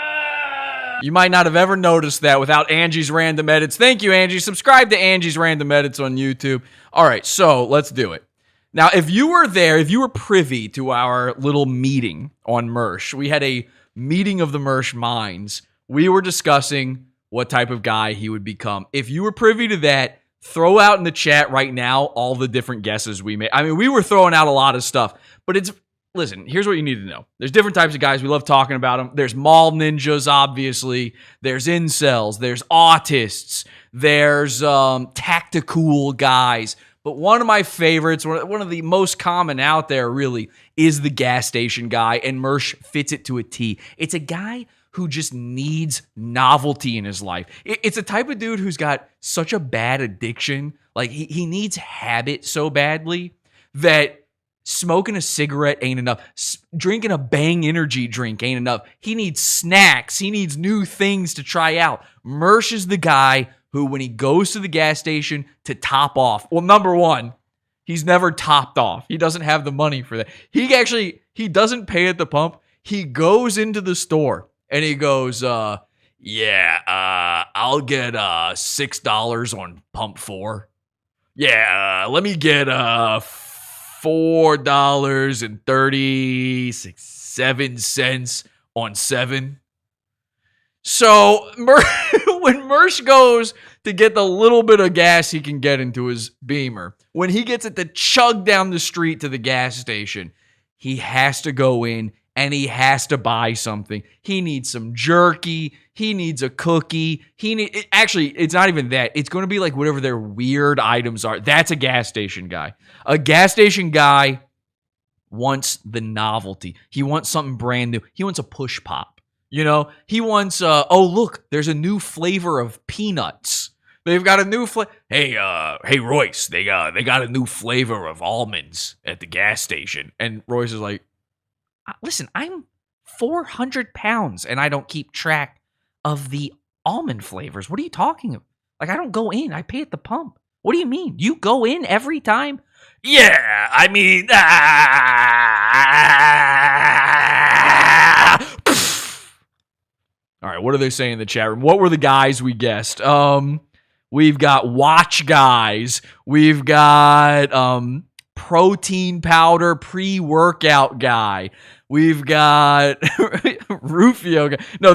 You might not have ever noticed that without Angie's Random Edits. Thank you, Angie. Subscribe to Angie's Random Edits on YouTube. All right, so let's do it. Now, if you were there, if you were privy to our little meeting on Mersh, we had a meeting of the Mersh minds. We were discussing what type of guy he would become. If you were privy to that, throw out in the chat right now all the different guesses we made. I mean, we were throwing out a lot of stuff, but listen, here's what you need to know. There's different types of guys. We love talking about them. There's mall ninjas, obviously. There's incels. There's autists. There's tactical guys. But one of my favorites, one of the most common out there, really, is the gas station guy, and Mersh fits it to a T. It's a guy who just needs novelty in his life. It's a type of dude who's got such a bad addiction. Like, he needs habit so badly that smoking a cigarette ain't enough. Drinking a Bang energy drink ain't enough. He needs snacks. He needs new things to try out. Mersh is the guy who, when he goes to the gas station to top off, well, number one, he's never topped off. He doesn't have the money for that. He doesn't pay at the pump. He goes into the store and he goes, I'll get $6 on pump 4. Yeah, let me get $4.37 on 7. So when Mersh goes to get the little bit of gas he can get into his Beamer, when he gets it to chug down the street to the gas station, he has to go in and he has to buy something. He needs some jerky. He needs a cookie. Actually, it's not even that. It's going to be like whatever their weird items are. That's a gas station guy. A gas station guy wants the novelty. He wants something brand new. He wants a push pop. You know, he wants, look, there's a new flavor of peanuts. They've got a new flavor. Hey, Royce, they got a new flavor of almonds at the gas station. And Royce is like, listen, I'm 400 pounds and I don't keep track of the almond flavors. What are you talking about? Like, I don't go in. I pay at the pump. What do you mean? You go in every time? Yeah, I mean, all right, what are they saying in the chat room? What were the guys we guessed? We've got watch guys. We've got protein powder pre-workout guy. We've got Rufio guy. No,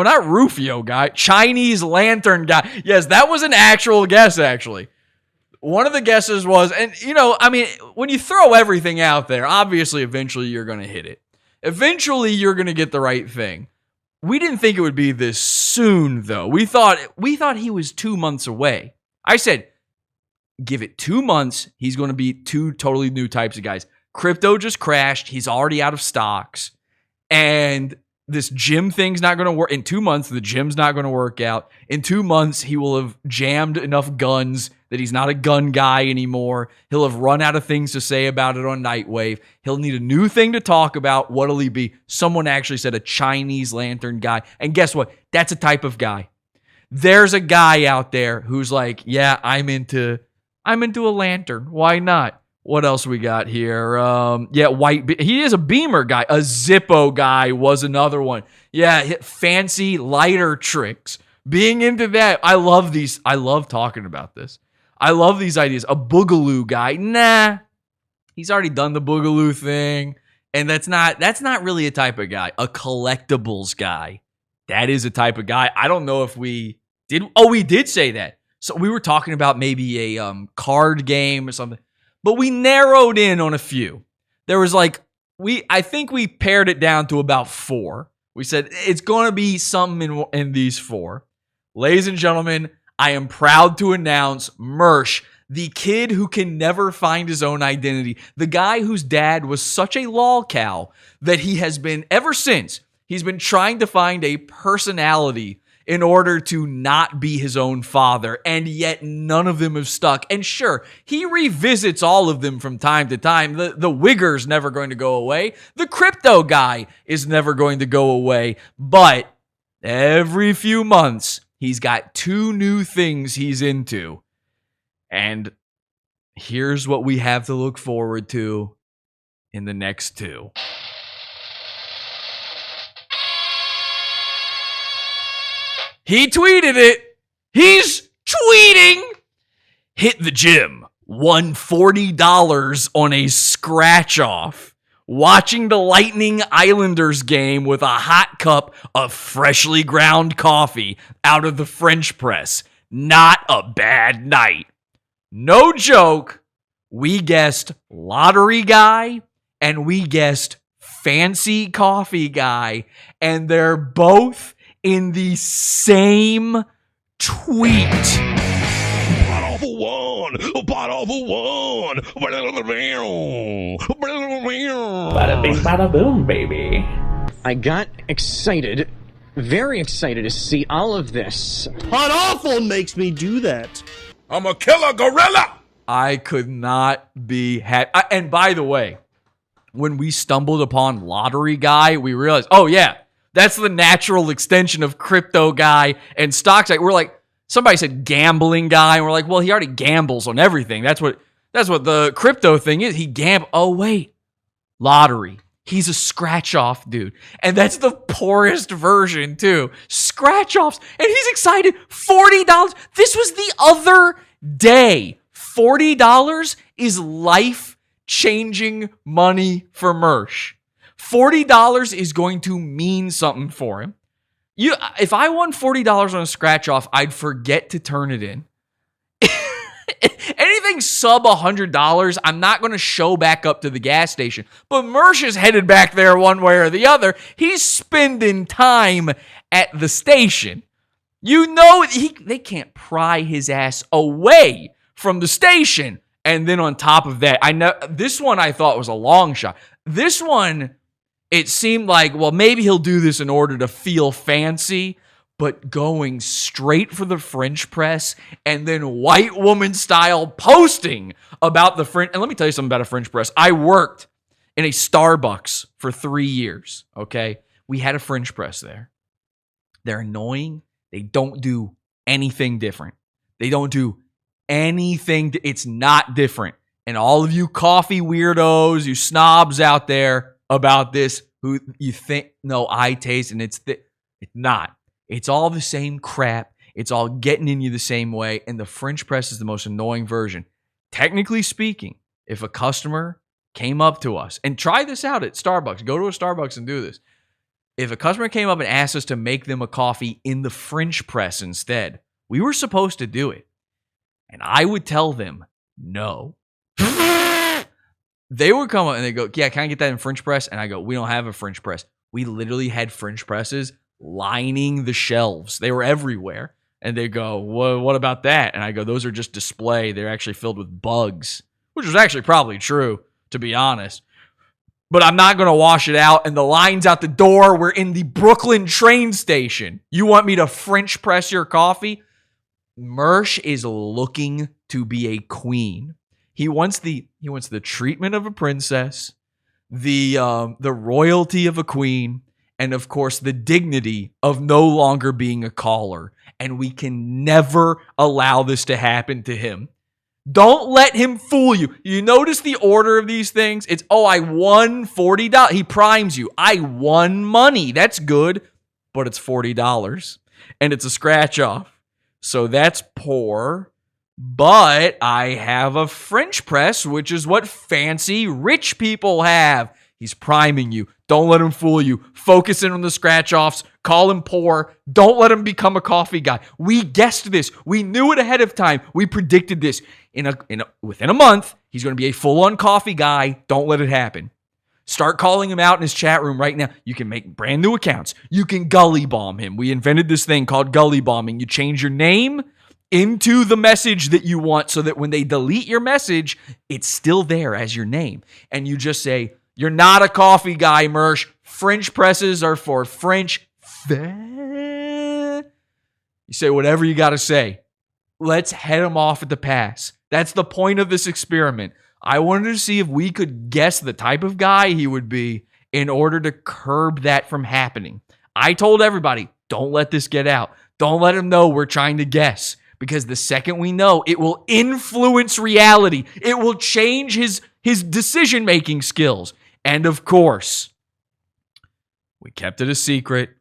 not Rufio guy. Chinese lantern guy. Yes, that was an actual guess, actually. One of the guesses was, and when you throw everything out there, obviously eventually you're going to hit it. Eventually you're going to get the right thing. We didn't think it would be this soon, though. We thought he was 2 months away. I said, give it 2 months. He's going to be 2 totally new types of guys. Crypto just crashed. He's already out of stocks. And this gym thing's not going to work. In 2 months, the gym's not going to work out. In 2 months, he will have jammed enough guns that he's not a gun guy anymore. He'll have run out of things to say about it on Nightwave. He'll need a new thing to talk about. What'll he be? Someone actually said a Chinese lantern guy. And guess what? That's a type of guy. There's a guy out there who's like, yeah, I'm into a lantern. Why not? What else we got here? He is a Beamer guy. A Zippo guy was another one. Yeah, fancy lighter tricks. Being into that. I love these. I love talking about this. I love these ideas. A Boogaloo guy. Nah. He's already done the Boogaloo thing. And that's not really a type of guy. A collectibles guy. That is a type of guy. I don't know if we did. Oh, we did say that. So we were talking about maybe a card game or something. But we narrowed in on a few. There was I think we pared it down to about 4. We said it's going to be something in these 4. Ladies and gentlemen, I am proud to announce Mersh, the kid who can never find his own identity, the guy whose dad was such a lolcow that he has been, ever since, he's been trying to find a personality in order to not be his own father, and yet none of them have stuck. And sure, he revisits all of them from time to time. The Wigger's never going to go away. The crypto guy is never going to go away. But every few months, he's got 2 new things he's into. And here's what we have to look forward to in the next 2. He tweeted it. He's tweeting. Hit the gym. Won $40 on a scratch off. Watching the Lightning Islanders game with a hot cup of freshly ground coffee out of the French press. Not a bad night. No joke. We guessed lottery guy and we guessed fancy coffee guy. And they're both in the same tweet. Pot off one. Pot off one. Bada bing, bada boom, baby. I got excited, very excited to see all of this. Pot awful makes me do that. I'm a killer gorilla. I could not be happy. And by the way, when we stumbled upon lottery guy, we realized, oh yeah, that's the natural extension of crypto guy and stocks. We're like, somebody said gambling guy, and we're like, well, he already gambles on everything. That's what the crypto thing is. He gambles. Oh wait, lottery. He's a scratch-off dude. And that's the poorest version, too. Scratch-offs. And he's excited. $40. This was the other day. $40 is life-changing money for Mersh. $40 is going to mean something for him. If I won $40 on a scratch-off, I'd forget to turn it in. Anything sub $100, I'm not going to show back up to the gas station. But Mersh is headed back there one way or the other. He's spending time at the station. You know, they can't pry his ass away from the station. And then on top of that, I know this one I thought was a long shot. This one, it seemed like, well, maybe he'll do this in order to feel fancy. But going straight for the French press and then white woman style posting about the French. And let me tell you something about a French press. I worked in a Starbucks for 3 years, okay? We had a French press there. They're annoying. They don't do anything different. They don't do anything. It's not different. And all of you coffee weirdos, you snobs out there about this, who you think, no, I taste, and it's not. It's all the same crap. It's all getting in you the same way. And the French press is the most annoying version. Technically speaking, if a customer came up to us, and try this out at Starbucks, go to a Starbucks and do this. If a customer came up and asked us to make them a coffee in the French press instead, we were supposed to do it. And I would tell them, no. They would come up and they go, yeah, can I get that in French press? And I go, we don't have a French press. We literally had French presses lining the shelves. They were everywhere. And they go, well, what about that? And I go, those are just display. They're actually filled with bugs, which was actually probably true, to be honest. But I'm not going to wash it out. And the lines out the door were in the Brooklyn train station. You want me to French press your coffee? Mersh is looking to be a queen. He wants the treatment of a princess, the royalty of a queen, and of course, the dignity of no longer being a caller. And we can never allow this to happen to him. Don't let him fool you. You notice the order of these things? It's, oh, I won $40. He primes you. I won money. That's good. But it's $40. And it's a scratch off. So that's poor. But I have a French press, which is what fancy rich people have. He's priming you. Don't let him fool you. Focus in on the scratch-offs. Call him poor. Don't let him become a coffee guy. We guessed this. We knew it ahead of time. We predicted this. Within a month, he's going to be a full-on coffee guy. Don't let it happen. Start calling him out in his chat room right now. You can make brand new accounts. You can gully bomb him. We invented this thing called gully bombing. You change your name into the message that you want so that when they delete your message, it's still there as your name. And you just say, you're not a coffee guy, Mersh. French presses are for French. You say whatever you got to say. Let's head him off at the pass. That's the point of this experiment. I wanted to see if we could guess the type of guy he would be in order to curb that from happening. I told everybody, don't let this get out. Don't let him know we're trying to guess. Because the second we know, it will influence reality. It will change his decision-making skills. And of course, we kept it a secret.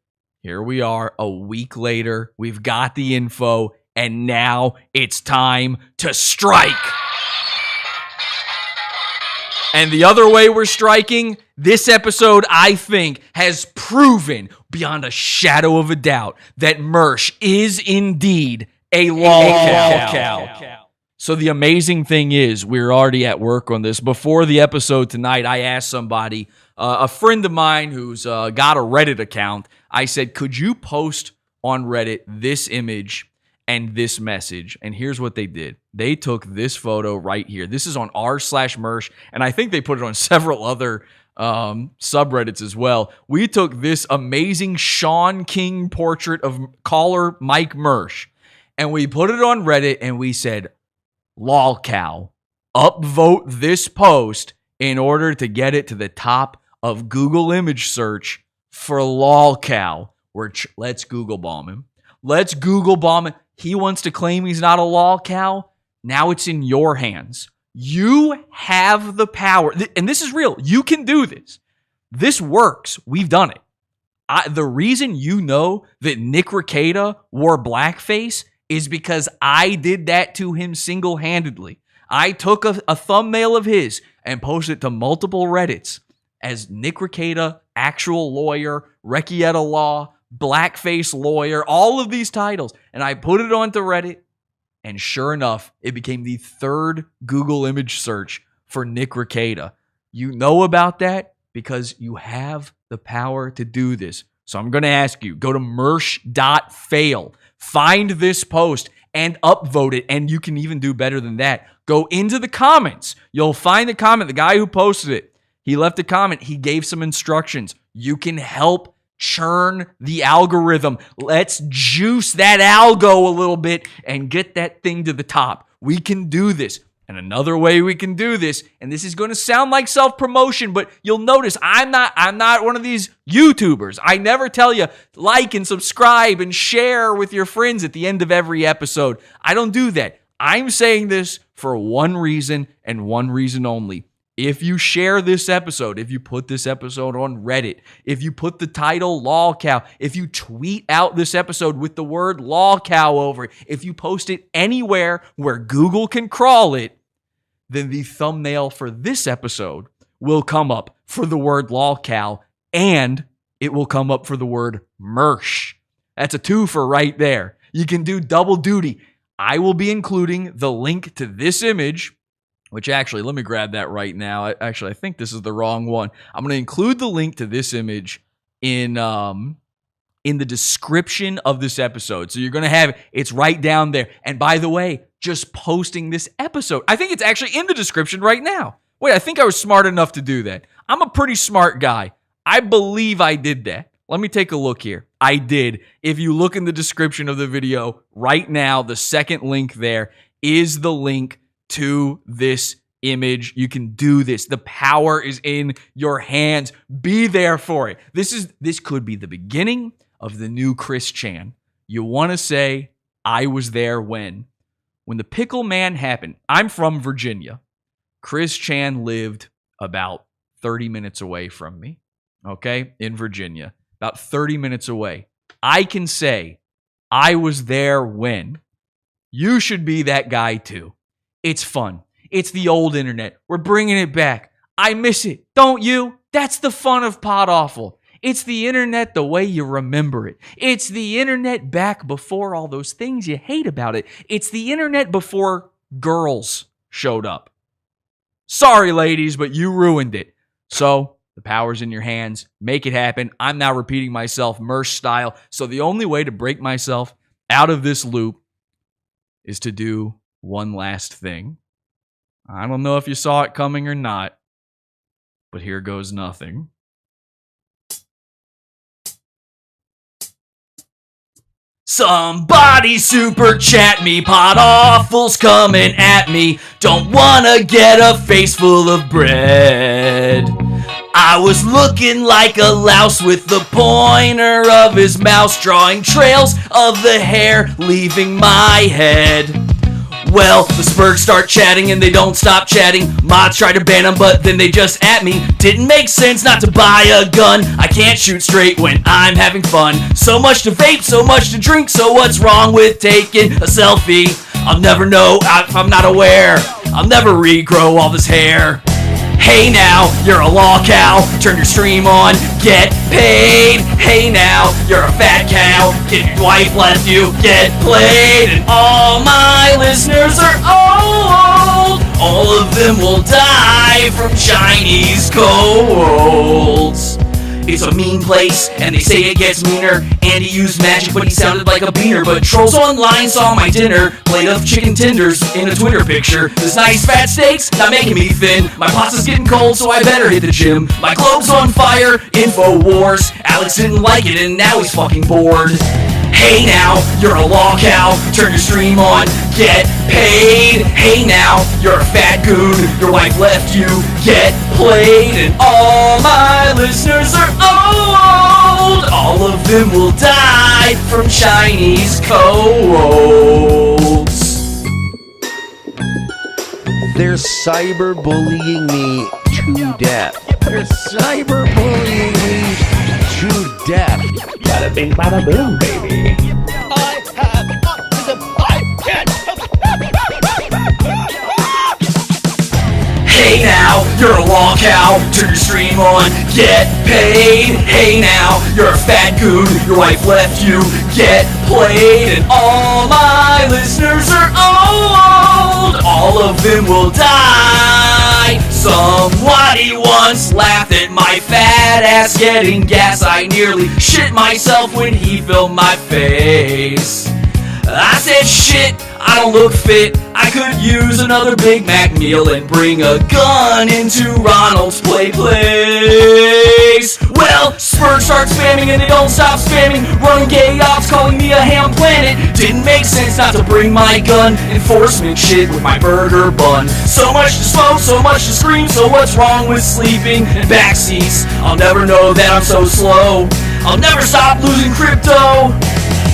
Here we are a week later. We've got the info. And now it's time to strike. And the other way we're striking, this episode, I think, has proven beyond a shadow of a doubt that Mersh is indeed a Lolcow. So the amazing thing is, we're already at work on this. Before the episode tonight, I asked somebody, a friend of mine who's got a Reddit account, I said, could you post on Reddit this image and this message? And here's what they did. They took this photo right here. This is on r/Mersh, and I think they put it on several other subreddits as well. We took this amazing Sean King portrait of caller Mike Mersh, and we put it on Reddit, and we said, Lolcow, upvote this post in order to get it to the top of Google image search for Lolcow. Let's Google bomb him. Let's Google bomb him. He wants to claim he's not a Lolcow. Now it's in your hands. You have the power. And this is real. You can do this. This works. We've done it. The reason you know that Nick Rekieta wore blackface is because I did that to him single-handedly. I took a thumbnail of his and posted it to multiple Reddits as Nick Rekieta, actual lawyer, Rekieta Law, blackface lawyer, all of these titles. And I put it onto Reddit, and sure enough, it became the third Google image search for Nick Rekieta. You know about that because you have the power to do this. So I'm going to ask you, go to mersh.fail, find this post, and upvote it. And you can even do better than that. Go into the comments. You'll find the comment. The guy who posted it, he left a comment. He gave some instructions. You can help churn the algorithm. Let's juice that algo a little bit and get that thing to the top. We can do this. And another way we can do this, and this is going to sound like self-promotion, but you'll notice I'm not one of these YouTubers. I never tell you like and subscribe and share with your friends at the end of every episode. I don't do that. I'm saying this for one reason and one reason only. If you share this episode, if you put this episode on Reddit, if you put the title Lolcow, if you tweet out this episode with the word Lolcow over it, if you post it anywhere where Google can crawl it, then the thumbnail for this episode will come up for the word Lolcow, and it will come up for the word Mersh. That's a twofer right there. You can do double duty. I will be including the link to this image, which actually, let me grab that right now. I think this is the wrong one. I'm going to include the link to this image in the description of this episode. So you're going to have it's right down there. And by the way, just posting this episode, I think it's actually in the description right now. Wait, I think I was smart enough to do that. I'm a pretty smart guy. I believe I did that. Let me take a look here. I did. If you look in the description of the video right now, the second link there is the link to this image. You can do this. The power is in your hands. Be there for it. This could be the beginning of the new Chris Chan. You want to say, I was there when the Pickle Man happened. I'm from Virginia. Chris Chan lived about 30 minutes away from me, okay, in Virginia, about 30 minutes away. I can say, I was there when. You should be that guy too. It's fun. It's the old internet. We're bringing it back. I miss it. Don't you? That's the fun of Pod Awful. It's the internet the way you remember it. It's the internet back before all those things you hate about it. It's the internet before girls showed up. Sorry, ladies, but you ruined it. So, the power's in your hands. Make it happen. I'm now repeating myself Mersh style. So, the only way to break myself out of this loop is to do one last thing. I don't know if you saw it coming or not, but here goes nothing. Somebody super chat me, Pod Awful's coming at me. Don't wanna get a face full of bread. I was looking like a louse with the pointer of his mouse, drawing trails of the hair leaving my head. Well, the Spurgs start chatting and they don't stop chatting. Mods try to ban them, but then they just at me. Didn't make sense not to buy a gun. I can't shoot straight when I'm having fun. So much to vape, so much to drink. So what's wrong with taking a selfie? I'll never know if I'm not aware. I'll never regrow all this hair. Hey now, you're a Lolcow. Turn your stream on, get paid. Hey now, you're a fat cow. Get your wife left you, get played. And all my listeners are old. All of them will die from Chinese colds. It's a mean place, and they say it gets meaner. And he used magic, but he sounded like a beaner. But trolls online saw my dinner, plate of chicken tenders in a Twitter picture. This nice fat steak's not making me thin. My pasta's getting cold, so I better hit the gym. My globe's on fire, InfoWars. Alex didn't like it, and now he's fucking bored. Hey now, you're a Lolcow. Turn your stream on, get paid. Hey now, you're a fat goon. Your wife left you, get played. And all my listeners are old. All of them will die from Chinese colds. They're cyberbullying me to death. You're cyberbullying me to death. Bada bing, bada boom, baby. I have autism. I can't. Hey now, you're a Lolcow, turn your stream on, get paid. Hey now, you're a fat goon, your wife left you, get played. And all my listeners are old, all of them will die. Somebody once laughed at my fat ass getting gas. I nearly shit myself when he filmed my face. I said shit, I don't look fit. I could use another Big Mac meal and bring a gun into Ronald's place. Well, Spurs start spamming and they don't stop spamming. Running gay ops calling me a ham planet. Didn't make sense not to bring my gun. Enforcement shit with my burger bun. So much to smoke, so much to scream. So what's wrong with sleeping in backseats? I'll never know that I'm so slow. I'll never stop losing crypto.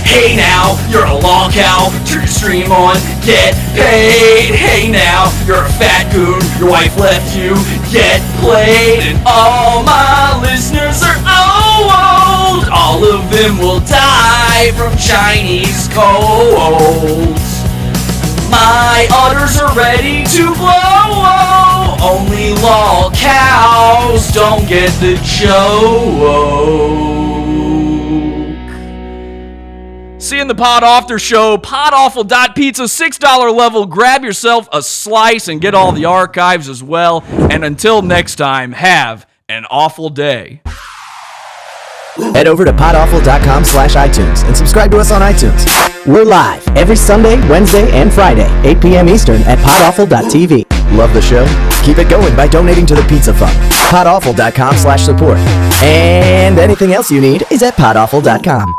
Hey now, you're a Lolcow, turn your stream on, get paid. Hey now, you're a fat goon, your wife left you, get played. And all my listeners are old, all of them will die from Chinese colds. My udders are ready to blow, only Lolcows don't get the joke. See you in the Pod After Show, podawful.pizza, $6 level. Grab yourself a slice and get all the archives as well. And until next time, have an awful day. Head over to podawful.com/iTunes and subscribe to us on iTunes. We're live every Sunday, Wednesday, and Friday, 8 p.m. Eastern at podawful.tv. Love the show? Keep it going by donating to the Pizza Fund. podawful.com/support. And anything else you need is at podawful.com.